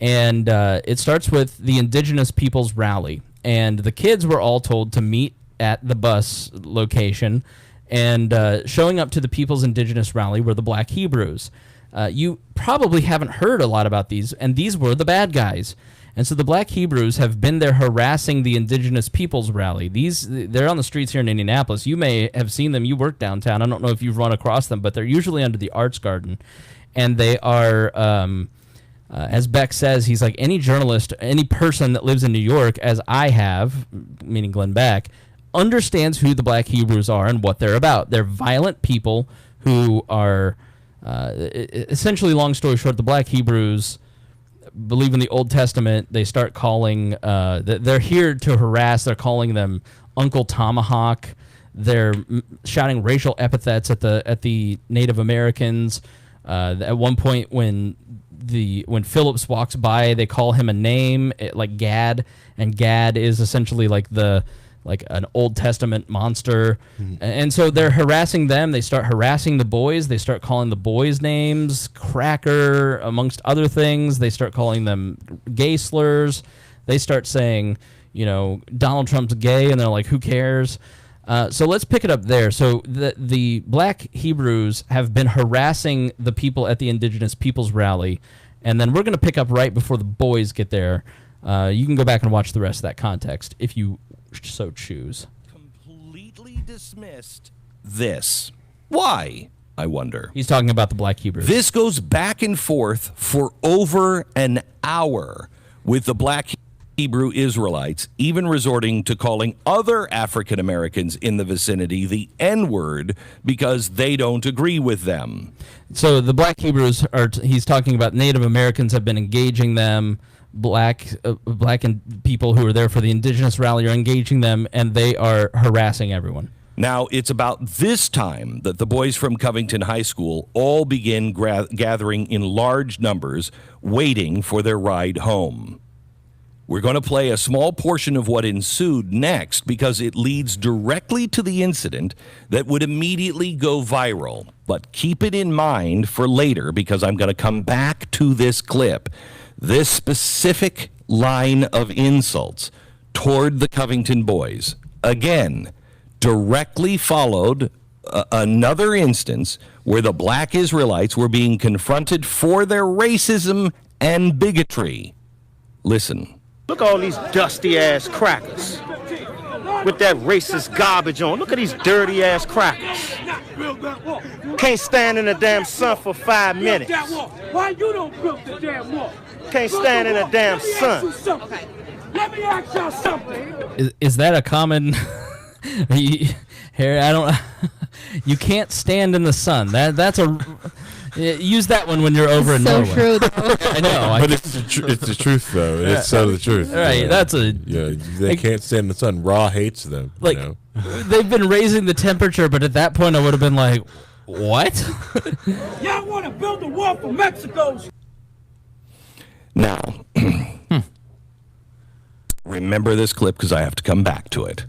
And it starts with the Indigenous Peoples Rally. And the kids were all told to meet at the bus location. And showing up to the People's Indigenous Rally were the Black Hebrews. You probably haven't heard a lot about these, and these were the bad guys. And so the Black Hebrews have been there harassing the Indigenous Peoples Rally. They're on the streets here in Indianapolis. You may have seen them. You work downtown. I don't know if you've run across them, but they're usually under the Arts Garden. And they are... as Beck says, he's like, any journalist, any person that lives in New York, as I have, meaning Glenn Beck, understands who the Black Hebrews are and what they're about. They're violent people who are, essentially, long story short, the Black Hebrews believe in the Old Testament. They start calling, they're here to harass. They're calling them Uncle Tomahawk. They're shouting racial epithets at the Native Americans. At one point, when Phillips walks by, they call him a name like Gad, and Gad is essentially like an Old Testament monster. Mm-hmm. And so they're harassing them. They start harassing the boys. They start calling the boys names, cracker, amongst other things. They start calling them gay slurs. They start saying, Donald Trump's gay, and they're like, who cares? So let's pick it up there. So the Black Hebrews have been harassing the people at the Indigenous Peoples Rally, and then we're going to pick up right before the boys get there. You can go back and watch the rest of that context if you so choose. Completely dismissed this. Why, I wonder? He's talking about the Black Hebrews. This goes back and forth for over an hour with the Black Hebrew Israelites, even resorting to calling other African Americans in the vicinity the N-word because they don't agree with them. So the Black Hebrews he's talking about Native Americans have been engaging them. Black and people who are there for the Indigenous Rally are engaging them, and they are harassing everyone. Now, it's about this time that the boys from Covington High School all begin gathering in large numbers, waiting for their ride home. We're going to play a small portion of what ensued next because it leads directly to the incident that would immediately go viral. But keep it in mind for later because I'm going to come back to this clip. This specific line of insults toward the Covington boys, again, directly followed another instance where the Black Israelites were being confronted for their racism and bigotry. Listen. Look at all these dusty-ass crackers. with that racist garbage on. Look at these dirty ass crackers. Can't stand in the damn sun for 5 minutes. Why you don't build the damn wall? Can't stand in the damn sun. Okay. Let me ask y'all something. Is that a common? Harry, I don't. You can't stand in the sun. That's a. Use that one when you're over in Norway. So true, though. I know. But it's the truth, though. It's so the truth. Right. Yeah. That's a. Yeah, they can't stand the sun. Raw hates them. Like, you know? they've been raising the temperature, but at that point, I would have been like, "What?" Y'all want to build a wall for Mexico? Now, remember this clip because I have to come back to it.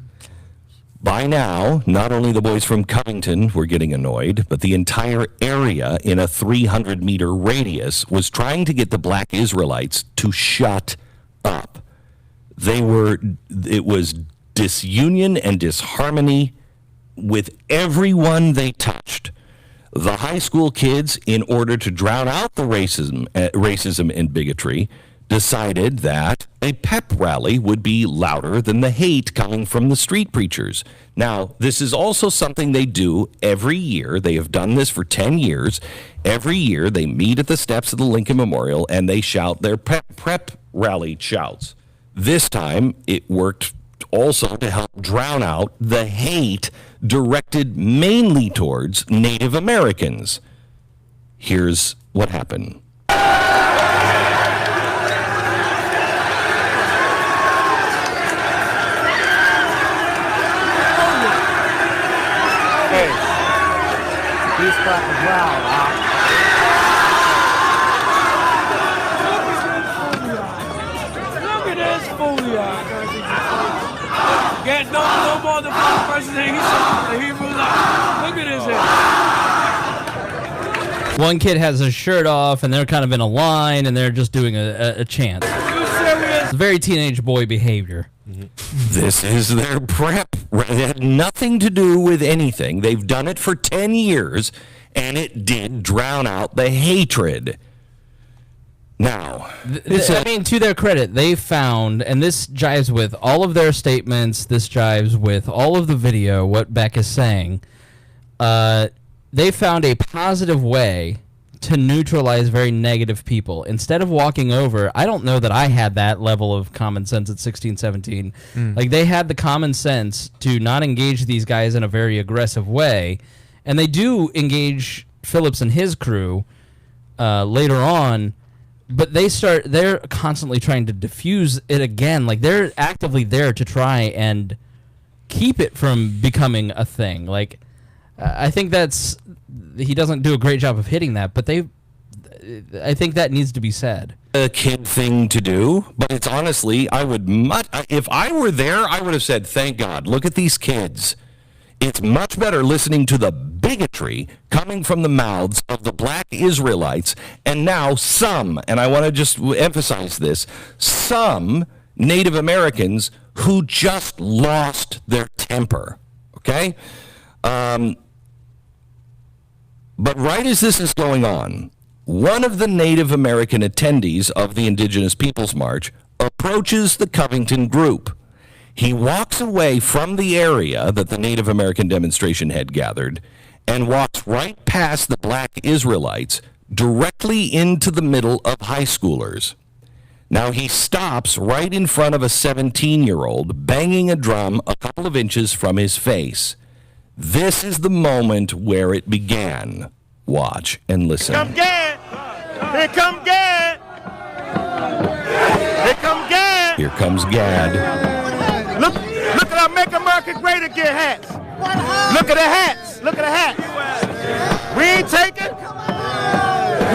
By now, not only the boys from Covington were getting annoyed, but the entire area in a 300-meter radius was trying to get the black Israelites to shut up. It was disunion and disharmony with everyone they touched. The high school kids, in order to drown out the racism and bigotry, decided that a pep rally would be louder than the hate coming from the street preachers. Now, this is also something they do every year. They have done this for 10 years. Every year, they meet at the steps of the Lincoln Memorial and they shout their prep rally shouts. This time, it worked also to help drown out the hate directed mainly towards Native Americans. Here's what happened. These crackers loud, Look at this foolie. Get no more than one person that he's the Hebrew life. Look at his head. One kid has his shirt off, and they're kind of in a line, and they're just doing a chant. You serious? Very teenage boy behavior. This is their prep. It had nothing to do with anything. They've done it for 10 years, and it did drown out the hatred. Now, I mean, to their credit, they found, and this jives with all of their statements, this jives with all of the video, what Beck is saying, they found a positive way to neutralize very negative people. Instead of walking over, I don't know that I had that level of common sense at 16, 17. Like, they had the common sense to not engage these guys in a very aggressive way, and they do engage Phillips and his crew later on, but they're constantly trying to diffuse it again. Like, they're actively there to try and keep it from becoming a thing. Like, I think he doesn't do a great job of hitting that, but I think that needs to be said. A kid thing to do, but it's honestly, if I were there, I would have said, thank God, look at these kids. It's much better listening to the bigotry coming from the mouths of the black Israelites, and now some, and I want to just emphasize this, some Native Americans who just lost their temper, okay? But right as this is going on, one of the Native American attendees of the Indigenous Peoples March approaches the Covington group. He walks away from the area that the Native American demonstration had gathered and walks right past the black Israelites directly into the middle of high schoolers. Now he stops right in front of a 17-year-old banging a drum a couple of inches from his face. This is the moment where it began. Watch and listen. Here come Gad. Here come Gad. Here come Gad. Here comes Gad. Look at our Make America Great Again hats. Look at the hats. Look at the hats. We ain't taking.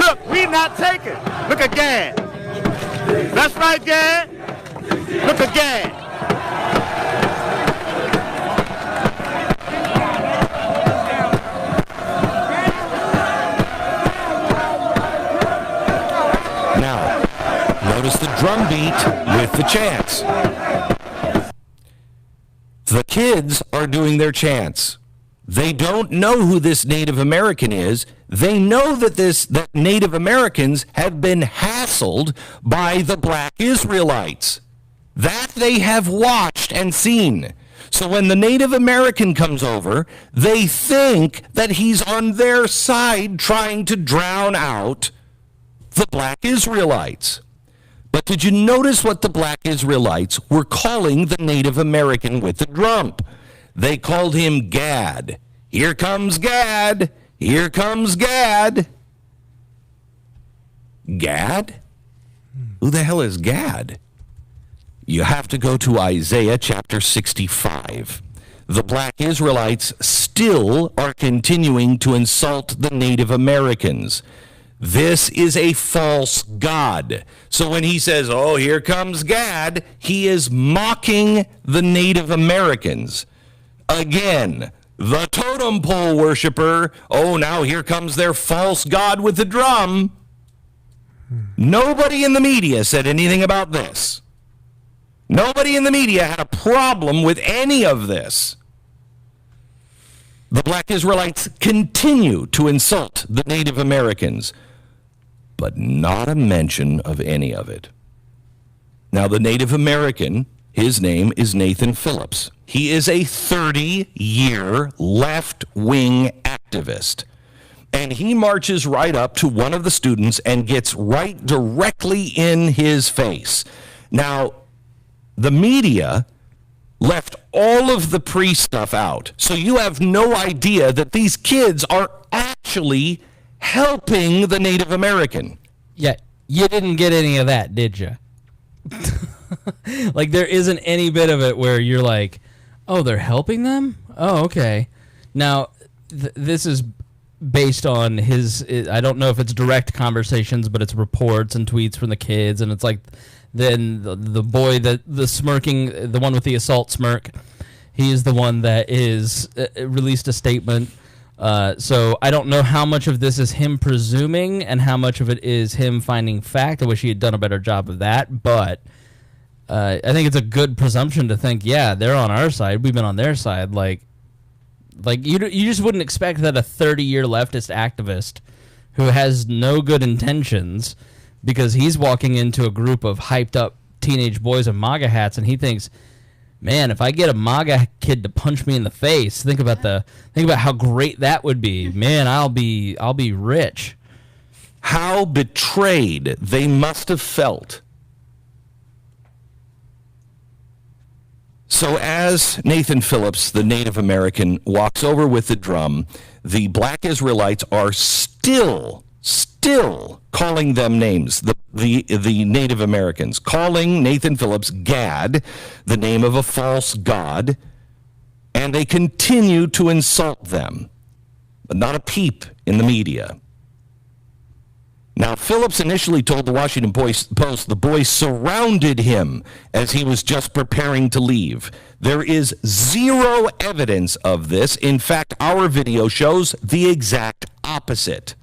Look, we not taking. Look at Gad. That's right, Gad. Look at Gad. Now, notice the drum beat with the chants. The kids are doing their chants. They don't know who this Native American is. They know that Native Americans have been hassled by the black Israelites. That they have watched and seen. So when the Native American comes over, they think that he's on their side trying to drown out the black Israelites. But did you notice what the black Israelites were calling the Native American with the drum? They called him Gad. Here comes Gad. Here comes Gad. Gad? Who the hell is Gad? You have to go to Isaiah chapter 65. The black Israelites still are continuing to insult the Native Americans. This is a false god. So when he says, oh, here comes Gad, he is mocking the Native Americans. Again, the totem pole worshiper, oh, now here comes their false god with the drum. Nobody in the media said anything about this. Nobody in the media had a problem with any of this. The black Israelites continue to insult the Native Americans, but not a mention of any of it. Now, the Native American, his name is Nathan Phillips. He is a 30-year left-wing activist. And he marches right up to one of the students and gets right directly in his face. Now, the media left all of the pre-stuff out. So you have no idea that these kids are actually helping the Native American. Yeah, you didn't get any of that, did you? Like, there isn't any bit of it where you're like, oh, they're helping them? Oh, okay. Now, this is based on his, I don't know if it's direct conversations, but it's reports and tweets from the kids, and it's like, then the boy, the smirking, the one with the assault smirk, he is the one that is released a statement. So I don't know how much of this is him presuming and how much of it is him finding fact. I wish he had done a better job of that, but I think it's a good presumption to think, yeah, they're on our side. We've been on their side. Like you just wouldn't expect that a 30-year leftist activist who has no good intentions, because he's walking into a group of hyped up teenage boys in MAGA hats, and he thinks, man, if I get a MAGA kid to punch me in the face, think about how great that would be. Man, I'll be rich. How betrayed they must have felt. So as Nathan Phillips, the Native American, walks over with the drum, the black Israelites are still calling them names, the Native Americans, calling Nathan Phillips Gad, the name of a false god, and they continue to insult them, but not a peep in the media. Now, Phillips initially told the Washington Post the boys surrounded him as he was just preparing to leave. There is zero evidence of this. In fact, our video shows the exact opposite.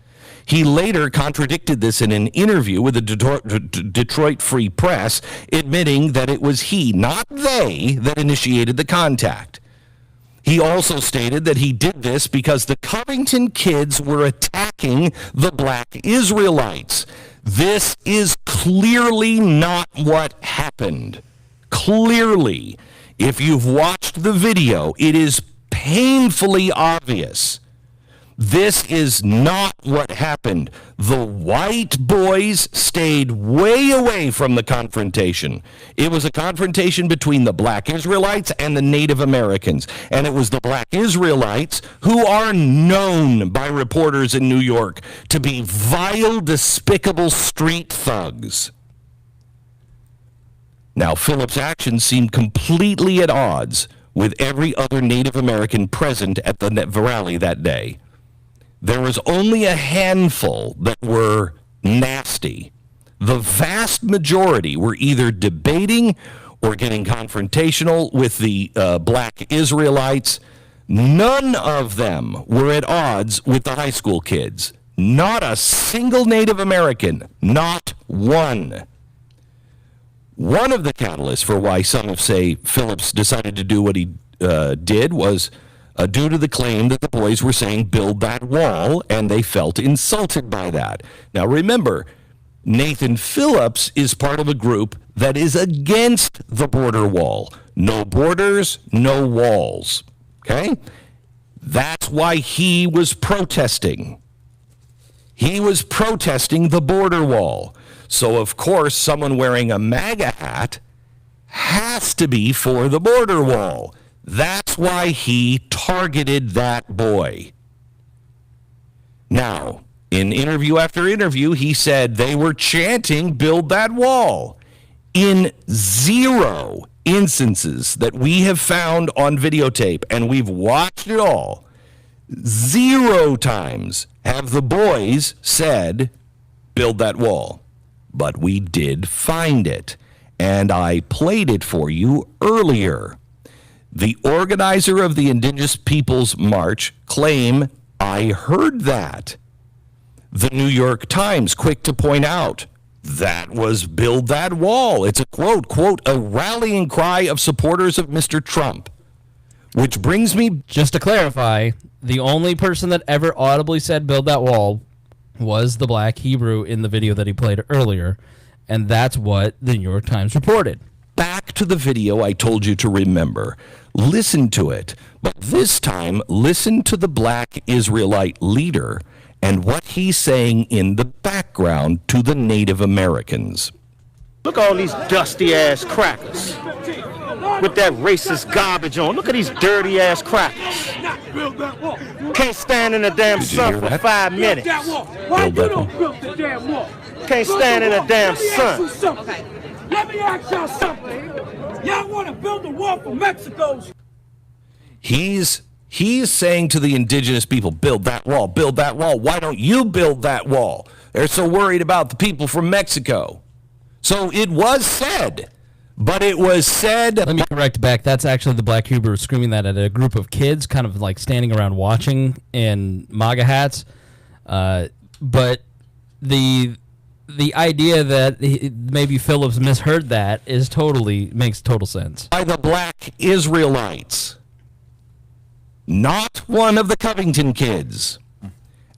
He later contradicted this in an interview with the Detroit Free Press, admitting that it was he, not they, that initiated the contact. He also stated that he did this because the Covington kids were attacking the black Israelites. This is clearly not what happened. Clearly. If you've watched the video, it is painfully obvious. This is not what happened. The white boys stayed way away from the confrontation. It was a confrontation between the black Israelites and the Native Americans. And it was the black Israelites who are known by reporters in New York to be vile, despicable street thugs. Now, Phillips' actions seemed completely at odds with every other Native American present at the rally that day. There was only a handful that were nasty. The vast majority were either debating or getting confrontational with the black Israelites. None of them were at odds with the high school kids. Not a single Native American. Not one. One of the catalysts for why some of say Phillips decided to do what he did was due to the claim that the boys were saying, build that wall, and they felt insulted by that. Now remember, Nathan Phillips is part of a group that is against the border wall. No borders, no walls. Okay? That's why he was protesting. He was protesting the border wall. So, of course, someone wearing a MAGA hat has to be for the border wall. That's why he targeted that boy. Now, in interview after interview, he said they were chanting, "Build that wall." In 0 instances that we have found on videotape, and we've watched it all, 0 times have the boys said, "Build that wall." But we did find it, and I played it for you earlier. The organizer of the Indigenous Peoples March claim, "I heard that." The New York Times quick to point out, that was "Build that wall." It's a quote, "a rallying cry of supporters of Mr. Trump." Which brings me... Just to clarify, the only person that ever audibly said "build that wall" was the black Hebrew in the video that he played earlier, and that's what the New York Times reported. Back to the video I told you to remember. Listen to it, but this time listen to the black Israelite leader and what he's saying in the background to the Native Americans. Look at all these dusty-ass crackers with that racist garbage on. Look at these dirty-ass crackers. Can't stand in the damn sun for 5 minutes. Why you don't build the damn wall? Can't stand in the damn sun. Okay. Let me ask y'all something. Y'all want to build a wall for Mexico? He's saying to the indigenous people, "Build that wall, build that wall. Why don't you build that wall?" They're so worried about the people from Mexico. So it was said, but it was said... Let me correct back. That's actually the black Hebrew screaming that at a group of kids, kind of like standing around watching in MAGA hats. But the idea that maybe Phillips misheard that makes total sense. By the black Israelites. Not one of the Covington kids.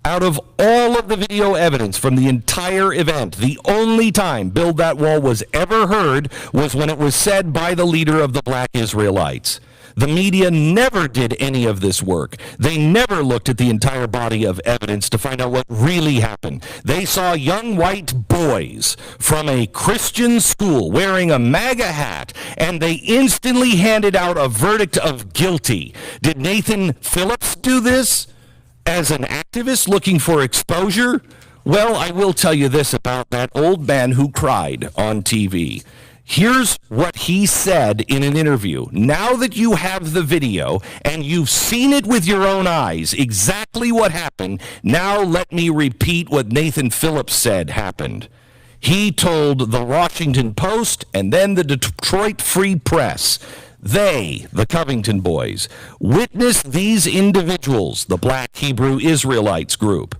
Out of all of the video evidence from the entire event, the only time "Build that wall" was ever heard was when it was said by the leader of the black Israelites. The media never did any of this work. They never looked at the entire body of evidence to find out what really happened. They saw young white boys from a Christian school wearing a MAGA hat, and they instantly handed out a verdict of guilty. Did Nathan Phillips do this as an activist looking for exposure? Well, I will tell you this about that old man who cried on TV. Here's what he said in an interview. Now that you have the video and you've seen it with your own eyes, exactly what happened, now let me repeat what Nathan Phillips said happened. He told the Washington Post and then the Detroit Free Press, they, the Covington boys, witnessed these individuals, the black Hebrew Israelites group,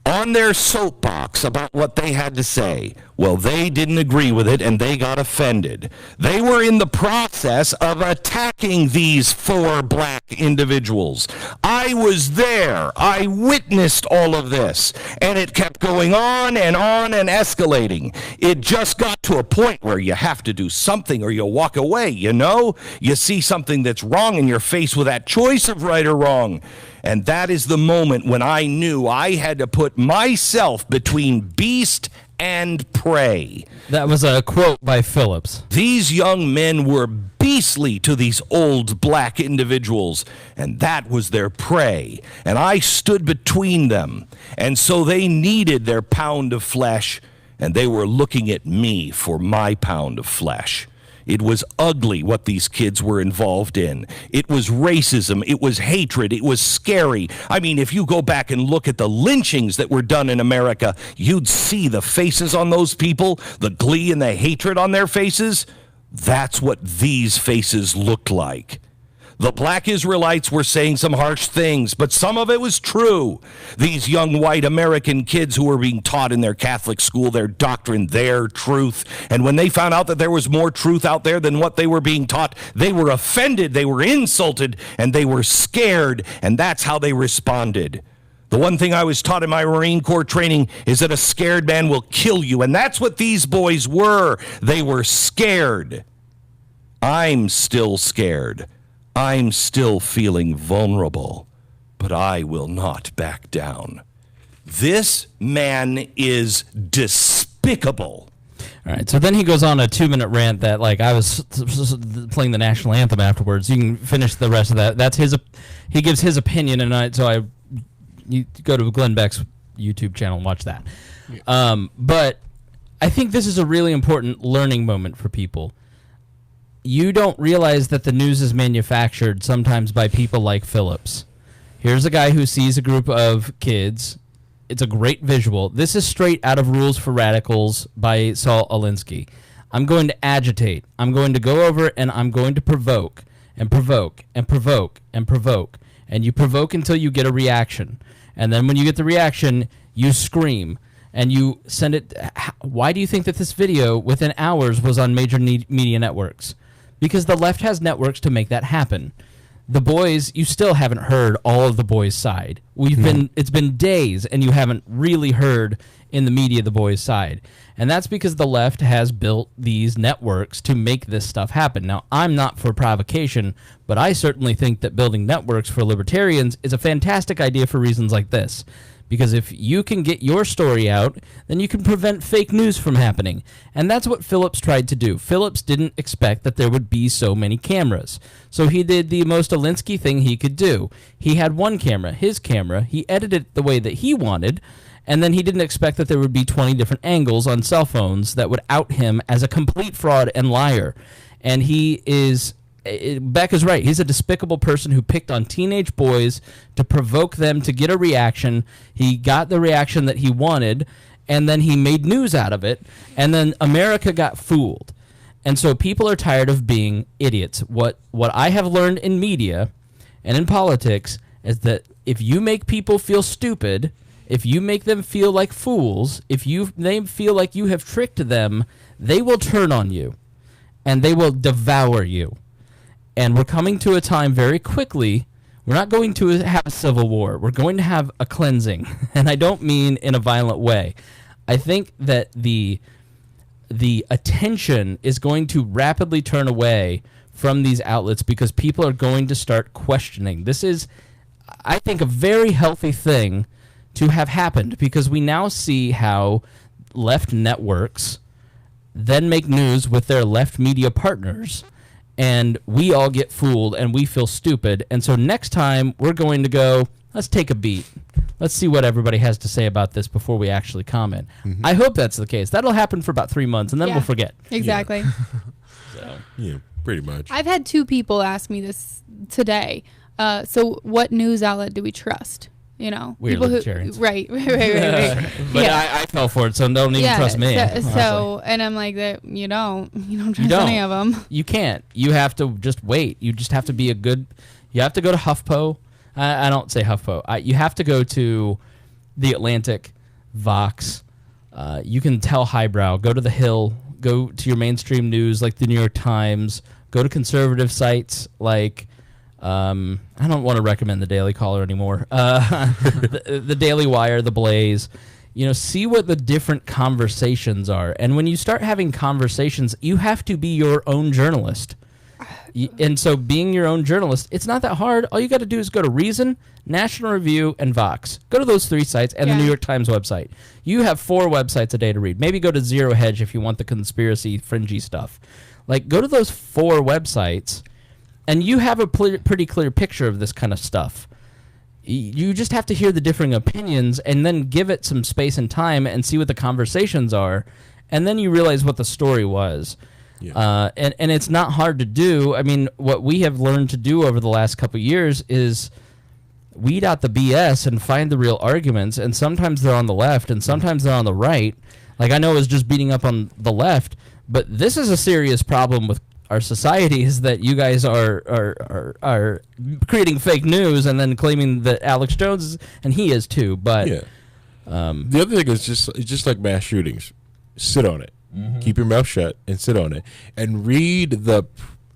on their soapbox about what they had to say. Well, they didn't agree with it, and they got offended. They were in the process of attacking these 4 black individuals. I was there. I witnessed all of this, and it kept going on and escalating. It just got to a point where you have to do something or you walk away, you know? You see something that's wrong, and you're faced with that choice of right or wrong. And that is the moment when I knew I had to put myself between beast and prey. That was a quote by Phillips. These young men were beastly to these old black individuals, and that was their prey. And I stood between them. And so they needed their pound of flesh, and they were looking at me for my pound of flesh. It was ugly what these kids were involved in. It was racism. It was hatred. It was scary. I mean, if you go back and look at the lynchings that were done in America, you'd see the faces on those people, the glee and the hatred on their faces. That's what these faces looked like. The black Israelites were saying some harsh things, but some of it was true. These young white American kids who were being taught in their Catholic school, their doctrine, their truth, and when they found out that there was more truth out there than what they were being taught, they were offended, they were insulted, and they were scared, and that's how they responded. The one thing I was taught in my Marine Corps training is that a scared man will kill you, and that's what these boys were. They were scared. I'm still scared. I'm still feeling vulnerable, but I will not back down. This man is despicable. All right, so then he goes on a 2-minute rant that, like, I was playing the national anthem afterwards. You can finish the rest of that. That's his. He gives his opinion, and you go to Glenn Beck's YouTube channel and watch that. Yeah. But I think this is a really important learning moment for people. You don't realize that the news is manufactured sometimes by people like Phillips. Here's a guy who sees a group of kids. It's a great visual. This is straight out of Rules for Radicals by Saul Alinsky. I'm going to agitate. I'm going to go over and I'm going to provoke and provoke and provoke and provoke. And you provoke until you get a reaction. And then when you get the reaction, you scream. And you send it. Why do you think that this video, within hours, was on major media networks? Because the left has networks to make that happen. The boys, you still haven't heard all of the boys' side. It's been days, and you haven't really heard in the media the boys' side. And that's because the left has built these networks to make this stuff happen. Now, I'm not for provocation, but I certainly think that building networks for libertarians is a fantastic idea for reasons like this. Because if you can get your story out, then you can prevent fake news from happening. And that's what Phillips tried to do. Phillips didn't expect that there would be so many cameras. So he did the most Alinsky thing he could do. He had one camera, his camera. He edited it the way that he wanted. And then he didn't expect that there would be 20 different angles on cell phones that would out him as a complete fraud and liar. And he is... Beck is right. He's a despicable person who picked on teenage boys to provoke them to get a reaction. He got the reaction that he wanted, and then he made news out of it, and then America got fooled. And so people are tired of being idiots. What I have learned in media and in politics is that if you make people feel stupid, if you make them feel like fools, if they feel like you have tricked them, they will turn on you, and they will devour you. And we're coming to a time very quickly. We're not going to have a civil war. We're going to have a cleansing. And I don't mean in a violent way. I think that the attention is going to rapidly turn away from these outlets because people are going to start questioning. This is, I think, a very healthy thing to have happened because we now see how left networks then make news with their left media partners. And we all get fooled, and we feel stupid. And so next time, we're going to go, let's take a beat. Let's see what everybody has to say about this before we actually comment. Mm-hmm. I hope that's the case. That'll happen for about 3 months, and then we'll forget. Exactly. So. Yeah, pretty much. I've had 2 people ask me this today. So what news outlet do we trust? You know, we're libertarians. Right. But yeah. I fell for it, so don't even trust me. So, and I'm like, that you don't trust any of them. You can't. You have to just wait. You just have to be you have to go to HuffPo. I don't say HuffPo. You have to go to The Atlantic, Vox. You can tell highbrow. Go to The Hill. Go to your mainstream news like the New York Times. Go to conservative sites like... I don't want to recommend the Daily Caller anymore. The Daily Wire, the Blaze. See what the different conversations are. And when you start having conversations, you have to be your own journalist. And so being your own journalist, it's not that hard. All you got to do is go to Reason, National Review, and Vox. Go to those 3 sites and the New York Times website. You have 4 websites a day to read. Maybe go to Zero Hedge if you want the conspiracy, fringy stuff. Like, go to those 4 websites... And you have a pretty clear picture of this kind of stuff. You just have to hear the differing opinions and then give it some space and time and see what the conversations are. And then you realize what the story was. Yeah. And it's not hard to do. I mean, what we have learned to do over the last couple of years is weed out the BS and find the real arguments. And sometimes they're on the left and sometimes they're on the right. Like, I know it was just beating up on the left, but this is a serious problem with our society is that you guys are creating fake news and then claiming that Alex Jones is, and he is too. But the other thing is just like mass shootings, sit on it, keep your mouth shut, and sit on it, and read the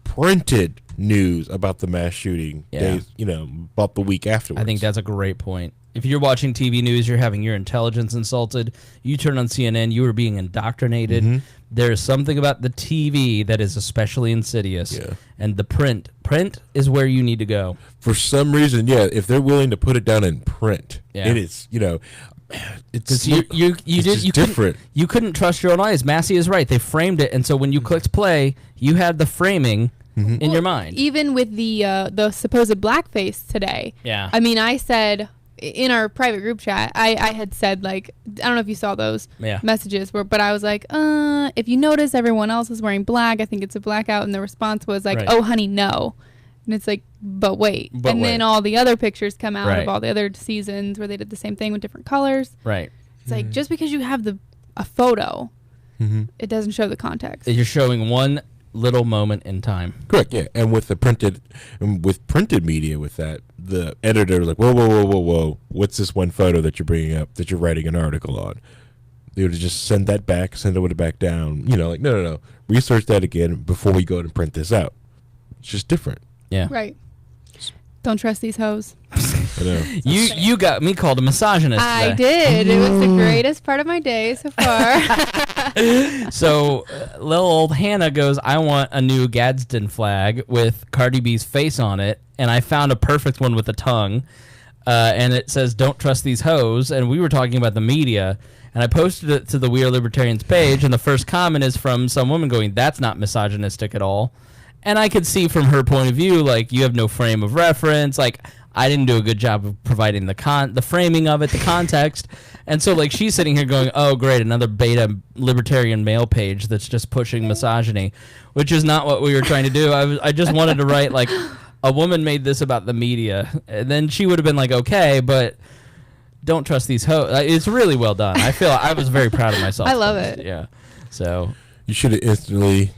printed news about the mass shooting days. About the week afterwards. I think that's a great point. If you're watching TV news, you're having your intelligence insulted. You turn on CNN, you are being indoctrinated. Mm-hmm. There is something about the TV that is especially insidious. Yeah. And the print is where you need to go. For some reason, if they're willing to put it down in print, it is, it's different. You couldn't trust your own eyes. Massey is right. They framed it, and so when you clicked play, you had the framing in your mind. Even with the supposed blackface today. Yeah. I mean, I said in our private group chat, I had said, like, I don't know if you saw those messages, but I was like, if you notice everyone else is wearing black, I think it's a blackout, and the response was like, oh, honey, no. And it's like, but wait. Then all the other pictures come out of all the other seasons where they did the same thing with different colors. Right. It's like, just because you have a photo, it doesn't show the context. You're showing one little moment in time. Correct, yeah. And with printed media, with that, the editor was like, whoa, what's this one photo that you're bringing up that you're writing an article on? They would just send it back down. No. Research that again before we go and print this out. It's just different. Yeah. Right. Don't trust these hoes. I know. You got me called a misogynist today. I did. It was the greatest part of my day so far. So little old Hannah goes, I want a new Gadsden flag with Cardi B's face on it, and I found a perfect one with a tongue, and it says, don't trust these hoes, and we were talking about the media, and I posted it to the We Are Libertarians page, and the first comment is from some woman going, that's not misogynistic at all. And I could see from her point of view, like, you have no frame of reference. Like, I didn't do a good job of providing the framing of it, the context. And so, like, she's sitting here going, oh, great, another beta libertarian male page that's just pushing misogyny, which is not what we were trying to do. I just wanted to write, like, a woman made this about the media. And then she would have been like, okay, but don't trust these hoes. It's really well done. I was very proud of myself. I love it. Yeah. So you should have instantly,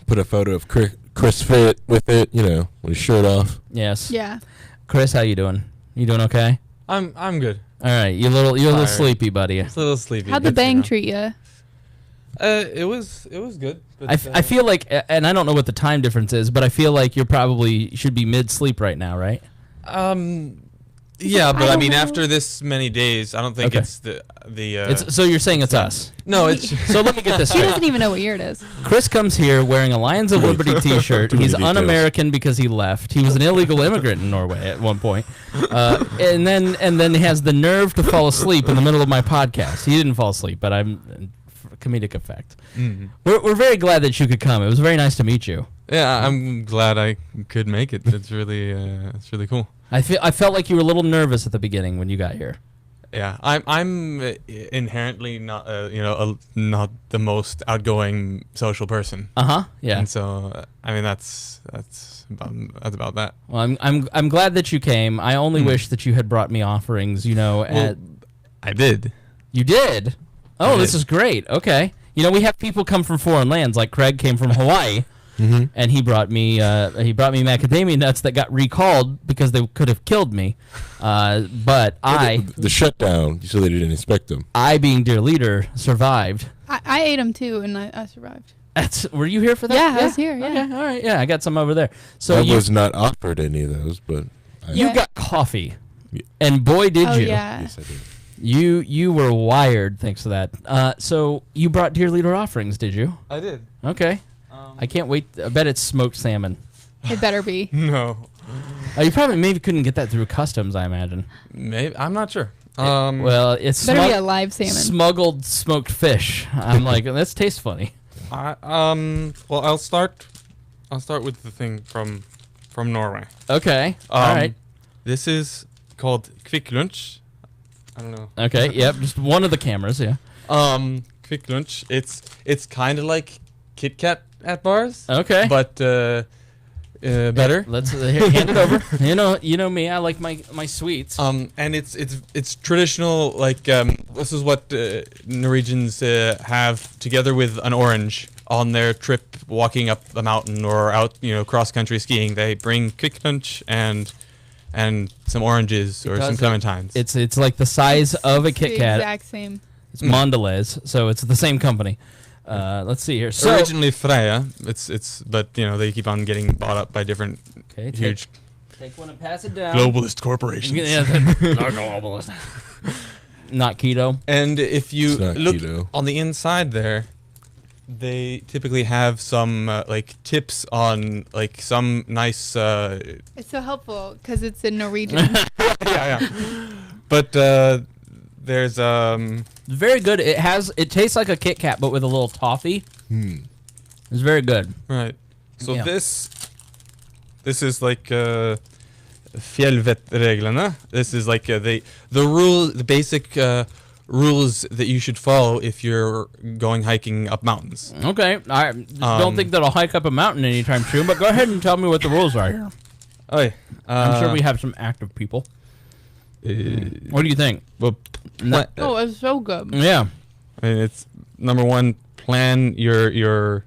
put a photo of Chris Fit with it, with his shirt off. Yes. Yeah. Chris, how you doing? You doing okay? I'm good. All right, you're a little sleepy, buddy. It's a little sleepy. How'd the bang treat you? It was good. But, I feel like, and I don't know what the time difference is, but I feel like you're probably should be mid-sleep right now, right? Yeah, but I mean, after this many days, I don't think it's the. So you're saying it's us? No, it's. So let me get this straight. He doesn't even know what year it is. Chris comes here wearing a Lions of Liberty T-shirt. He's un-American because he left. He was an illegal immigrant in Norway at one point, and then he has the nerve to fall asleep in the middle of my podcast. He didn't fall asleep, but I'm comedic effect. Mm-hmm. We're very glad that you could come. It was very nice to meet you. Yeah, I'm glad I could make it. It's really cool. I felt like you were a little nervous at the beginning when you got here. Yeah, I'm inherently not not the most outgoing social person. Yeah. And so I mean that's about that. Well, I'm glad that you came. I only wish that you had brought me offerings. I did. You did. Oh, this is great. Okay. We have people come from foreign lands. Like Craig came from Hawaii. Mm-hmm. And he brought me macadamia nuts that got recalled because they could have killed me. But the shutdown, so they didn't inspect them. I, being dear leader, survived. I ate them too, and I survived. Were you here for that? Yeah, I was here. Yeah. Okay, all right. Yeah, I got some over there. So I was not offered any of those, but you got coffee, and boy did you! Yeah. Yes, I did. You were wired thanks to that. So you brought dear leader offerings, did you? I did. Okay. I can't wait. I bet it's smoked salmon. It better be. No. You probably maybe couldn't get that through customs, I imagine. Maybe I'm not sure. Well, it's better be a live salmon. Smuggled smoked fish. I'm like, that tastes funny. Well, I'll start with the thing from Norway. Okay. All right. This is called Quick Lunch. I don't know. Okay. Yep. Just one of the cameras. Yeah. Quick Lunch. It's kind of like Kit Kat at bars. Okay. But better. Let's hand it over. You know me. I like my sweets. And it's traditional. Like this is what Norwegians have together with an orange on their trip walking up a mountain or out cross country skiing. They bring Quick Lunch and some oranges or some clementines. It's like the size of a Kit Kat. Exact same. It's Mondelez, so it's the same company. Let's see here. So originally Freya, but they keep on getting bought up by different huge. Take one and pass it down. Globalist corporations. Yeah, not globalist. Not keto. And if you look keto. on the inside there, they typically have some like tips on like some nice. It's so helpful because it's in Norwegian. Yeah. But there's very good. It tastes like a Kit Kat, but with a little toffee. It's very good. Right. So Yeah. this is like fjellvettreglene. This is like the basic rules that you should follow if you're going hiking up mountains. Okay. I don't think that I'll hike up a mountain anytime soon, but go ahead and tell me what the rules are here. Okay. I'm sure we have some active people. What do you think? Well, Oh, it's so good. Yeah. I mean, it's number one. Plan your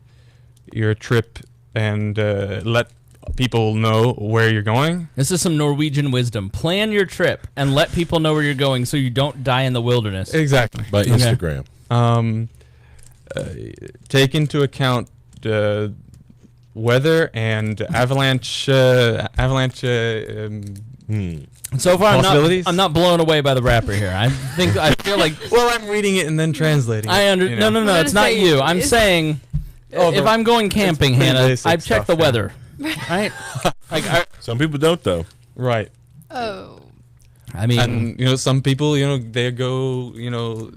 trip and let people know where you're going. This is some Norwegian wisdom. Plan your trip and let people know where you're going so you don't die in the wilderness. Exactly. By Instagram. Take into account weather and avalanche. So far, Possibilities? I'm not blown away by the rapper here. I feel like. Well, I'm reading it and then translating. You know? No. It's not you. I'm saying, if I'm going camping, pretty Hannah, basic I've checked stuff, the weather. Right? Some people don't, though. Right. Oh. I mean, And some people, they go,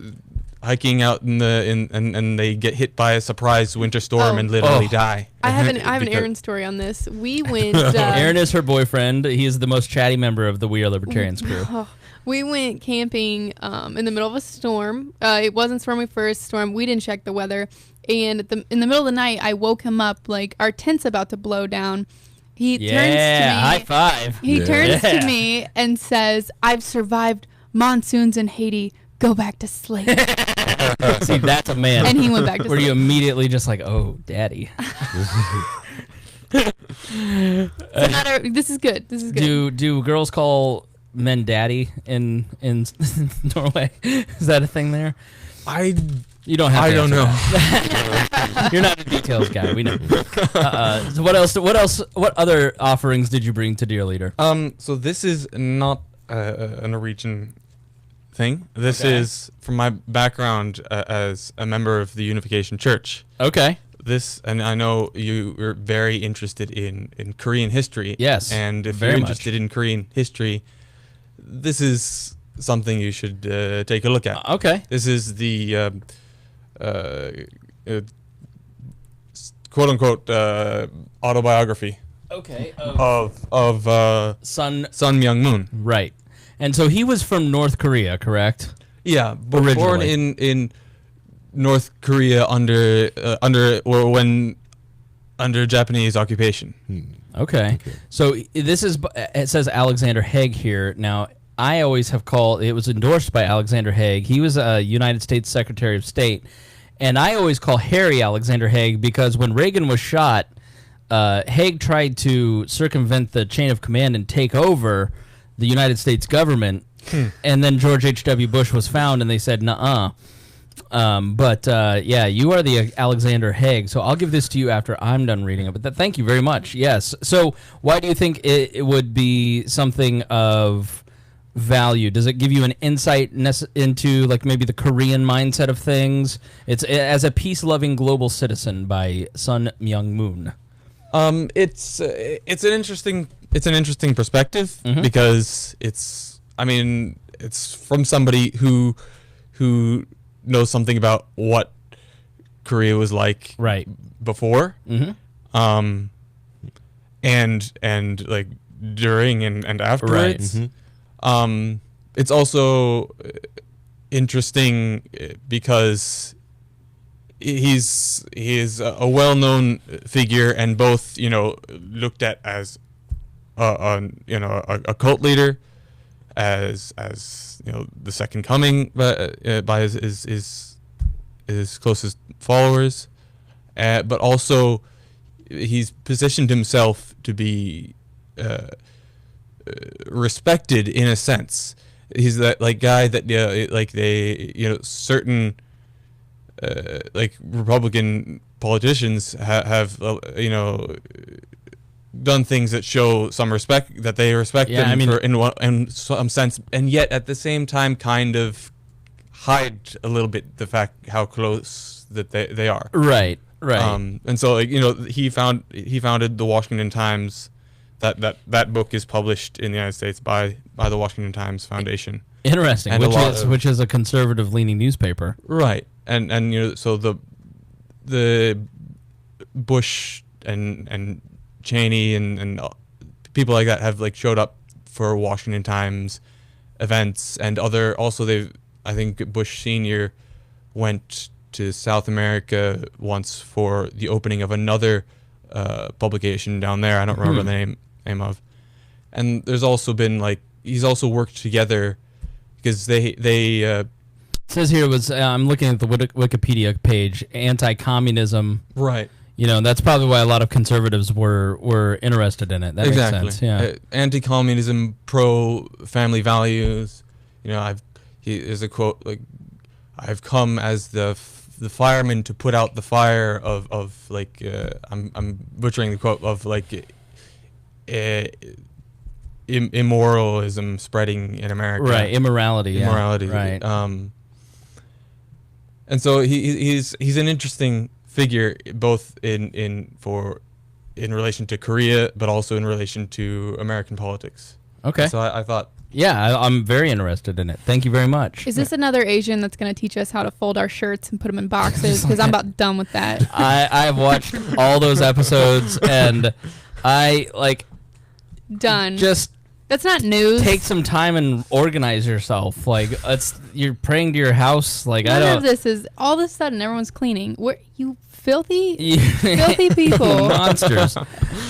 hiking out and they get hit by a surprise winter storm and literally die. I have an Aaron story on this. We went. Aaron is her boyfriend. He is the most chatty member of the We Are Libertarians crew. We went camping in the middle of a storm. It wasn't stormy first storm. We didn't check the weather. And in the middle of the night, I woke him up like our tent's about to blow down. He turns to me. High five. He turns to me and says, "I've survived monsoons in Haiti. Go back to sleep." See, that's a man. And he went back to Were sleep. you immediately just like, oh, daddy? This is good. This is good. Do girls call men daddy in Norway? Is that a thing there? You don't have. I don't know. You're not a details guy. We know. So what else? What other offerings did you bring to Dear Leader? So this is not a Norwegian thing. This Okay. is from my background as a member of the Unification Church. Okay. And I know you are very interested in Korean history. Yes, And if very you're much. interested in Korean history, this is something you should take a look at. Okay. This is the quote unquote autobiography Okay. of Sun. Sun Myung-moon. Right. And so he was from North Korea, correct? Yeah, born Originally. in North Korea under Japanese occupation. Okay. So this is, it says Alexander Haig here. Now, I always have called, it was endorsed by Alexander Haig. He was a United States Secretary of State. And I always call Harry Alexander Haig because when Reagan was shot, Haig tried to circumvent the chain of command and take over the United States government. And then George H.W. Bush was found and they said, nuh-uh. Yeah, you are the Alexander Haig, so I'll give this to you after I'm done reading it. But thank you very much. Yes. So why do you think it would be something of value? Does it give you an insight into like maybe the Korean mindset of things? It's as a peace-loving global citizen by Sun Myung-moon. It's an interesting perspective because it's from somebody who knows something about what Korea was like before, and like during and afterwards. It's also interesting because he is a well-known figure and both looked at as a cult leader, as the second coming by his closest followers, but also he's positioned himself to be respected in a sense. He's that like guy that certain like Republican politicians have done things that show some respect, that they respect them in some sense, and yet at the same time kind of hide a little bit the fact how close that they are. Right. And so, like, he founded the Washington Times. That book is published in the United States by the Washington Times Foundation. Interesting, and which is a conservative leaning newspaper. Right. And so the Bush and Cheney and people like that have like showed up for Washington Times events, and I think Bush Sr. went to South America once for the opening of another publication down there. I don't remember the name of. And there's also been like, he's also worked together because they it says here was I'm looking at the Wikipedia page, anti-communism. Right. That's probably why a lot of conservatives were interested in it. That makes sense. Yeah. Anti-communism, pro-family values. There's a quote like, "I've come as the fireman to put out the fire of like I'm butchering the quote of like immoralism spreading in America." Right. Immorality. Right. And so he's an interesting figure, both in relation to Korea, but also in relation to American politics. Okay. So I thought. Yeah, I'm very interested in it. Thank you very much. Is this another Asian that's going to teach us how to fold our shirts and put them in boxes? Because I'm about done with that. I've watched all those episodes, and done. Just that's not news. Take some time and organize yourself. Like you're praying to your house. Like None of this is all of a sudden everyone's cleaning. Where you filthy people, monsters.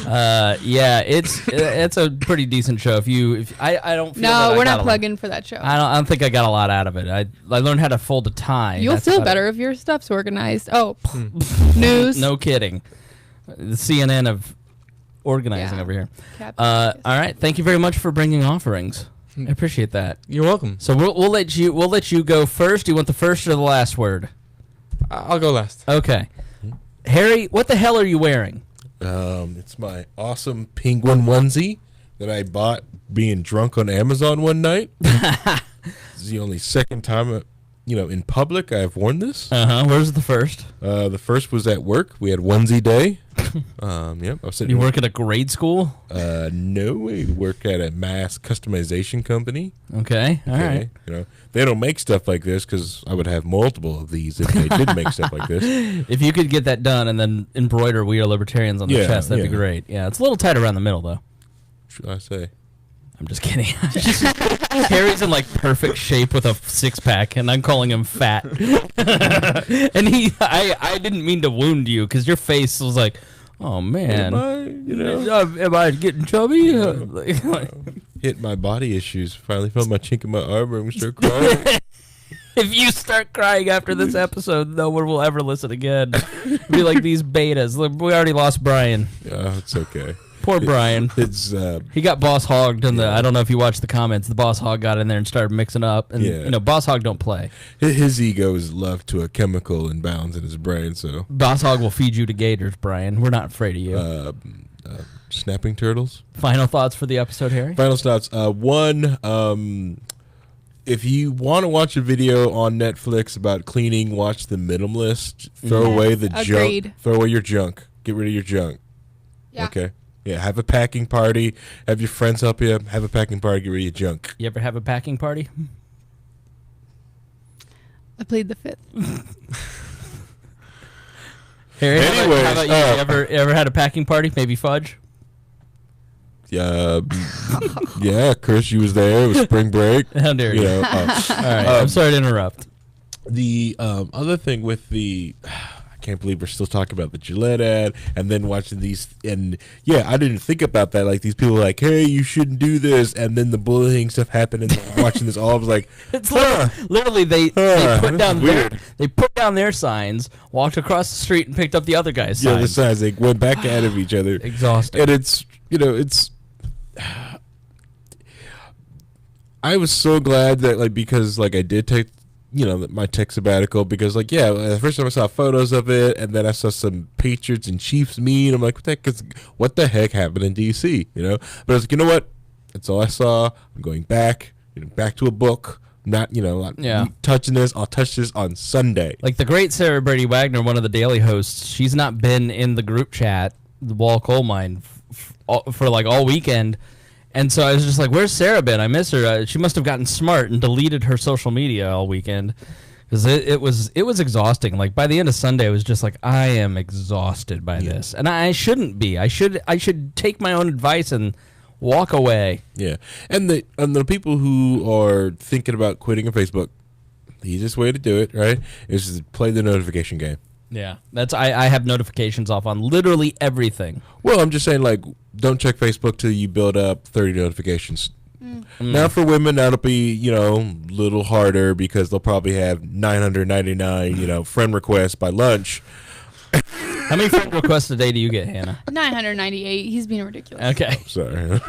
Yeah, it's a pretty decent show. If I don't feel no, we're not plugging for that show. I don't think I got a lot out of it. I learned how to fold a tie. You'll feel better if your stuff's organized. Oh, news. No kidding. The CNN of organizing over here. All right, thank you very much for bringing offerings. I appreciate that. You're welcome. So we'll let you go first. Do you want the first or the last word? I'll go last. Okay. Harry, what the hell are you wearing? It's my awesome penguin onesie that I bought being drunk on Amazon one night. This is the only second time, in public I've worn this. Where's the first? The first was at work. We had onesie day. Yep. I was you work at a grade school? No, I work at a mass customization company. Okay. All right. They don't make stuff like this because I would have multiple of these if they did make stuff like this. If you could get that done and then embroider "We Are Libertarians" on the chest, that'd be great. Yeah, it's a little tight around the middle though. Should I say? I'm just kidding. Harry's in like perfect shape with a 6-pack, and I'm calling him fat. And I didn't mean to wound you because your face was like, oh man, am I getting chubby? Hit my body issues. Finally felt my chink in my armor and start crying. If you start crying after this episode, no one will ever listen again. Be like these betas. Look, we already lost Brian. Yeah, it's okay. Poor Brian. He got boss hogged in I don't know if you watched the comments. The boss hog got in there and started mixing up. And boss hog don't play. His ego is left to a chemical imbalance in his brain. So boss hog will feed you to gators, Brian. We're not afraid of you. Snapping turtles. Final thoughts for the episode, Harry? Final thoughts. One, if you want to watch a video on Netflix about cleaning, watch The Minimalist. Throw away the junk. Throw away your junk. Get rid of your junk. Yeah. Okay. Yeah, have a packing party. Have your friends help you. Have a packing party. Get rid of your junk. You ever have a packing party? I plead the fifth. Harry, how about you? Ever had a packing party? Maybe fudge? Yeah, Chris, you was there. It was spring break. How dare you? All right, I'm sorry to interrupt. The other thing with I can't believe we're still talking about the Gillette ad and then watching these. And I didn't think about that. Like these people are like, hey, you shouldn't do this. And then the bullying stuff happened and watching this all, I was like, it's literally they put down their signs, walked across the street and picked up the other guy's signs. Yeah, the signs. They went back at each other. Exhausting. And it's, I was so glad that because I did take my tech sabbatical because, like, yeah, the first time I saw photos of it, and then I saw some Patriots and Chiefs meet. I'm like, what the heck happened in D.C., But I was like, you know what? That's all I saw. I'm going back, back to a book. Not, touching this. I'll touch this on Sunday. Like the great Sarah Brady Wagner, one of the Daily hosts, she's not been in the group chat, the Wall Coal Mine, for like all weekend. And so I was just like, where's Sarah been? I miss her. She must have gotten smart and deleted her social media all weekend. Because it was exhausting. Like by the end of Sunday, I was just like, I am exhausted by this. And I shouldn't be. I should take my own advice and walk away. Yeah, and the people who are thinking about quitting on Facebook, the easiest way to do it, right, is to play the notification game. Yeah, that's I have notifications off on literally everything. Well, I'm just saying, like, don't check Facebook till you build up 30 notifications. Now for women, that'll be a little harder because they'll probably have 999 friend requests by lunch. How many friend requests a day do you get, Hannah? 998. He's being ridiculous. Okay. Sorry.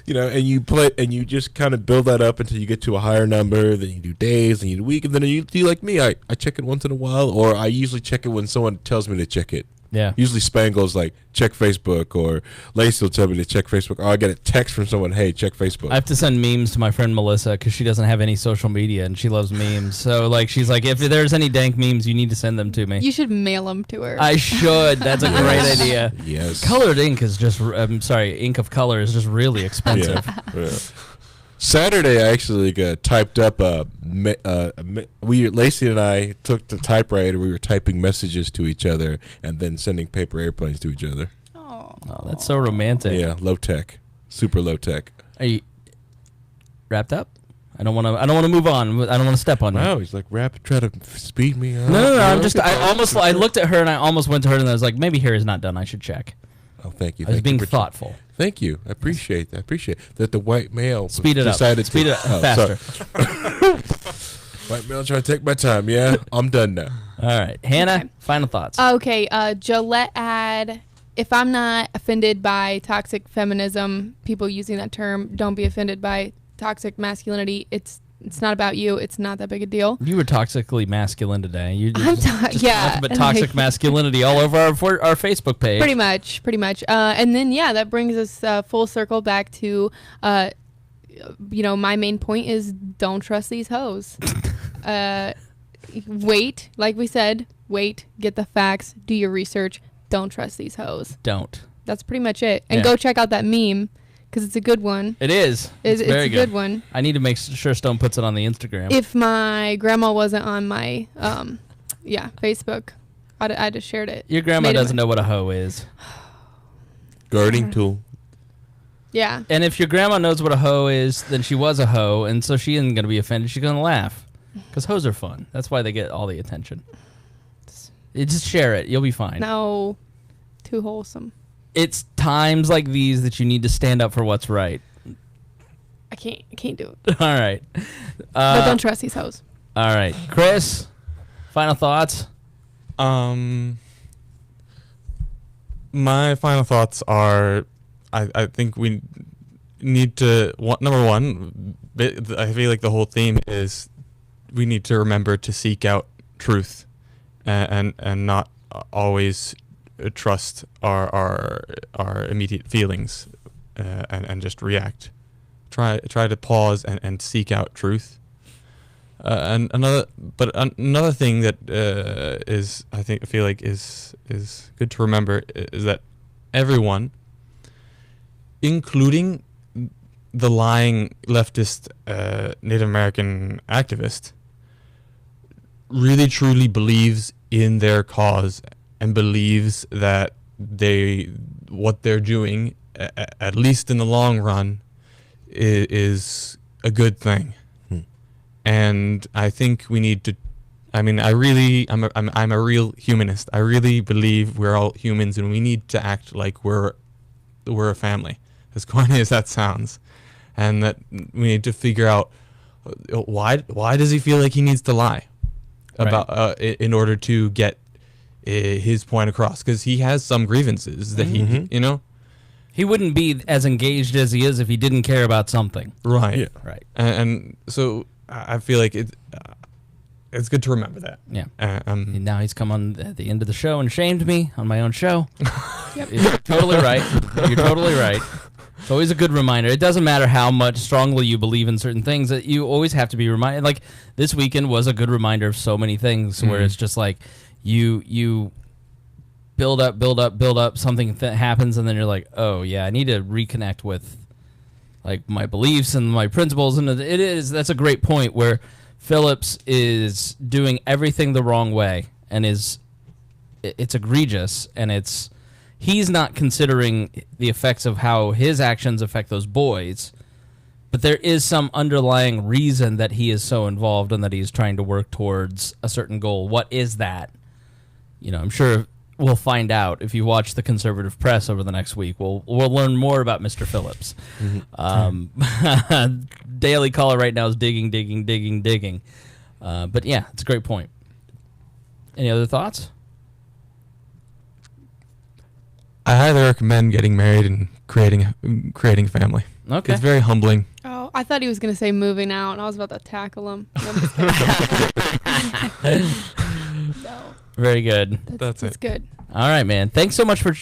And you play, and you just kind of build that up until you get to a higher number. Then you do days, then you do week, and then you do like me. I check it once in a while, or I usually check it when someone tells me to check it. Yeah. Usually Spangle's like, check Facebook, or Lacey will tell me to check Facebook, or I get a text from someone, hey, check Facebook. I have to send memes to my friend Melissa because she doesn't have any social media and she loves memes. So like she's like, if there's any dank memes, you need to send them to me. You should mail them to her. I should. That's a great idea. Yes. Colored ink is just, ink of color is just really expensive. Yeah. Saturday, I actually typed up Lacey and I took the typewriter. We were typing messages to each other and then sending paper airplanes to each other. Oh, that's so romantic. Yeah, low tech, super low tech. Are you wrapped up? I don't want to move on. I don't want to step on you. Wow, he's like try to speed me up. No. I looked at her and I almost went to her and I was like, maybe here is not done. I should check. Oh, thank you. I was being thoughtful. Thank you. I appreciate that. I appreciate that the white male Speed it up. Faster. White male trying to take my time. Yeah, I'm done now. All right. Hannah, Okay. Final thoughts. Okay, Gillette ad. If I'm not offended by toxic feminism, people using that term, don't be offended by toxic masculinity. It's not about you. It's not that big a deal. You were toxically masculine today. Yeah. But toxic masculinity all over our Facebook page. Pretty much. And then, that brings us full circle back to, my main point is don't trust these hoes. Wait, like we said, get the facts, do your research. Don't trust these hoes. Don't. That's pretty much it. And go check out that meme. Because it's a good one. It is. It's very a good one. I need to make sure Stone puts it on the Instagram. If my grandma wasn't on my, Facebook, I'd have shared it. Your grandma doesn't know what a hoe is. Gardening tool. Yeah. And if your grandma knows what a hoe is, then she was a hoe, and so she isn't going to be offended. She's going to laugh. Because hoes are fun. That's why they get all the attention. Just share it. You'll be fine. No. Too wholesome. It's times like these that you need to stand up for what's right. I can't do it. All right. But don't trust these hoes. All right. Chris, final thoughts? My final thoughts are, I think we need to, number one, I feel like the whole theme is we need to remember to seek out truth and not always trust our immediate feelings and just react. Try to pause and seek out truth. And another thing that I feel like is good to remember is that everyone, including the lying leftist Native American activist, really truly believes in their cause and believes that what they're doing, at least in the long run, is a good thing. And I think we need to. I mean, I'm a real humanist. I really believe we're all humans, and we need to act like we're a family, as corny as that sounds, and that we need to figure out why does he feel like he needs to lie about in order to get his point across, because he has some grievances that he He wouldn't be as engaged as he is if he didn't care about something. Right. Yeah. Right. And so I feel like it's good to remember that. Yeah. And now he's come on at the end of the show and shamed me on my own show. Yep. You're totally right. You're totally right. It's always a good reminder. It doesn't matter how much strongly you believe in certain things, that you always have to be reminded. Like, this weekend was a good reminder of so many things where it's just like you build up, something happens, and then you're like, oh, yeah, I need to reconnect with, like, my beliefs and my principles. And that's a great point where Phillips is doing everything the wrong way, and it's egregious, and he's not considering the effects of how his actions affect those boys, but there is some underlying reason that he is so involved and that he's trying to work towards a certain goal. What is that? I'm sure we'll find out if you watch the conservative press over the next week. We'll learn more about Mr. Phillips. Daily Caller right now is digging. But yeah, it's a great point. Any other thoughts? I highly recommend getting married and creating a family. Okay. It's very humbling. Oh, I thought he was going to say moving out, and I was about to tackle him. No. Very good. That's it. Good. All right, man. Thanks so much for.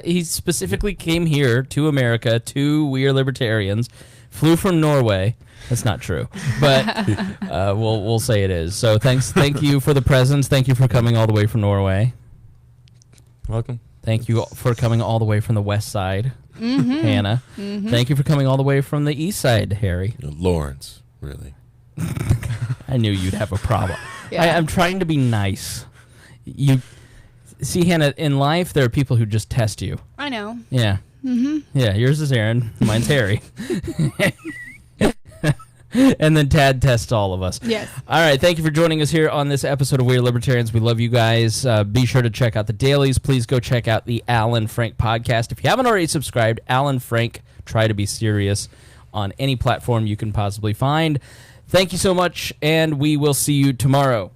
He specifically came here to America. We are libertarians. Flew from Norway. That's not true, but we'll say it is. So thank you for the presents. Thank you for coming all the way from Norway. Welcome. Thank you for coming all the way from the west side, Hannah. Thank you for coming all the way from the east side, Harry. Lawrence, really. I knew you'd have a problem. Yeah. I'm trying to be nice. You see, Hannah, in life, there are people who just test you. I know. Yeah. Yeah, yours is Aaron. Mine's Harry. And then Tad tests all of us. Yes. All right. Thank you for joining us here on this episode of We Are Libertarians. We love you guys. Be sure to check out the dailies. Please go check out the Alan Frank podcast. If you haven't already subscribed, Alan Frank, Try to Be Serious, on any platform you can possibly find. Thank you so much, and we will see you tomorrow.